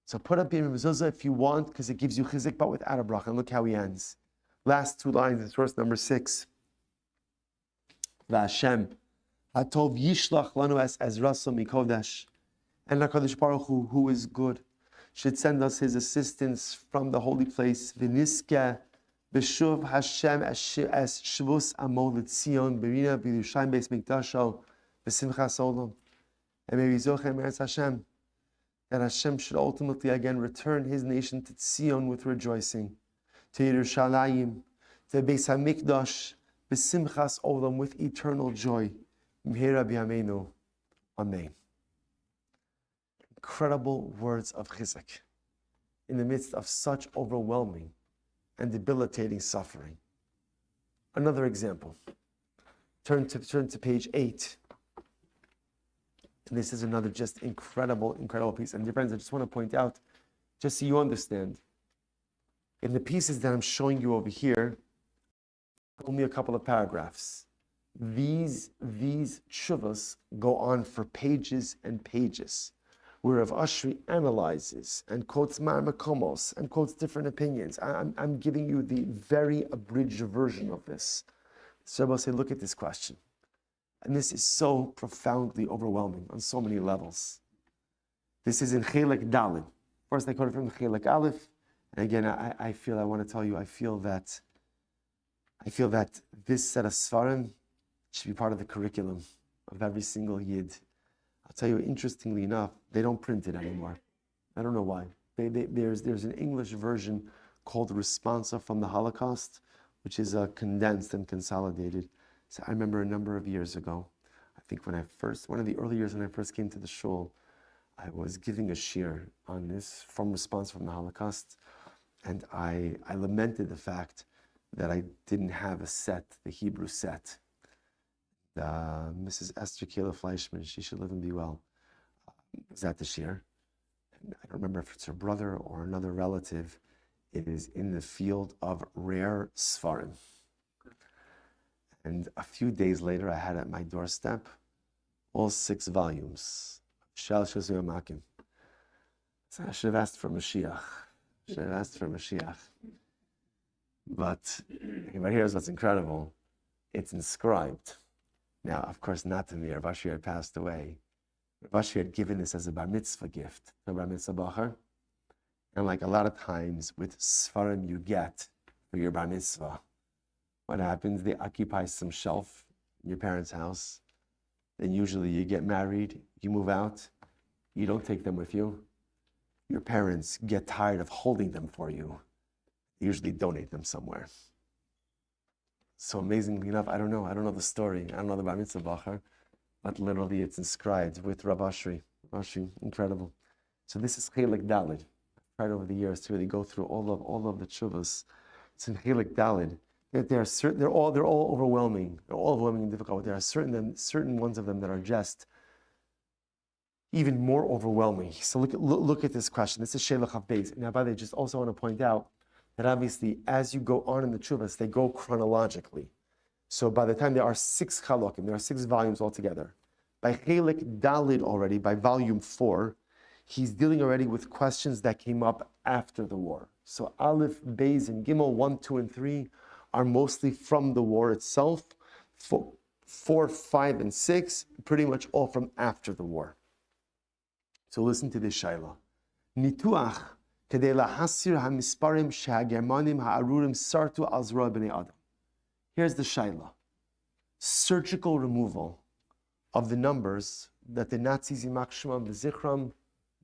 So put up your mezuzah if you want, because it gives you chizik, but without a bracha. And look how he ends. Last two lines in verse number 6. V'Hashem Hatov Yishlach Lanu Es Ezraso Mikodesh. And HaKadosh Baruch Hu, who is good, should send us his assistance from the holy place. V'niske B'shuv Hashem Es Shvus Amo L'Tzion B'rina B'Yushalayim Beis Mikdasho B'Simchas Olam. And may we zochem Eretz Hashem, that Hashem should ultimately again return his nation to Tzion with rejoicing, to Yerushalayim, to Beis HaMikdash, B'Simchas Olam, with eternal joy. Mihera b'yameinu. Amen. Incredible words of chizuk in the midst of such overwhelming and debilitating suffering. Another example. Turn to page 8. And this is another just incredible piece. And dear friends, I just want to point out, just so you understand, in the pieces that I'm showing you over here, only a couple of paragraphs. These tshuvas go on for pages and pages, where Rav Ashri analyzes and quotes Mar Makomos and quotes different opinions. I'm giving you the very abridged version of this. So I'll say, look at this question. And this is so profoundly overwhelming on so many levels. This is in Chelek Daled. First I quote it from Chelek Aleph. And again, I want to tell you, I feel that this set of Svarim should be part of the curriculum of every single Yid. I'll tell you, interestingly enough, they don't print it anymore. I don't know why. There's an English version called Responsa from the Holocaust, which is condensed and consolidated. So I remember a number of years ago, I think one of the early years when I first came to the shul, I was giving a shir on this from Response from the Holocaust, and I lamented the fact that I didn't have a set, the Hebrew set. Mrs. Esther Kayla Fleischman, she should live and be well, was at the shir. And I don't remember if it's her brother or another relative. It is in the field of rare Sfarim. And a few days later, I had at my doorstep all 6 volumes. Shal Shazua Makim. So I should have asked for Mashiach. But here's what's incredible. It's inscribed. Now, of course, not to me. Rav Ashri had passed away. Rav Ashri had given this as a bar mitzvah gift, a bar mitzvah bacher. And like a lot of times with Sfarim you get for your bar mitzvah, what happens? They occupy some shelf in your parents' house. Then usually you get married, you move out, you don't take them with you. Your parents get tired of holding them for you. They usually donate them somewhere. So amazingly enough, I don't know the story. I don't know the Bar Mitzvah Bacher, but literally it's inscribed with Rav Ashri. Incredible. So this is Chelek Daled. I've tried over the years to really go through all of the tshuvas. It's in Chelek Daled. They're all overwhelming. They're all overwhelming and difficult. There are certain ones of them that are just even more overwhelming. So look at this question. This is Shelach HaBeis. Now, by the way, just also want to point out that obviously, as you go on in the tshuvas, they go chronologically. So by the time there are 6 chalokim, there are 6 volumes altogether. By Chelek Daled already, by volume 4, he's dealing already with questions that came up after the war. So Aleph, Beis, and Gimel 1, 2, and 3 are mostly from the war itself. 4, 5, and 6, pretty much all from after the war. So listen to this shaila. Nituach kedei lahasir hamisparim shehagermanim ha'arurim sartu al zerah b'nei adam. Here's the shaila. Surgical removal of the numbers that the Nazis Yimak Shemam v'zichram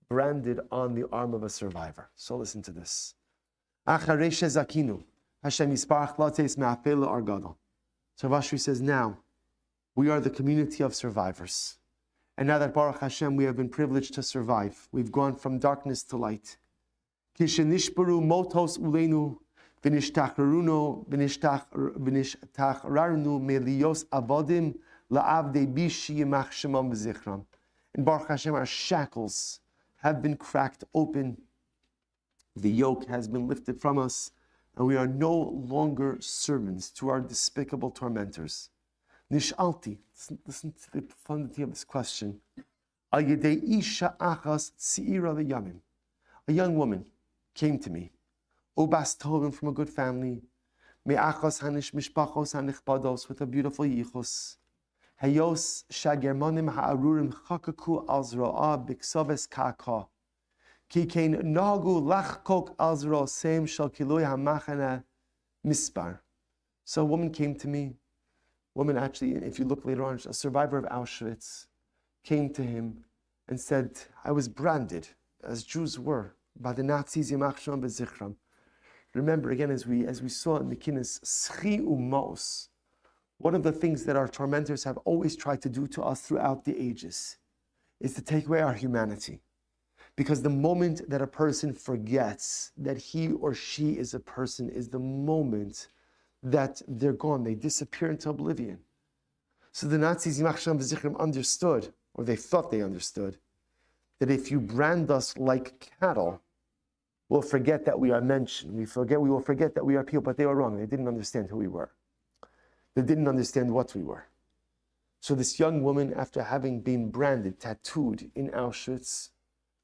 branded on the arm of a survivor. So listen to this. Acharei shezakinu Hashem yisparach lateis me'afel argadol. So Rav Ashri says, now we are the community of survivors. And now that Baruch Hashem, we have been privileged to survive. We've gone from darkness to light. Kishenishbaru motos ulenu v'nishtachrarunu v'nishtachrarnu melios avodim la'avdei bishi yimach shemam v'zichram. And Baruch Hashem, our shackles have been cracked open. The yoke has been lifted from us, and we are no longer servants to our despicable tormentors. Nishalti, listen to the profundity of this question. Al yedei isha achas tzira leyamim. A young woman came to me, Obas Tovim, from a good family, me'achas hanish mishpachos hanichbados, with a beautiful yichus. Hayos shagermanim ha'arurim chakaku al zroa biksoves ka'aka. Ki kein nagu lachkok al zro sem shal kiloi hamachana mispar. So a woman came to me, woman actually, if you look later on, a survivor of Auschwitz, came to him and said, I was branded, as Jews were, by the Nazis, Yimach Shemam B'Zichram. Remember, again, as we saw in the Kinnos, Schi Umos, one of the things that our tormentors have always tried to do to us throughout the ages is to take away our humanity. Because the moment that a person forgets that he or she is a person is the moment that they're gone, they disappear into oblivion. So the Nazis, Yimach Shemam B'Zichram, understood, or they thought they understood, that if you brand us like cattle, we'll forget that we are mentioned. We will forget that we are people, but they were wrong. They didn't understand who we were. They didn't understand what we were. So this young woman, after having been branded, tattooed in Auschwitz,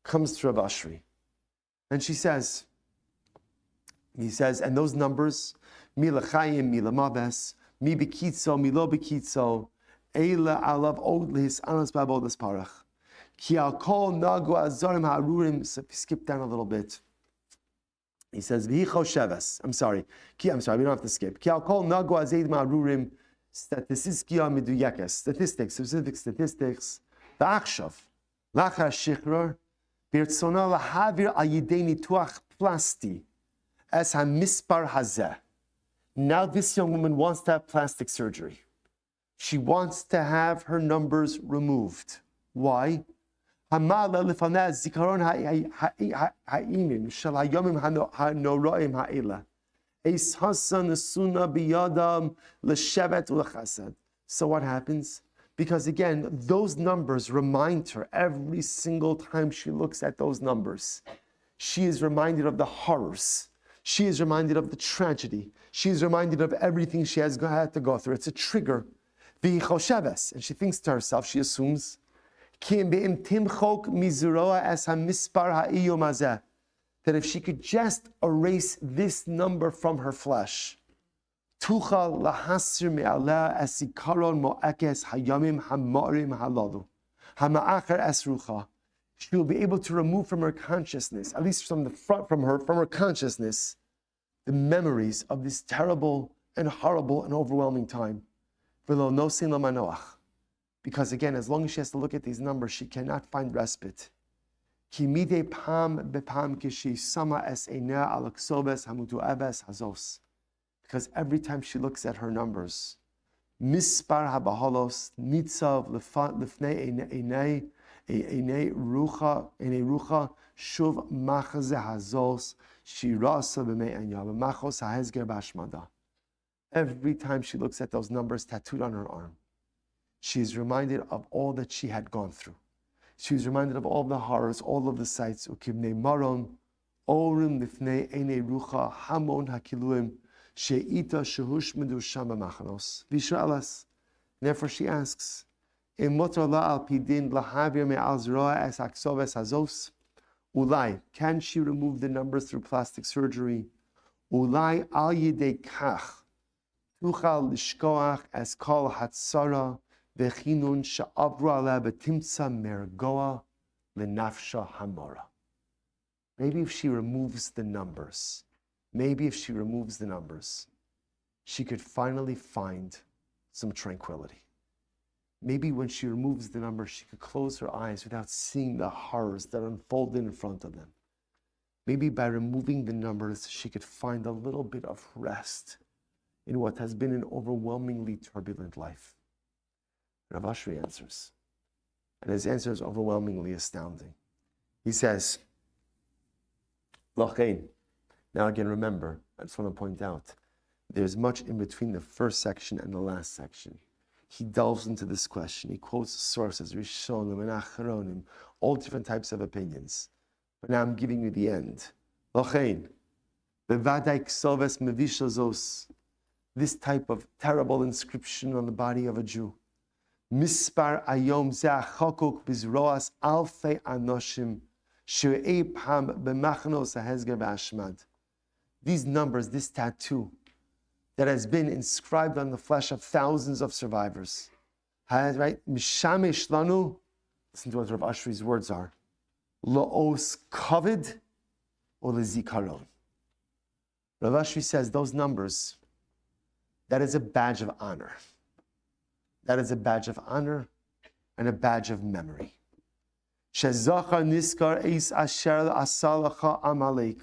comes to Rav Ashri. And he says, and those numbers, mi l'chayim, mi l'mabes, mi b'kitzo, mi lo b'kitzo, eila alav od lehis anas b'abod esparach. Ki al kol nagu azarim ha'arurim, so if you skip down a little bit, he says, we don't have to skip. Ki al kol nagu azarim ha'arurim, specific statistics, v'achshav, lachar shichror, birtzona lahavir al yidei nituach plasti, as ha'mispar hazeh. Now this young woman wants to have plastic surgery. She wants to have her numbers removed. Why? A sense So what happens? Because again, those numbers remind her every single time she looks at those numbers. She is reminded of the horrors. She is reminded of the tragedy. She is reminded of everything she has had to go through. It's a trigger. And she thinks to herself, she assumes, that if she could just erase this number from her flesh, she will be able to remove from her consciousness, at least from her consciousness, the memories of this terrible and horrible and overwhelming time. Because again, as long as she has to look at these numbers, she cannot find respite. Because every time she looks at her numbers, mispar habaholos nitzav lefnei einei rucha shuv machaze hazos shirasa b'mei anya b'machos ha'hezger b'ashmada. Every time she looks at those numbers tattooed on her arm, she is reminded of all that she had gone through. She is reminded of all the horrors, all of the sights. Ukibnei maron, orim lifnei einei rucha, hamon hakiluim, she'ita shehushmedu shama machanos. V'yisraelas. Therefore she asks, Im motor la al pidin lahavir me'al zroa es aksoves hazos. Ulai, can she remove the numbers through plastic surgery? Ulai al yidei kach, tuchal lishkoach es kol hatzara, v'chinun sha'avru aleh b'timtza mergoa l'nafsha hamora. Maybe if she removes the numbers, she could finally find some tranquility. Maybe when she removes the numbers, she could close her eyes without seeing the horrors that unfolded in front of them. Maybe by removing the numbers, she could find a little bit of rest in what has been an overwhelmingly turbulent life. Rav Ashri answers, And his answer is overwhelmingly astounding. He says, Lachein. Now again, remember, I just want to point out, there's much in between the first section and the last section. He delves into this question. He quotes sources, Rishonim and Acharonim, all different types of opinions. But now I'm giving you the end. Lachein. Bevadai ksoves mevishazos. This type of terrible inscription on the body of a Jew. Mispar ayom ze'achokuk bizroas alfei anoshim she'ei pam b'machnos ha'hezger v'ashmad. These numbers, this tattoo that has been inscribed on the flesh of thousands of survivors. Right? Mishamesh lanu, listen to what Rav Ashri's words are. La'os kavid or lezikaron. Rav Ashri says those numbers, that is a badge of honor. That is a badge of honor and a badge of memory. Shezachar niskar eis asher asalacha amalek.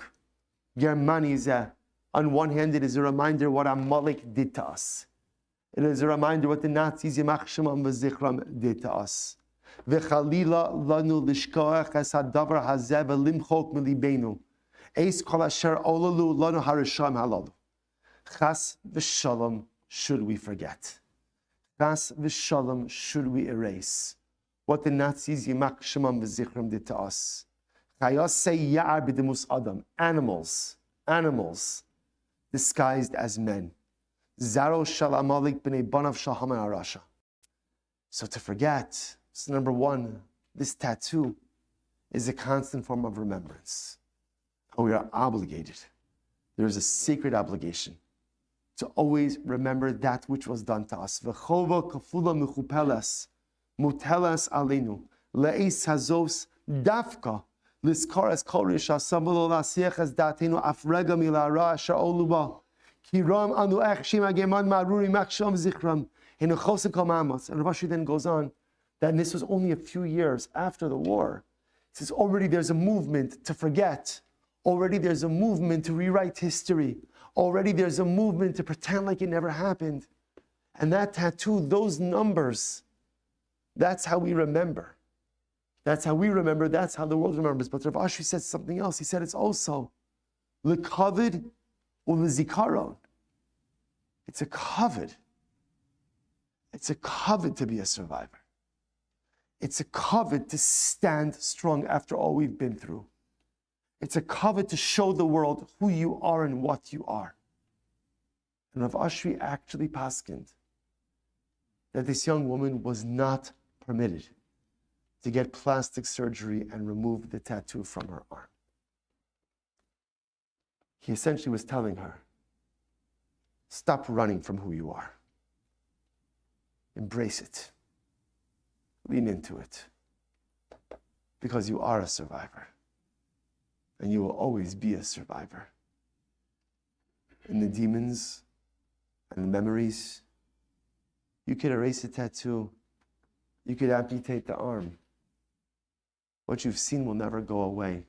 Germani, on one hand, it is a reminder what Amalek did to us. It is a reminder what the Nazis Yimach Shemam v'Zichram did to us. V'chalila lanu lishkoach es hadavar hazeh v'limchok milibenu. Eis kol asher olalu lanu harisham halalu. Chas v'shalom should we forget. Chas v'shalom should we erase what the Nazis Yimach Shemam v'Zichram did to us. Animals disguised as men. Zaro shalamalik b'nei banav shahaman arasha. So to forget, so number one, this tattoo is a constant form of remembrance. And we are obligated. There is a sacred obligation to always remember that which was done to us. V'chova kafula mechupeles muteles alenu le'is hazos dafka. Liskaras kol risha samvolo lasiachas datenu afrega milara asher oluba kiram anu echshim ageman maruri maksham zichram in a chosek mamos. And Rav Ashi then goes on that this was only a few years after the war. He says already there's a movement to forget. Already there's a movement to rewrite history. Already there's a movement to pretend like it never happened. And that tattoo, those numbers, that's how we remember. That's how we remember, that's how the world remembers. But Rav Ashri said something else. He said it's also l'kavid or l'zikaron. It's a kavod. It's a kavod to be a survivor. It's a kavod to stand strong after all we've been through. It's a kavod to show the world who you are and what you are. And Rav Ashri actually paskined that this young woman was not permitted to get plastic surgery and remove the tattoo from her arm. He essentially was telling her, stop running from who you are. Embrace it. Lean into it. Because you are a survivor. And you will always be a survivor. And the demons and the memories, you could erase a tattoo. You could amputate the arm. What you've seen will never go away.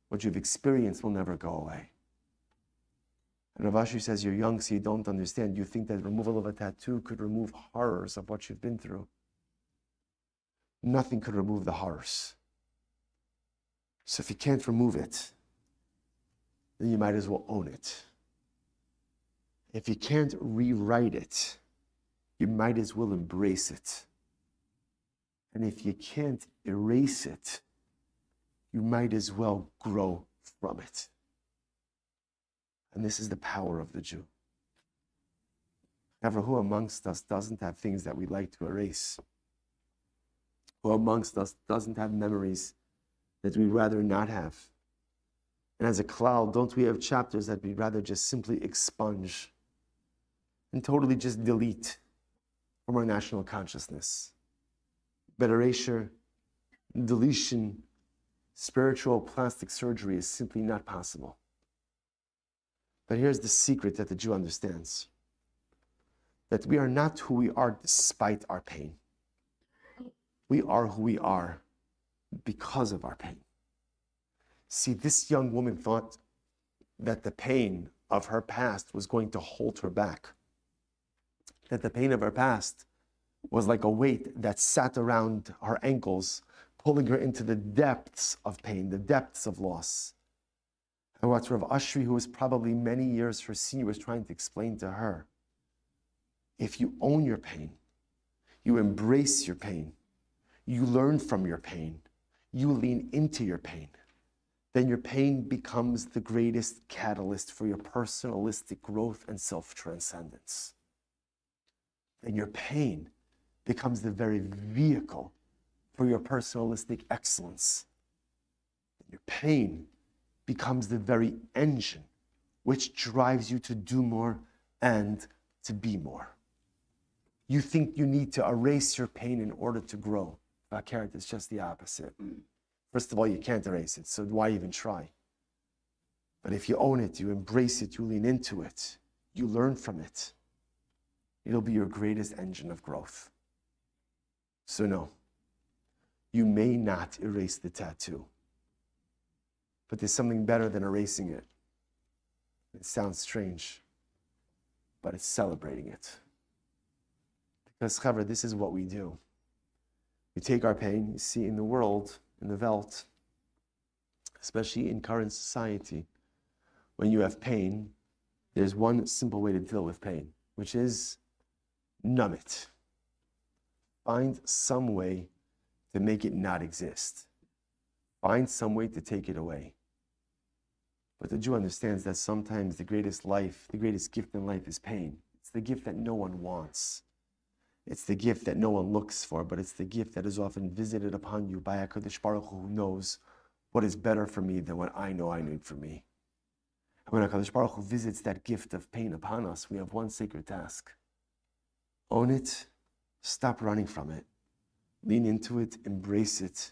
What you've experienced will never go away. And Rav Ashi says, you're young, so you don't understand. You think that removal of a tattoo could remove horrors of what you've been through. Nothing could remove the horrors. So if you can't remove it, then you might as well own it. If you can't rewrite it, you might as well embrace it. And if you can't erase it, you might as well grow from it. And this is the power of the Jew. However, who amongst us doesn't have things that we'd like to erase? Who amongst us doesn't have memories that we'd rather not have? And as a cloud, don't we have chapters that we'd rather just simply expunge and totally just delete from our national consciousness? But erasure, deletion, spiritual plastic surgery is simply not possible. But here's the secret that the Jew understands. That we are not who we are despite our pain. We are who we are because of our pain. See, this young woman thought that the pain of her past was going to hold her back. That the pain of her past was like a weight that sat around her ankles, pulling her into the depths of pain, the depths of loss. And what Rav Ashri, who was probably many years her senior, was trying to explain to her, if you own your pain, you embrace your pain, you learn from your pain, you lean into your pain, then your pain becomes the greatest catalyst for your personalistic growth and self-transcendence. Then your pain becomes the very vehicle for your personalistic excellence. Your pain becomes the very engine which drives you to do more and to be more. You think you need to erase your pain in order to grow. Bakert is just the opposite. First of all, you can't erase it, so why even try? But if you own it, you embrace it, you lean into it, you learn from it, it'll be your greatest engine of growth. So no, you may not erase the tattoo, but there's something better than erasing it. It sounds strange, but it's celebrating it. Because, Chavra, this is what we do. We take our pain, you see in the world, in the Welt, especially in current society, when you have pain, there's one simple way to deal with pain, which is numb it. Find some way to make it not exist. Find some way to take it away. But the Jew understands that sometimes the greatest gift in life is pain. It's the gift that no one wants. It's the gift that no one looks for, but it's the gift that is often visited upon you by HaKadosh Baruch Hu, who knows what is better for me than what I know I need for me. And when HaKadosh Baruch Hu visits that gift of pain upon us, we have one sacred task. Own it, stop running from it, lean into it, embrace it,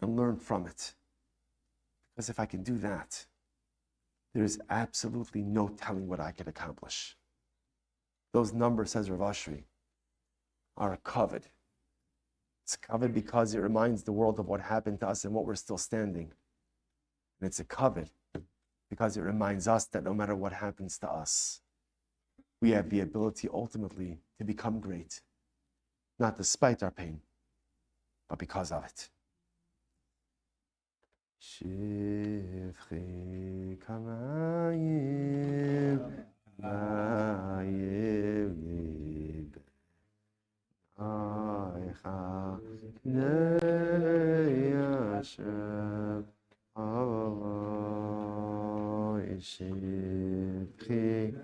and learn from it. Because if I can do that, there is absolutely no telling what I could accomplish. Those numbers, says Rav Ashri, are a covet. It's a covet because it reminds the world of what happened to us and what we're still standing. And it's a covet because it reminds us that no matter what happens to us, we have the ability ultimately to become great, not despite our pain, but because of it. Shivchi kamayim mayim lib Aicha Knei Hashem Avavai Shivchi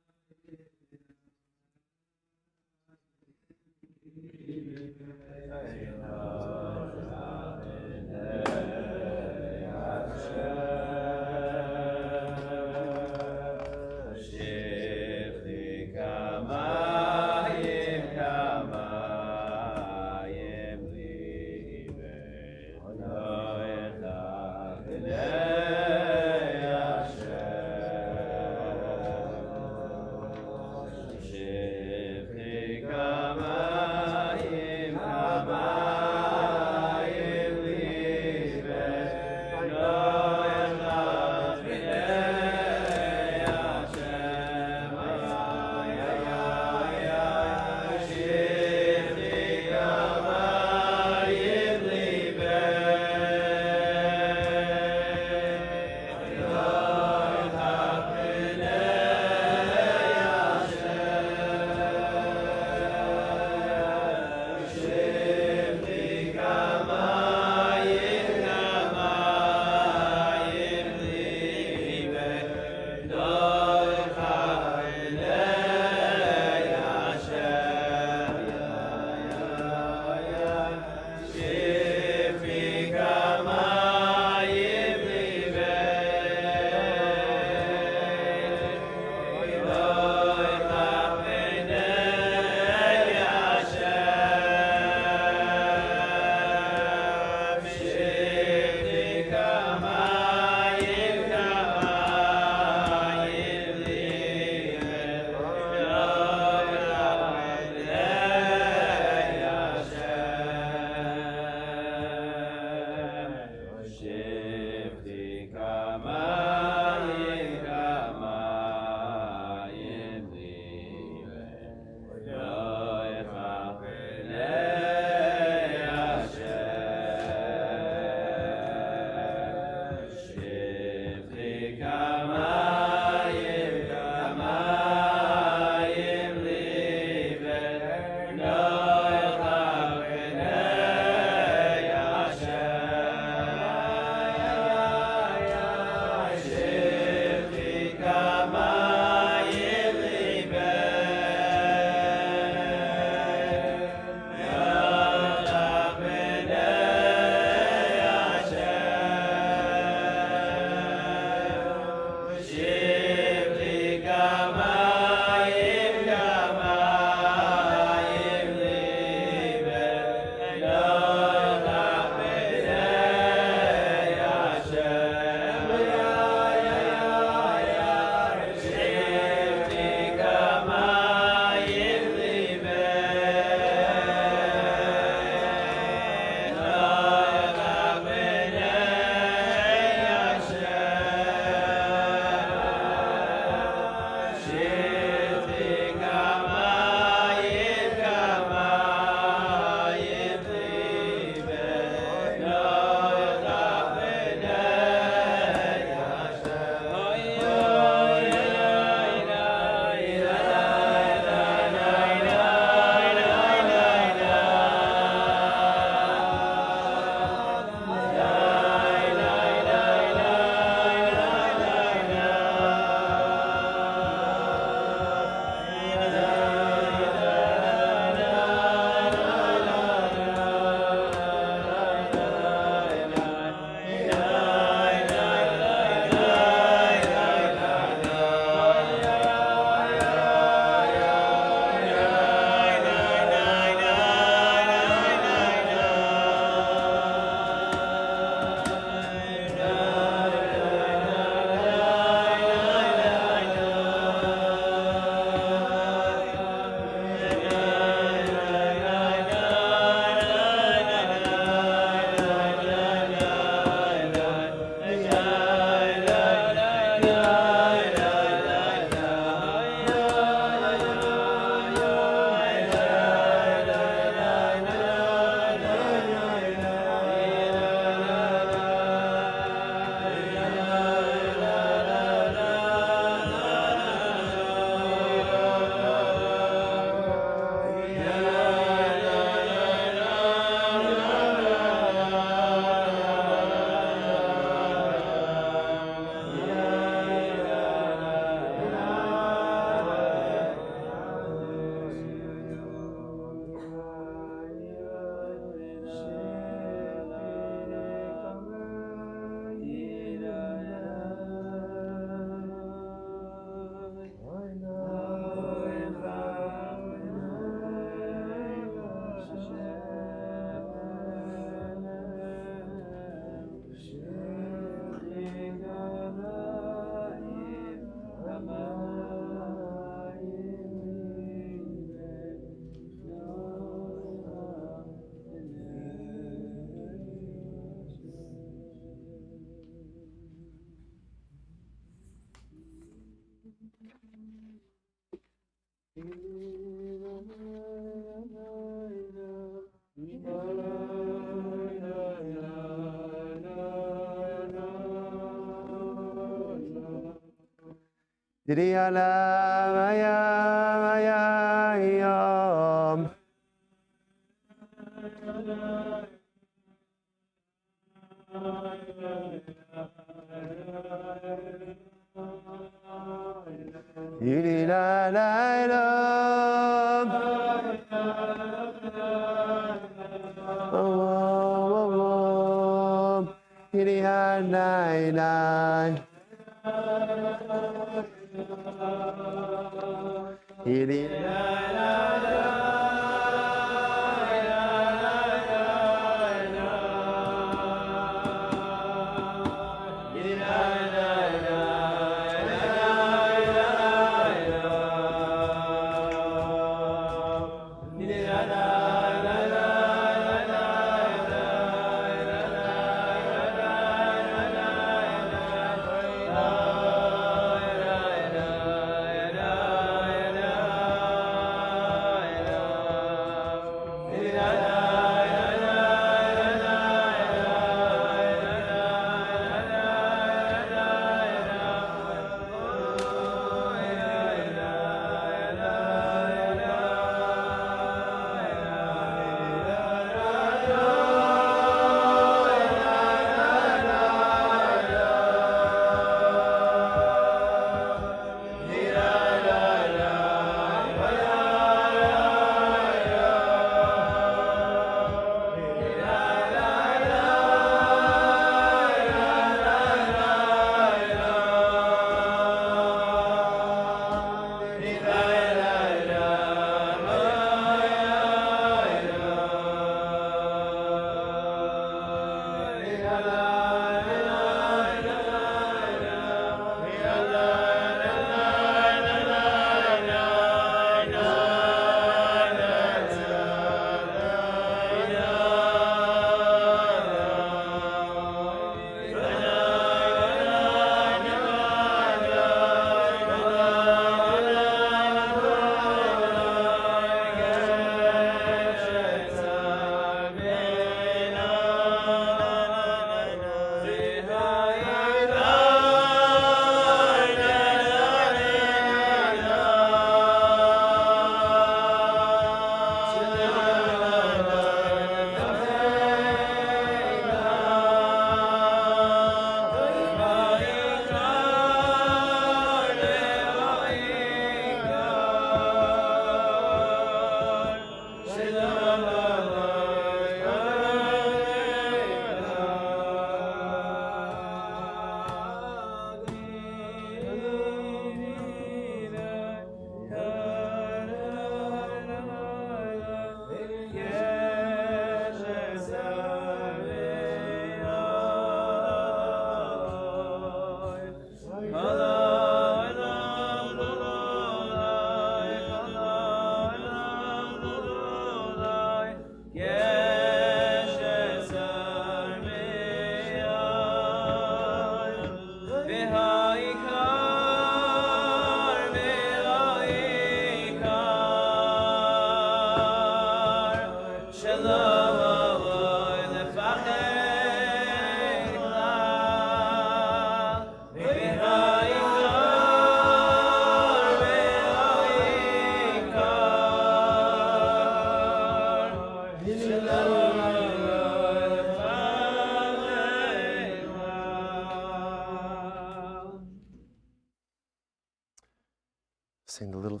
saying the little.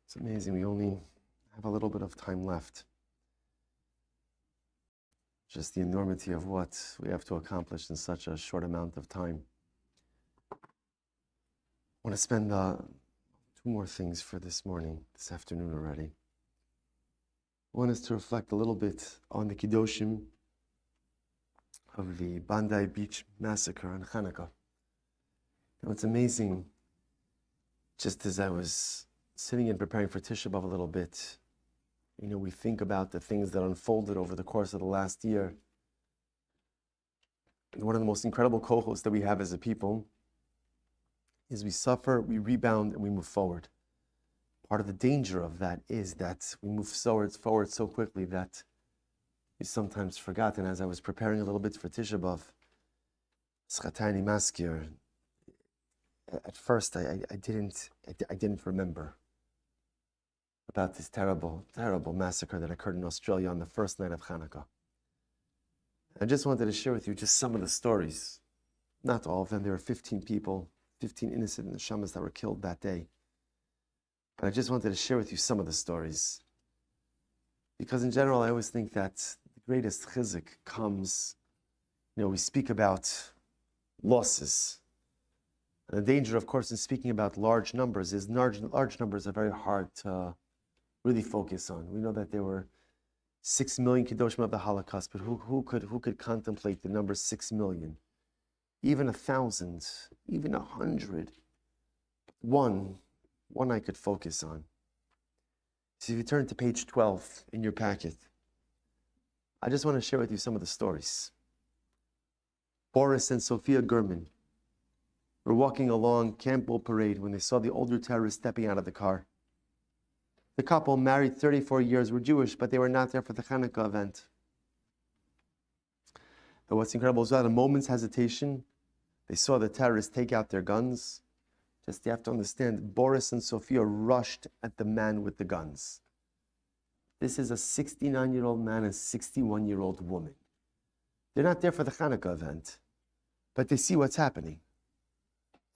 It's amazing. We only have a little bit of time left. Just the enormity of what we have to accomplish in such a short amount of time. I want to spend 2 more things for this afternoon already. One is to reflect a little bit on the Kiddushim of the Bandai Beach massacre on Hanukkah. Now it's amazing, just as I was sitting and preparing for Tisha B'Av a little bit, we think about the things that unfolded over the course of the last year. And one of the most incredible kohos that we have as a people is we suffer, we rebound, and we move forward. Part of the danger of that is that we move forward so quickly that we sometimes forgot. And as I was preparing a little bit for Tisha B'Av, Schatani Maskir, at first I didn't remember about this terrible, terrible massacre that occurred in Australia on the first night of Hanukkah. I just wanted to share with you just some of the stories. Not all of them. There were 15 people, 15 innocent neshamas that were killed that day. But I just wanted to share with you some of the stories. Because in general, I always think that the greatest chizuk comes, we speak about losses. And the danger, of course, in speaking about large numbers is large numbers are very hard to really focus on. We know that there were 6 million Kiddushim of the Holocaust, but who could contemplate the number 6 million? Even 1,000, even 100. One I could focus on. So if you turn to page 12 in your packet, I just want to share with you some of the stories. Boris and Sophia Gurman were walking along Campbell Parade when they saw the older terrorist stepping out of the car. The couple, married 34 years, were Jewish, but they were not there for the Hanukkah event. And what's incredible is without a moment's hesitation, they saw the terrorists take out their guns. Just you have to understand, Boris and Sophia rushed at the man with the guns. This is a 69-year-old man and a 61-year-old woman. They're not there for the Hanukkah event, but they see what's happening.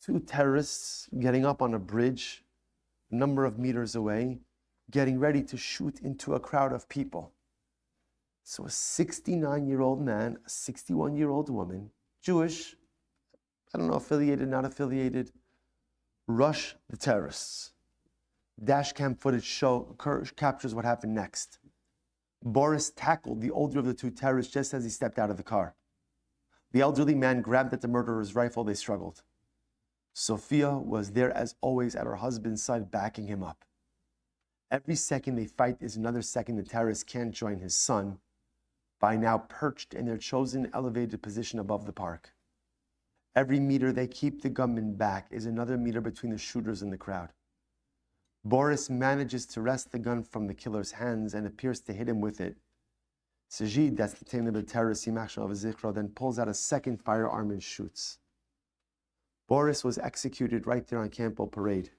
2 terrorists getting up on a bridge, a number of meters away, getting ready to shoot into a crowd of people. So a 69-year-old man, a 61-year-old woman, Jewish, I don't know, affiliated, not affiliated, rush the terrorists. Dash cam footage captures what happened next. Boris tackled the older of the 2 terrorists just as he stepped out of the car. The elderly man grabbed at the murderer's rifle. They struggled. Sophia was there as always at her husband's side, backing him up. Every second they fight is another second the terrorists can't join his son, by now perched in their chosen elevated position above the park. Every meter they keep the gunman back is another meter between the shooters and the crowd. Boris manages to wrest the gun from the killer's hands and appears to hit him with it. Sajid, that's the name of the terrorist, then pulls out a second firearm and shoots. Boris was executed right there on Campbell Parade,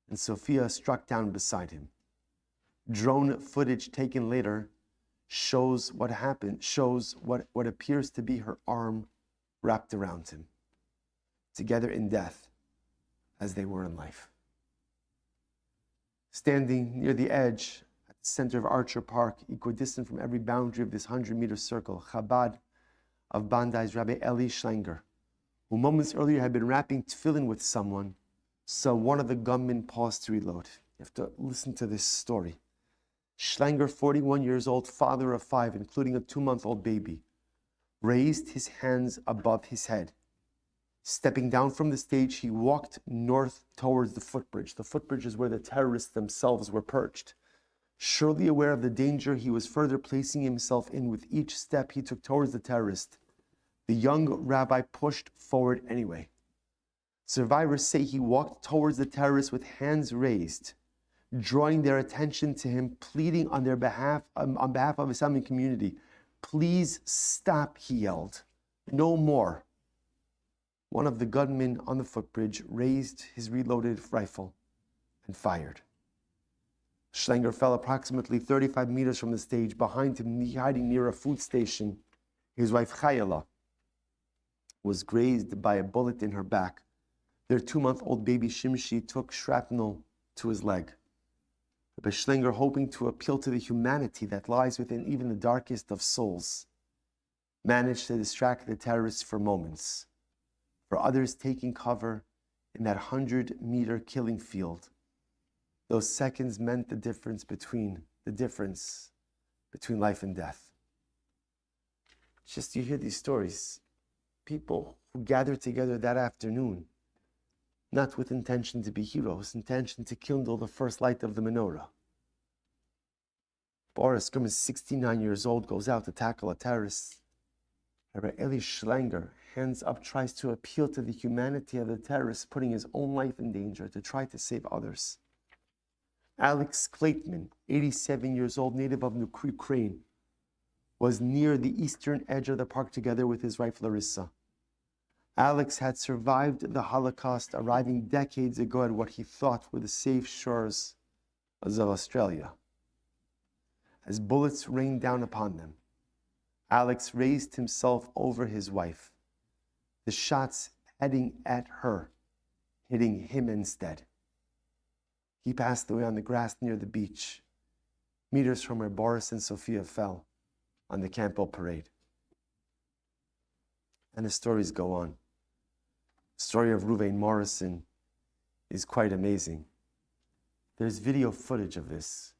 and Sophia struck down beside him. Drone footage taken later shows what happened, shows what appears to be her arm wrapped around him, together in death as they were in life. Standing near the edge at the center of Archer Park, equidistant from every boundary of this 100-meter circle, Chabad of Bandai's Rabbi Eli Schlenger, who moments earlier had been wrapping tefillin with someone, saw one of the gunmen pause to reload. You have to listen to this story. Schlenger, 41 years old, father of 5, including a 2-month-old baby, raised his hands above his head. Stepping down from the stage, he walked north towards the footbridge. The footbridge is where the terrorists themselves were perched. Surely aware of the danger he was further placing himself in with each step he took towards the terrorist, the young rabbi pushed forward anyway. Survivors say he walked towards the terrorists with hands raised, drawing their attention to him, pleading on behalf of the Islamic community. "Please stop," he yelled. "No more." One of the gunmen on the footbridge raised his reloaded rifle and fired. Schlenger fell approximately 35 meters from the stage. Behind him, hiding near a food station, his wife Chayala. was grazed by a bullet in her back. Their 2-month-old baby Shimshi took shrapnel to his leg. Rabbi Schlinger, hoping to appeal to the humanity that lies within even the darkest of souls, managed to distract the terrorists for moments. For others taking cover in that 100-meter killing field, those seconds meant the difference between life and death. Just you hear these stories, people who gathered together that afternoon, not with intention to be heroes, intention to kindle the first light of the menorah. Boris Grim is 69 years old, goes out to tackle a terrorist. Rabbi Eli Schlenger, hands up, tries to appeal to the humanity of the terrorist, putting his own life in danger to try to save others. Alex Kleitman, 87 years old, native of Ukraine, was near the eastern edge of the park together with his wife Larissa. Alex had survived the Holocaust, arriving decades ago at what he thought were the safe shores of Australia. As bullets rained down upon them, Alex raised himself over his wife, the shots heading at her, hitting him instead. He passed away on the grass near the beach, meters from where Boris and Sophia fell on the Campbell parade. And the stories go on. The story of Ruvain Morrison is quite amazing. There's video footage of this.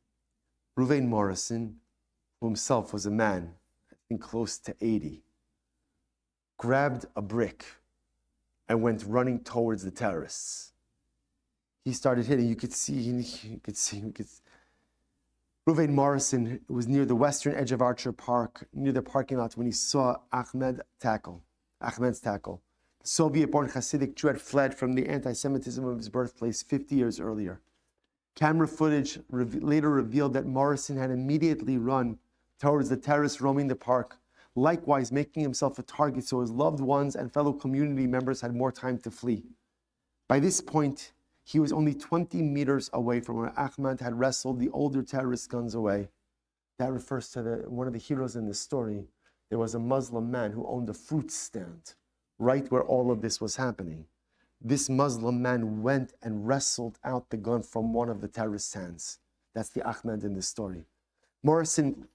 Ruvain Morrison, who himself was a man, I think close to 80, grabbed a brick and went running towards the terrorists. He started hitting. You could see. Ruvain Morrison was near the western edge of Archer Park, near the parking lot, when he saw Ahmed's tackle. The Soviet-born Hasidic Jew had fled from the anti-Semitism of his birthplace 50 years earlier. Camera footage later revealed that Morrison had immediately run towards the terrorists roaming the park, likewise making himself a target so his loved ones and fellow community members had more time to flee. By this point, he was only 20 meters away from where Ahmed had wrestled the older terrorist guns away. That refers to one of the heroes in this story. There was a Muslim man who owned a fruit stand right where all of this was happening. This Muslim man went and wrestled out the gun from one of the terrorist's hands. That's the Ahmed in this story. Morrison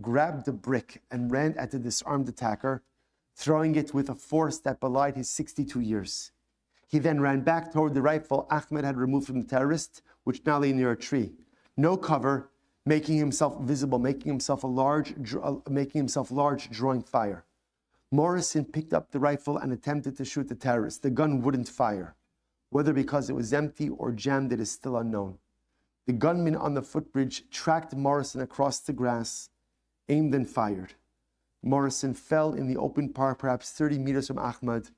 grabbed the brick and ran at the disarmed attacker, throwing it with a force that belied his 62 years. He then ran back toward the rifle Ahmed had removed from the terrorist, which now lay near a tree. No cover, making himself visible, making himself large, drawing fire. Morrison picked up the rifle and attempted to shoot the terrorist. The gun wouldn't fire. Whether because it was empty or jammed, it is still unknown. The gunman on the footbridge tracked Morrison across the grass, aimed and fired. Morrison fell in the open park, perhaps 30 meters from Ahmed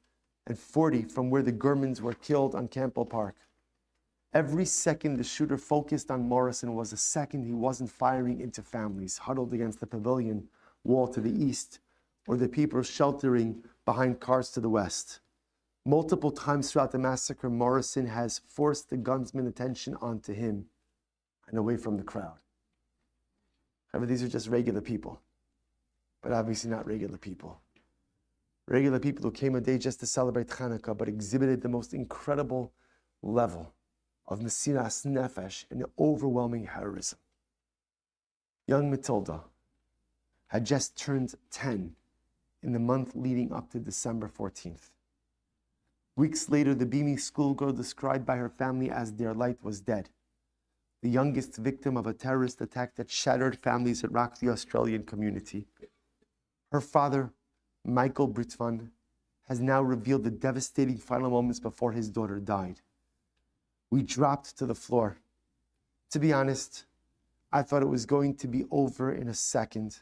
and 40 from where the Germans were killed on Campbell Park. Every second the shooter focused on Morrison was a second he wasn't firing into families huddled against the pavilion wall to the east, or the people sheltering behind cars to the west. Multiple times throughout the massacre, Morrison has forced the gunman's attention onto him and away from the crowd. However, these are just regular people, but obviously not regular people. Regular people who came a day just to celebrate Hanukkah, but exhibited the most incredible level of Mesiras Nefesh and overwhelming heroism. Young Matilda had just turned 10 in the month leading up to December 14th. Weeks later, the beaming schoolgirl described by her family as their light was dead, the youngest victim of a terrorist attack that shattered families that rocked the Australian community. Her father, Michael Britvan, has now revealed the devastating final moments before his daughter died. We dropped to the floor. To be honest, I thought it was going to be over in a second.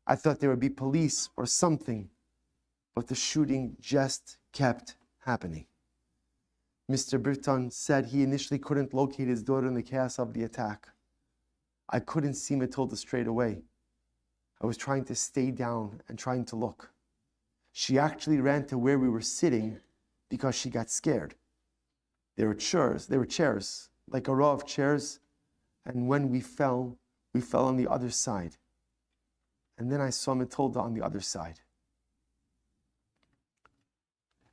I thought there would be police or something, but the shooting just kept happening. Mr. Burton said he initially couldn't locate his daughter in the chaos of the attack. I couldn't see Matilda straight away. I was trying to stay down and trying to look. She actually ran to where we were sitting because she got scared. There were chairs, like a row of chairs, and when we fell on the other side. And then I saw Matilda on the other side.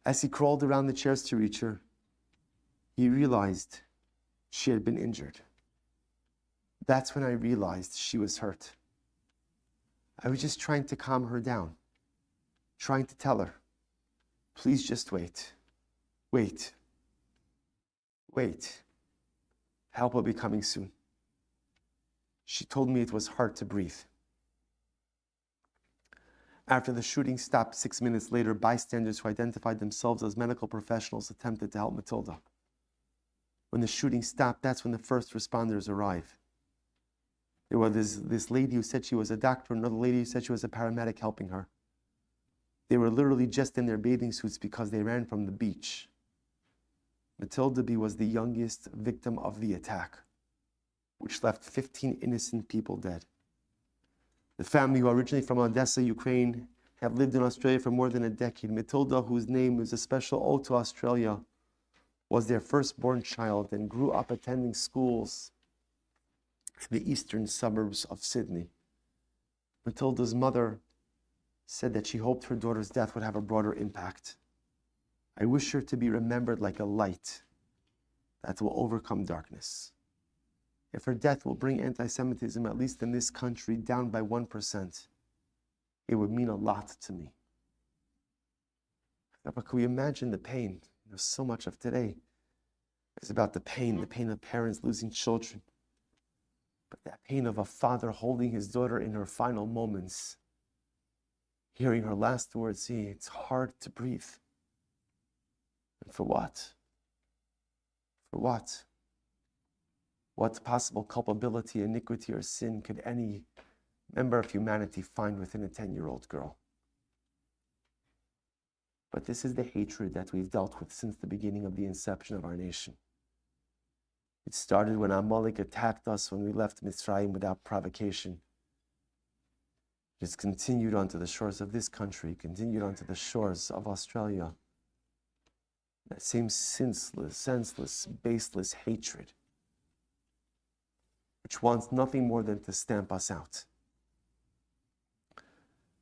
As he crawled around the chairs to reach her, he realized she had been injured. That's when I realized she was hurt. I was just trying to calm her down, trying to tell her, please just wait. Wait. Wait. Help will be coming soon. She told me it was hard to breathe. After the shooting stopped 6 minutes later, bystanders who identified themselves as medical professionals attempted to help Matilda. When the shooting stopped, that's when the first responders arrived. There was this lady who said she was a doctor, another lady who said she was a paramedic helping her. They were literally just in their bathing suits because they ran from the beach. Matilda B. was the youngest victim of the attack, which left 15 innocent people dead. The family, who are originally from Odessa, Ukraine, have lived in Australia for more than a decade. Matilda, whose name is a special ode to Australia, was their firstborn child and grew up attending schools in the eastern suburbs of Sydney. Matilda's mother said that she hoped her daughter's death would have a broader impact. I wish her to be remembered like a light that will overcome darkness. If her death will bring anti-Semitism, at least in this country, down by 1%, it would mean a lot to me. But can we imagine the pain? So much of today is about the pain of parents losing children. But that pain of a father holding his daughter in her final moments, hearing her last words, see, it's hard to breathe. And for what? For what? What possible culpability, iniquity, or sin could any member of humanity find within a 10-year-old girl? But this is the hatred that we've dealt with since the beginning of the inception of our nation. It started when Amalek attacked us when we left Mitzrayim without provocation. It has continued onto the shores of this country, continued onto the shores of Australia. That same senseless, baseless hatred, which wants nothing more than to stamp us out.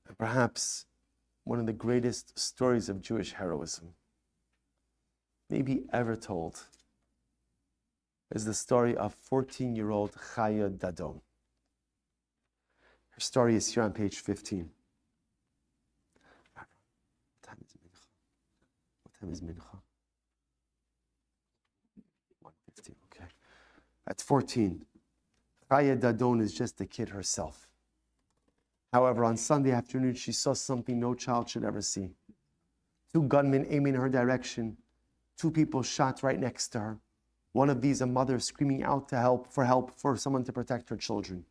And perhaps one of the greatest stories of Jewish heroism, maybe ever told, is the story of 14-year-old Chaya Dadon. Her story is here on page 15. What time is Mincha? 1:15, okay. At 14, Chaya Dadon is just a kid herself. However, on Sunday afternoon, she saw something no child should ever see. 2 gunmen aiming in her direction. 2 people shot right next to her. One of these, a mother screaming out for help, for someone to protect her children.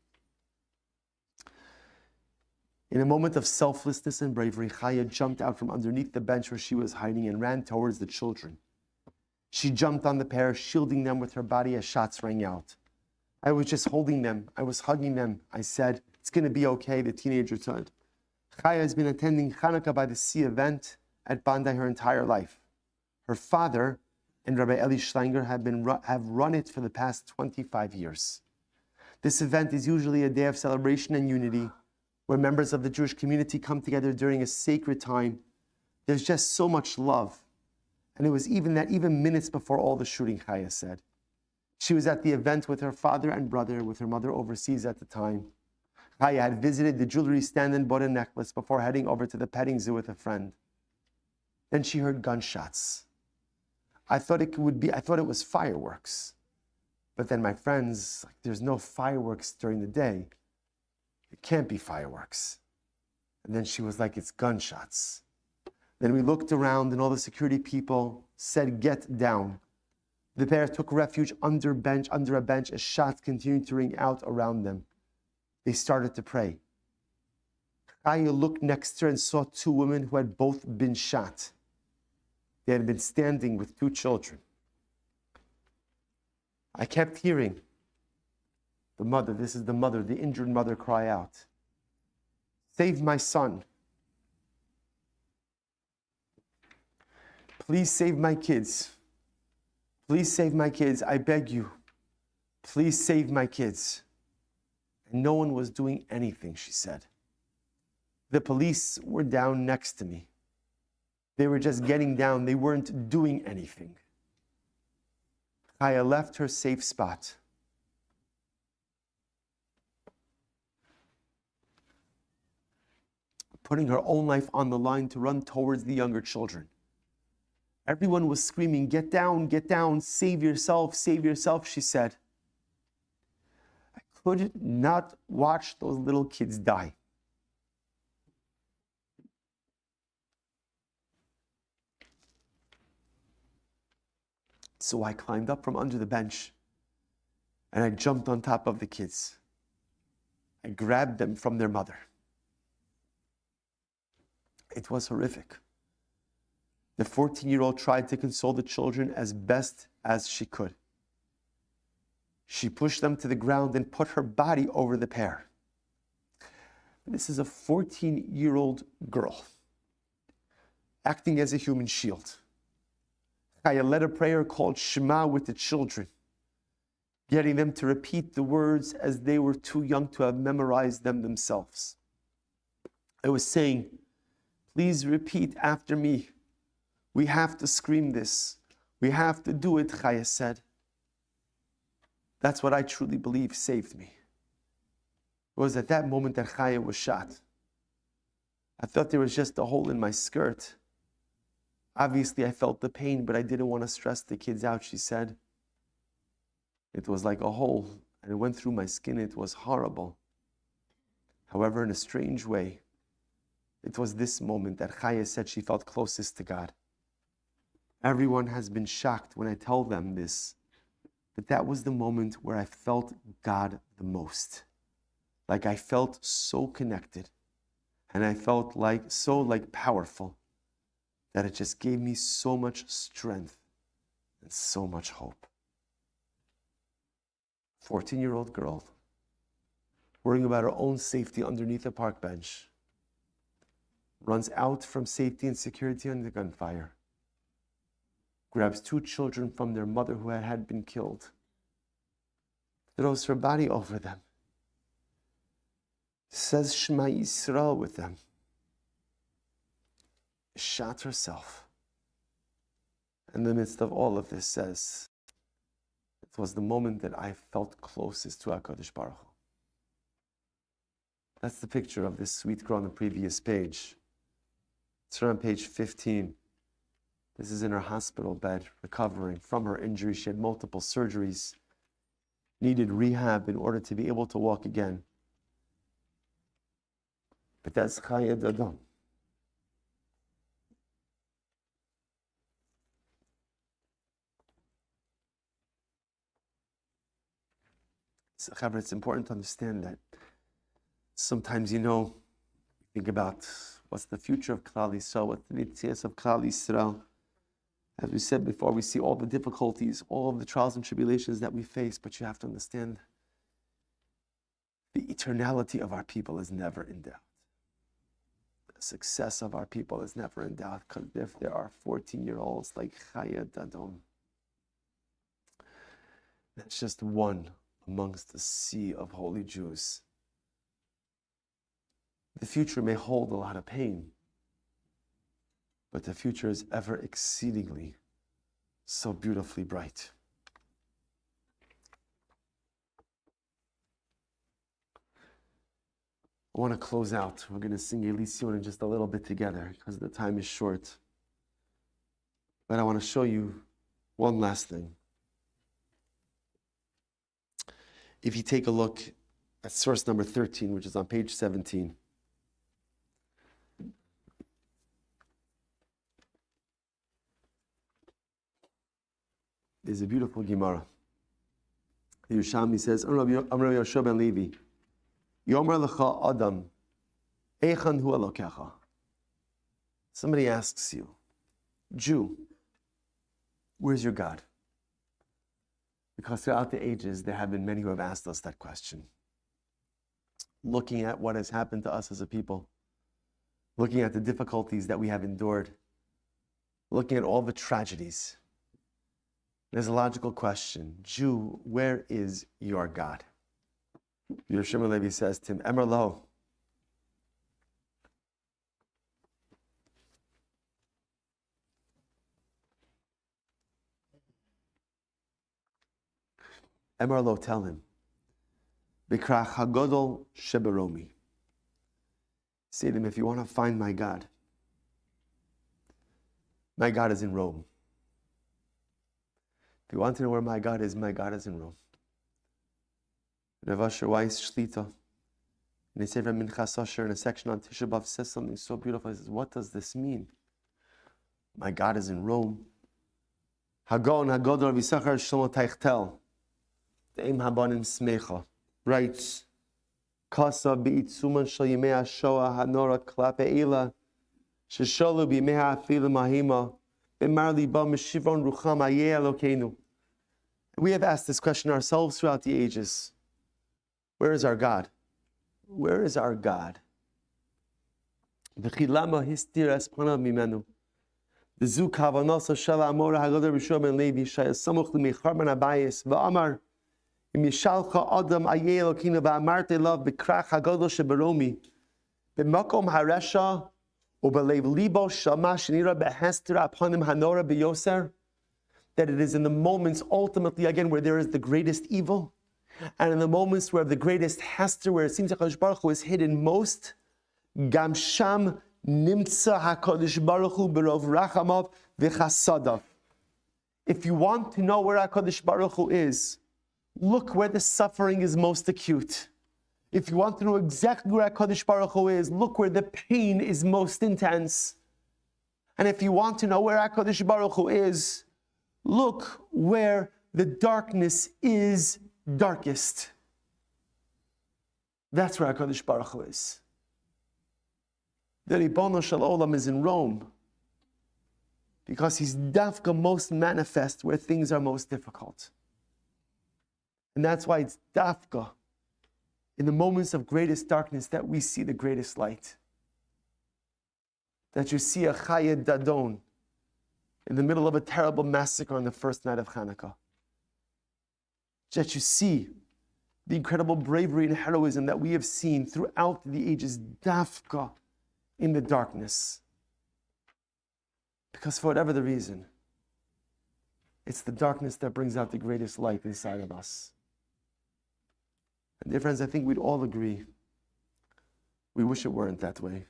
In a moment of selflessness and bravery, Chaya jumped out from underneath the bench where she was hiding and ran towards the children. She jumped on the pair, shielding them with her body as shots rang out. I was just holding them. I was hugging them. I said, it's going to be okay, the teenager said. Chaya has been attending Hanukkah by the Sea event at Bandai her entire life. Her father and Rabbi Eli Schleinger have run it for the past 25 years. This event is usually a day of celebration and unity, where members of the Jewish community come together during a sacred time. There's just so much love. And it was even minutes before all the shooting, Chaya said. She was at the event with her father and brother, with her mother overseas at the time. Chaya had visited the jewelry stand and bought a necklace before heading over to the petting zoo with a friend. Then she heard gunshots. I thought it was fireworks. But then my friends, there's no fireworks during the day. It can't be fireworks. And then she was like, it's gunshots. Then we looked around and all the security people said, get down. The pair took refuge under a bench as shots continued to ring out around them. They started to pray. Chaya looked next to her and saw 2 women who had both been shot. They had been standing with 2 children. I kept hearing the injured mother cry out, save my son. Please save my kids. Please save my kids, I beg you. Please save my kids. And no one was doing anything, she said. The police were down next to me. They were just getting down. They weren't doing anything. Chaya left her safe spot. Putting her own life on the line to run towards the younger children. Everyone was screaming, get down, save yourself, she said. I could not watch those little kids die. So I climbed up from under the bench and I jumped on top of the kids. I grabbed them from their mother. It was horrific. The 14-year-old tried to console the children as best as she could. She pushed them to the ground and put her body over the pair. This is a 14-year-old girl acting as a human shield. Chaya led a prayer called Shema with the children, getting them to repeat the words as they were too young to have memorized them themselves. I was saying, please repeat after me. We have to scream this. We have to do it, Chaya said. That's what I truly believe saved me. It was at that moment that Chaya was shot. I thought there was just a hole in my skirt. Obviously, I felt the pain, but I didn't want to stress the kids out, she said. It was like a hole, and it went through my skin. It was horrible. However, in a strange way, it was this moment that Chaya said she felt closest to God. Everyone has been shocked when I tell them this, but that was the moment where I felt God the most. Like I felt so connected, and I felt so powerful, that it just gave me so much strength and so much hope. 14-year-old girl, worrying about her own safety underneath a park bench, runs out from safety and security under gunfire, grabs 2 children from their mother who had been killed, throws her body over them, says Shema Yisrael with them, shot herself. In the midst of all of this, says, it was the moment that I felt closest to HaKadosh Baruch Hu. That's the picture of this sweet girl on the previous page. It's on page 15. This is in her hospital bed, recovering from her injury. She had multiple surgeries, needed rehab in order to be able to walk again. But that's Chaya Dadon. So, it's important to understand that sometimes, think about what's the future of Klal Yisrael, what's the Yitzias of Klal Yisrael. As we said before, we see all the difficulties, all of the trials and tribulations that we face, but you have to understand the eternality of our people is never in doubt. The success of our people is never in doubt, because if there are 14-year-olds like Chaya Dadon, that's just one amongst the sea of holy Jews. The future may hold a lot of pain, but the future is ever exceedingly so beautifully bright. I want to close out. We're going to sing Elision in just a little bit together because the time is short. But I want to show you one last thing. If you take a look at source number 13, which is on page 17, there's a beautiful Gemara. The Yerushalmi says, Amar Rabbi Yoshua ben Levi, Yomer lecha Adam, Eichan hu Elokecha. Somebody asks you, Jew, where's your God? Because throughout the ages, there have been many who have asked us that question. Looking at what has happened to us as a people, looking at the difficulties that we have endured, looking at all the tragedies, there's a logical question. Jew, where is your God? Yerushalmi Levi says to him, Emer lo. Emerlo, tell him. Bikrach hagodol sheberomi. Say to him, if you want to find my God is in Rome. If you want to know where my God is in Rome. Rav Asher Weiss Shlita, in a Sefer Minchas Asher, in a section on Tisha B'Av, says something so beautiful. He says, what does this mean? My God is in Rome. Hagon Hagodol Rav Yisachar Shlomo Teichtel, the Eim Habanim Smecha, writes, Kasa B'itzuman Shal Yimei HaShoah Hanora Klape Ila, Shesholu B'Yimei HaAfilu Mahima, B'mar Liba Meshivron Rucham Ayeh Elokeinu. We have asked this question ourselves throughout the ages. Where is our God? Where is our God? V'chilama histir espanav mimenu. V'zu kavanosa shala amora hagodar b'shua ben Levi shayasamuch l'meichar ben Abayis v'amar im yishalcha adam ayeh Elokeinu v'amarte lav b'krach hagodol sheberomi b'makom haresha u'belev libo shama shenira b'hester aponim hanora b'yoser, that it is in the moments ultimately again where there is the greatest evil, and in the moments where the greatest hester, where it seems like HaKadosh Baruch Hu is hidden most, Gam Sham Nimtza HaKadosh Baruch Hu Berov Rachamav V'chasadav. If you want to know where HaKadosh Baruch Hu is, look where the suffering is most acute. If you want to know exactly where HaKadosh Baruch Hu is, look where the pain is most intense. And if you want to know where HaKadosh Baruch Hu is, look where the darkness is darkest. That's where HaKadosh Baruch Hu is. The Ribono Shel Olam is in Rome because he's dafka most manifest where things are most difficult. And that's why it's dafka in the moments of greatest darkness that we see the greatest light. That you see a Chayed Dadon in the middle of a terrible massacre on the first night of Hanukkah. That you see the incredible bravery and heroism that we have seen throughout the ages, dafka, in the darkness. Because for whatever the reason, it's the darkness that brings out the greatest light inside of us. And dear friends, I think we'd all agree, we wish it weren't that way.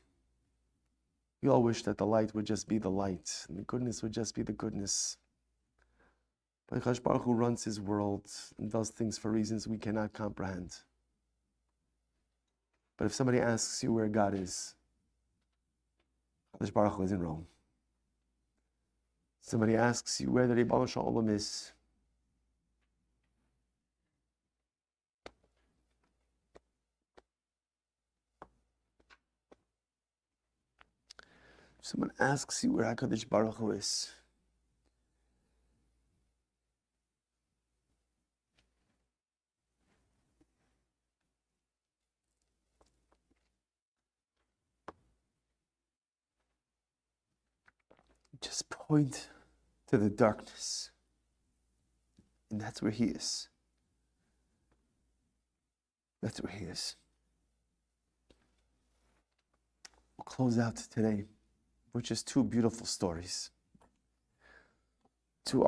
We all wish that the light would just be the light, and the goodness would just be the goodness. But HaKadosh Baruch Hu runs his world and does things for reasons we cannot comprehend. But if somebody asks you where God is, HaKadosh Baruch Hu is in Rome. Somebody asks you where the Ribono Shel Olam is, someone asks you where HaKadosh Baruch Hu is, just point to the darkness, and that's where he is. That's where he is. We'll close out today with just two beautiful stories. Two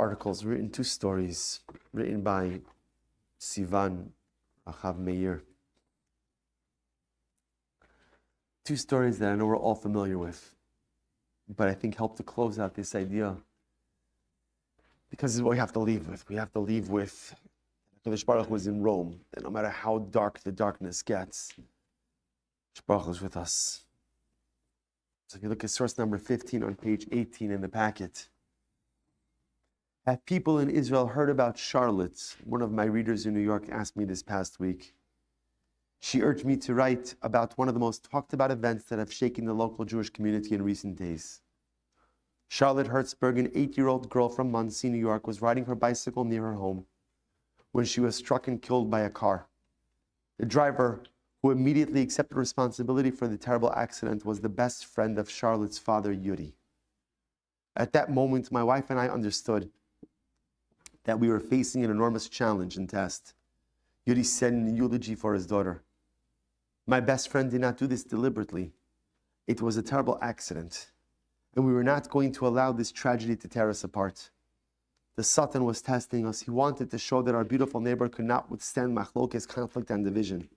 stories written by Sivan Achav Meir. Two stories that I know we're all familiar with, but I think help to close out this idea, because this is what we have to leave with. We have to leave with HaKadosh Baruch Hu is in Rome, that no matter how dark the darkness gets, HaKadosh Baruch Hu is with us. So if you look at source number 15 on page 18 in the packet, have people in Israel heard about Charlotte? One of my readers in New York asked me this past week. She urged me to write about one of the most talked about events that have shaken the local Jewish community in recent days. Charlotte Hertzberg, an 8-year-old girl from Monsey, New York, was riding her bicycle near her home when she was struck and killed by a car. The driver, who immediately accepted responsibility for the terrible accident, was the best friend of Charlotte's father, Yuri. At that moment, my wife and I understood that we were facing an enormous challenge and test. Yuri said in a eulogy for his daughter, "My best friend did not do this deliberately. It was a terrible accident, and we were not going to allow this tragedy to tear us apart. The Satan was testing us. He wanted to show that our beautiful neighbor could not withstand machlokes, conflict, and division.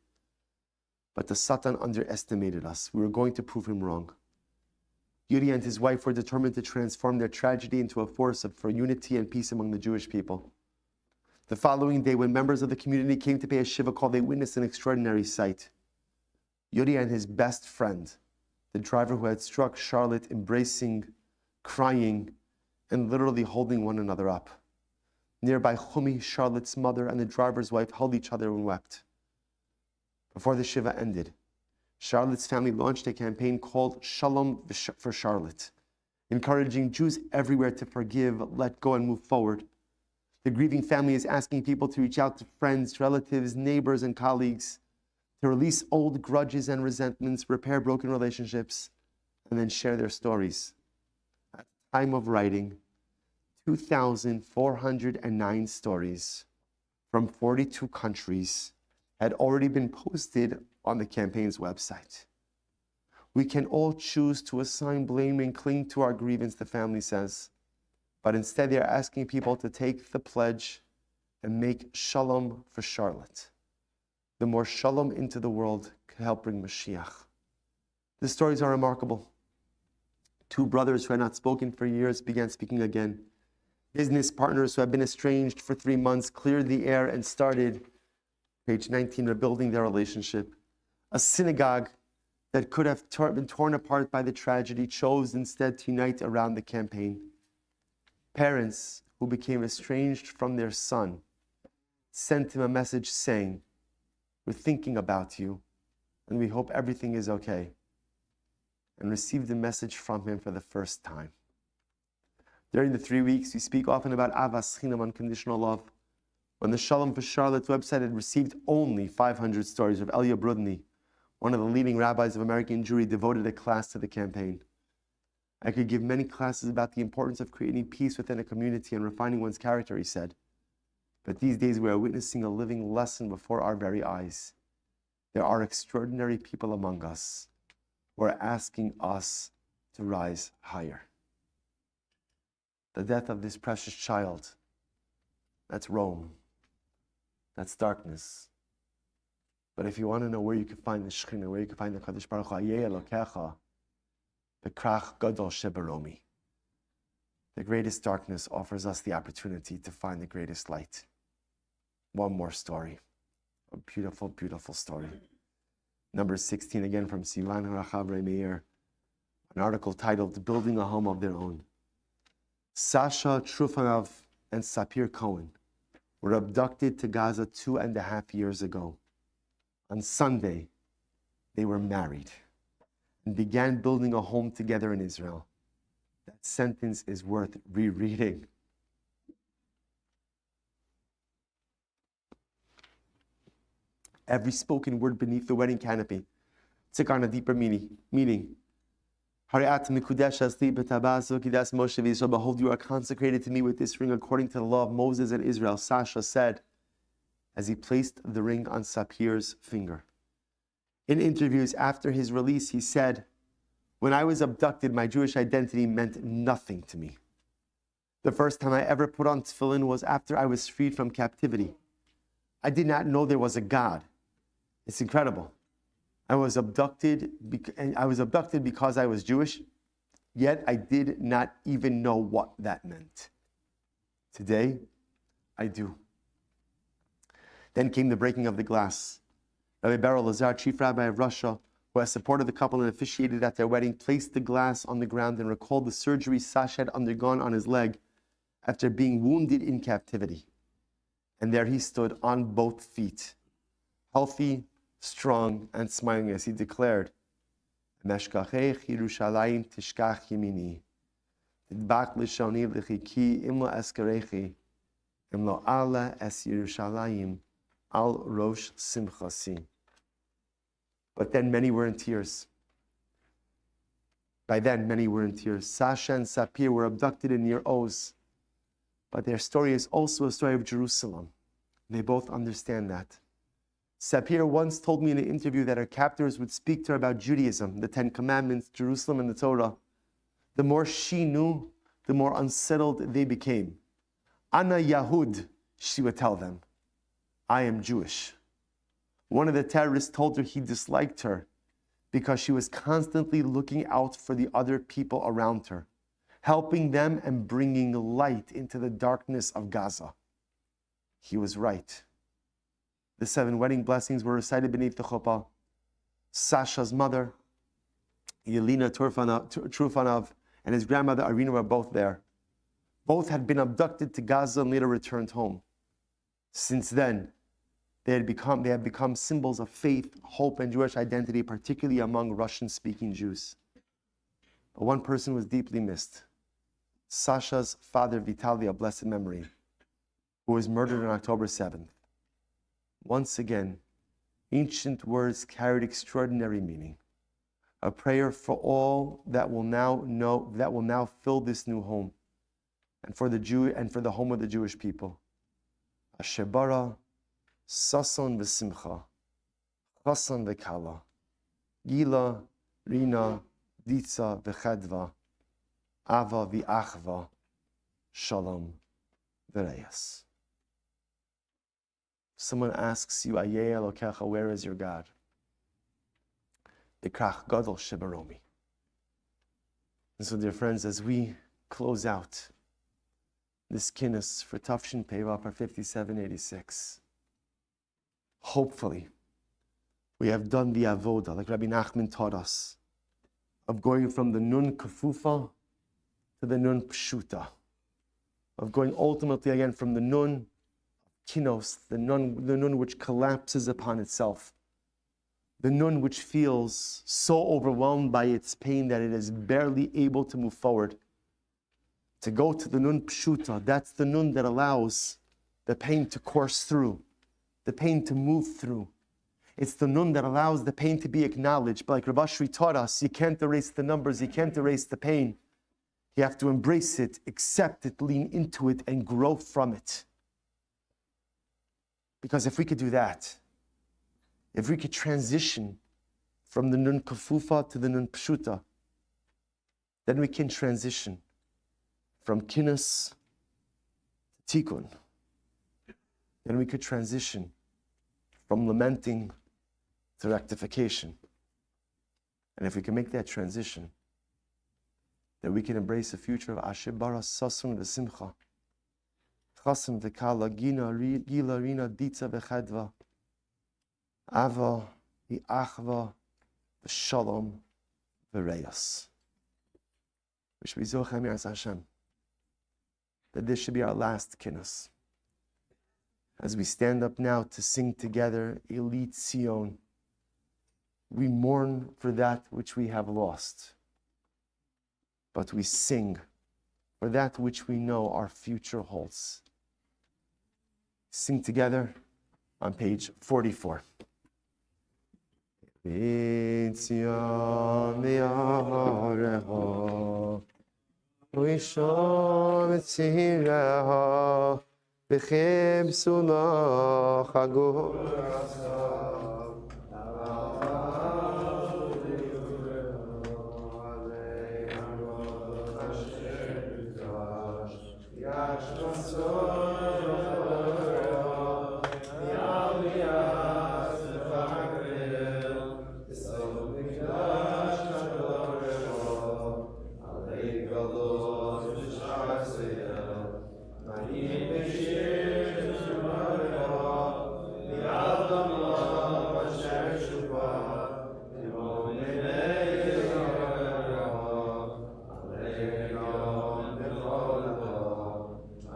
But the Satan underestimated us. We were going to prove him wrong. Yuri and his wife were determined to transform their tragedy into a force for unity and peace among the Jewish people. The following day, when members of the community came to pay a shiva call, they witnessed an extraordinary sight. Yuri and his best friend, the driver who had struck Charlotte, embracing, crying, and literally holding one another up. Nearby, Chumi, Charlotte's mother, and the driver's wife held each other and wept. Before the shiva ended, Charlotte's family launched a campaign called Shalom for Charlotte, encouraging Jews everywhere to forgive, let go, and move forward. The grieving family is asking people to reach out to friends, relatives, neighbors, and colleagues to release old grudges and resentments, repair broken relationships, and then share their stories. At the time of writing, 2,409 stories from 42 countries had already been posted on the campaign's website. We can all choose to assign blame and cling to our grievance, the family says, but instead they are asking people to take the pledge and make shalom for Charlotte. The more shalom into the world can help bring Mashiach. The stories are remarkable. Two brothers who had not spoken for years began speaking again. Business partners who had been estranged for 3 months cleared the air and started, page 19, rebuilding their relationship. A synagogue that could have been torn apart by the tragedy chose instead to unite around the campaign. Parents who became estranged from their son sent him a message saying, "We're thinking about you, and we hope everything is okay," and received a message from him for the first time. During the 3 weeks, we speak often about Avas Chinam, unconditional love. When the Shalom for Charlotte website had received only 500 stories, of Elia Brudny, one of the leading rabbis of American Jewry, devoted a class to the campaign. I could give many classes about the importance of creating peace within a community and refining one's character, he said. But these days we are witnessing a living lesson before our very eyes. There are extraordinary people among us who are asking us to rise higher. The death of this precious child, that's Rome. That's darkness. But if you want to know where you can find the Shekhinah, where you can find the Kadosh Baruch Hu, Hayeh Elokecha, Bekrach Gadol Shebaromi. The greatest darkness offers us the opportunity to find the greatest light. One more story. A beautiful, beautiful story. Number 16, again from Sivan Harachav Meir. An article titled, "Building a Home of Their Own." Sasha Trufanov and Sapir Cohen were abducted to Gaza 2.5 years ago. On Sunday, they were married and began building a home together in Israel. That sentence is worth rereading. Every spoken word beneath the wedding canopy took on a deeper meaning. Behold, you are consecrated to me with this ring according to the law of Moses and Israel, Sasha said as he placed the ring on Sapir's finger. In interviews after his release, he said, "When I was abducted, my Jewish identity meant nothing to me. The first time I ever put on tefillin was after I was freed from captivity. I did not know there was a God. It's incredible. I was abducted because I was Jewish, yet I did not even know what that meant. Today, I do." Then came the breaking of the glass. Rabbi Beryl Lazar, chief rabbi of Russia, who has supported the couple and officiated at their wedding, placed the glass on the ground and recalled the surgery Sasha had undergone on his leg after being wounded in captivity. And there he stood on both feet, healthy, strong, and smiling as he declared, "Meshkachech Yerushalayim tishkach yemini, tidbach lishoni l'chiki imlo eskarechi, imlo ala es Yerushalayim al rosh simchasi." But then many were in tears. By then, many were in tears. Sasha and Sapir were abducted in Nir Oz, but their story is also a story of Jerusalem. They both understand that. Sapir once told me in an interview that her captors would speak to her about Judaism, the Ten Commandments, Jerusalem, and the Torah. The more she knew, the more unsettled they became. Ana Yahud, she would tell them, I am Jewish. One of the terrorists told her he disliked her because she was constantly looking out for the other people around her, helping them and bringing light into the darkness of Gaza. He was right. The 7 wedding blessings were recited beneath the chuppah. Sasha's mother, Yelena Trufanov, and his grandmother Irina were both there. Both had been abducted to Gaza and later returned home. Since then, they had become symbols of faith, hope, and Jewish identity, particularly among Russian-speaking Jews. But one person was deeply missed. Sasha's father, Vitaly, of blessed memory, who was murdered on October 7th. Once again, ancient words carried extraordinary meaning. A prayer for all that will now fill this new home, and for the home of the Jewish people. Asher bara sason v'simcha, chasan v'kala, gila, rina, ditza v'chedva, ava v'achva, shalom v'reyas. Someone asks you, Ayeh Elokecha, where is your God? Ikrach gadol shebaromi. And so, dear friends, as we close out this Kinnos for Tafshin Pei-Vav for 5786, hopefully, we have done the avoda, like Rabbi Nachman taught us, of going from the nun kafufa to the nun pshuta, of going ultimately again from the nun Kinnos, the nun which collapses upon itself, the nun which feels so overwhelmed by its pain that it is barely able to move forward, to go to the nun pshuta. That's the nun that allows the pain to course through, the pain to move through. It's the nun that allows the pain to be acknowledged. But like Rav Ashri taught us, you can't erase the numbers, you can't erase the pain. You have to embrace it, accept it, lean into it, and grow from it. Because if we could do that, if we could transition from the nun kafufa to the nun pshuta, then we can transition from kinnos to tikkun. Then we could transition from lamenting to rectification. And if we can make that transition, then we can embrace a future of Asher bara sasun v'simcha, chasim v'kala, gila rina ditza v'chedva, ava v'achva v'shalom v'reyas. We should be zochem Yiras Hashem that this should be our last kinnos. As we stand up now to sing together, Elit Zion, we mourn for that which we have lost, but we sing for that which we know our future holds. Sing together on page 44. Elit Zion v'yareho, v'yishom etzireho, v'chibsu lo chagurasa.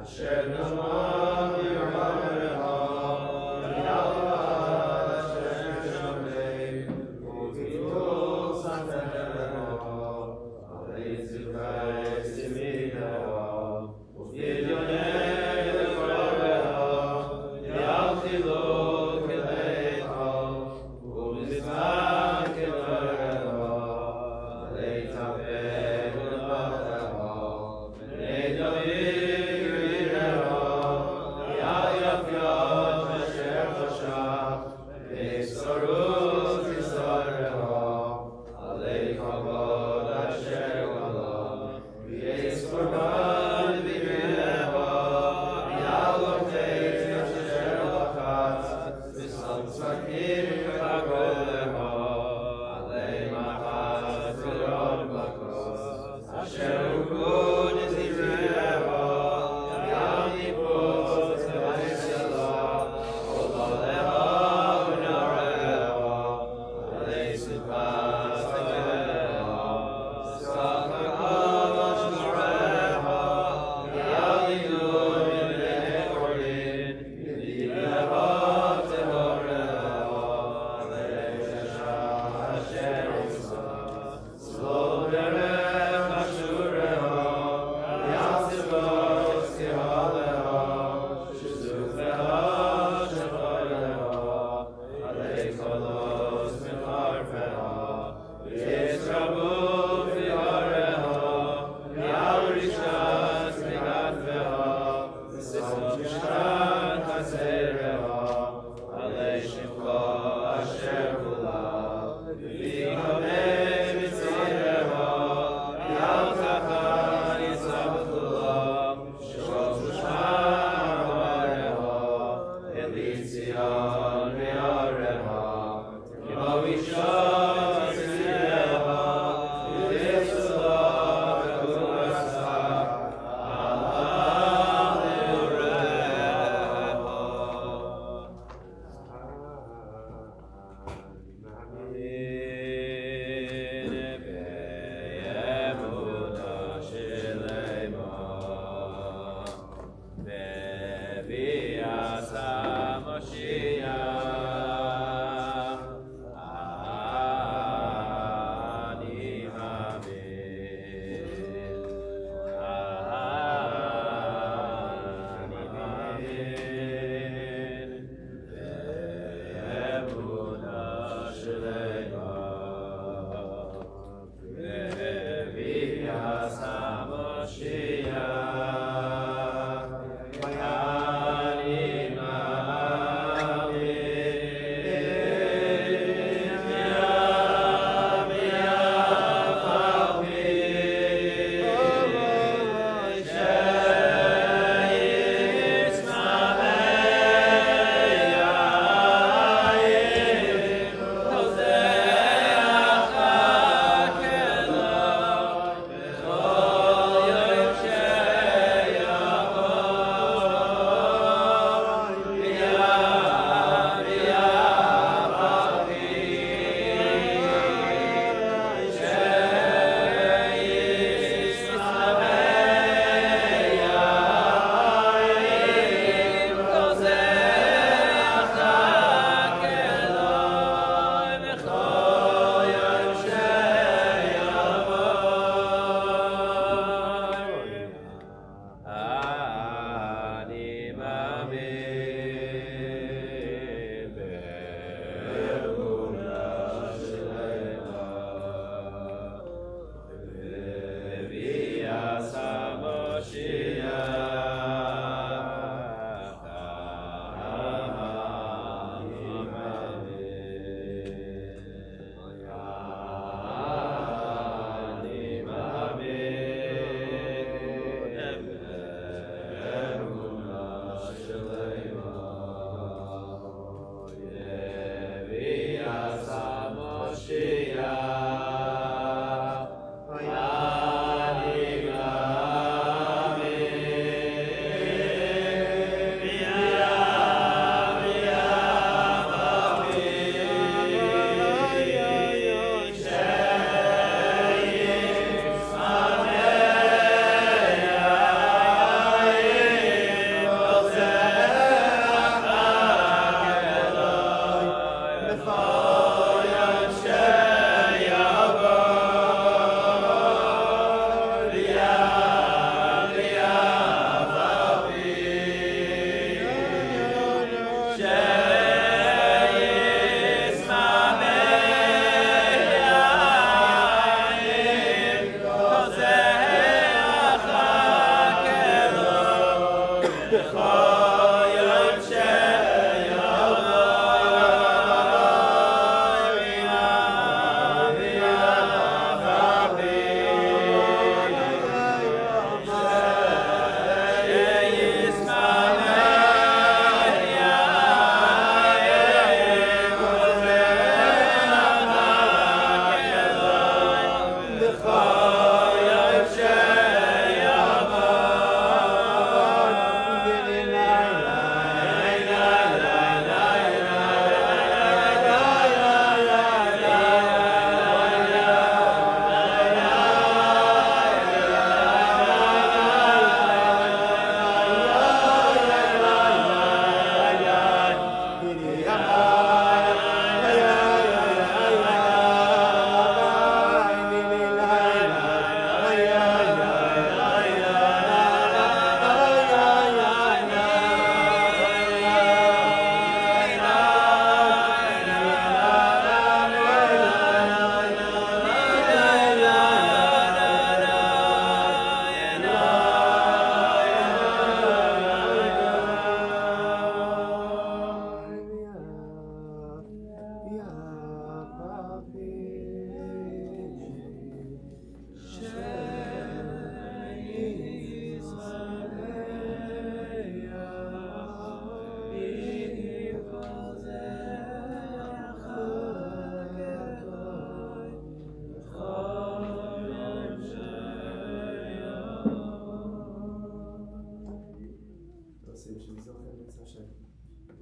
Shed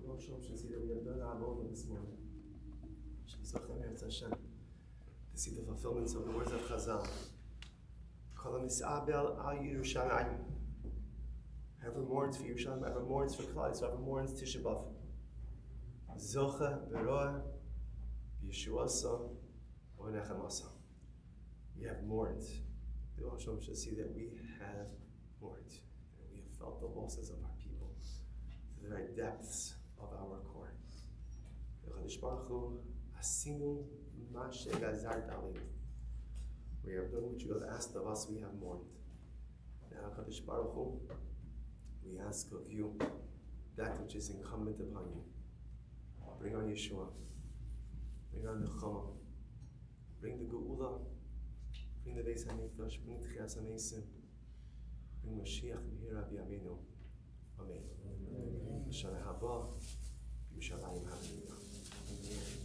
Lord, show us to see that we have done our own this morning. To see the fulfillments of the words of Chazal. Whoever mourns for Yerushalayim, whoever mourns for Klal, whoever mourns Tisha B'Av. Zocha Beroah Yeshuasa Onechamasa. We have mourned. The Lord show us to see that we have mourned. And we have felt the losses of our people to the very depths of our core. We have done what you have asked of us, we have mourned. Now, Kadosh Baruch Hu, we ask of you that which is incumbent upon you. Bring on Yeshua, bring on Nechama, bring the Geula, bring the Beis HaMikdash, bring Tchias HaMeisim, bring Mashiach Mihira B'Yameinu. Amen. Shana Haba, Yerushalayim Hallelujah.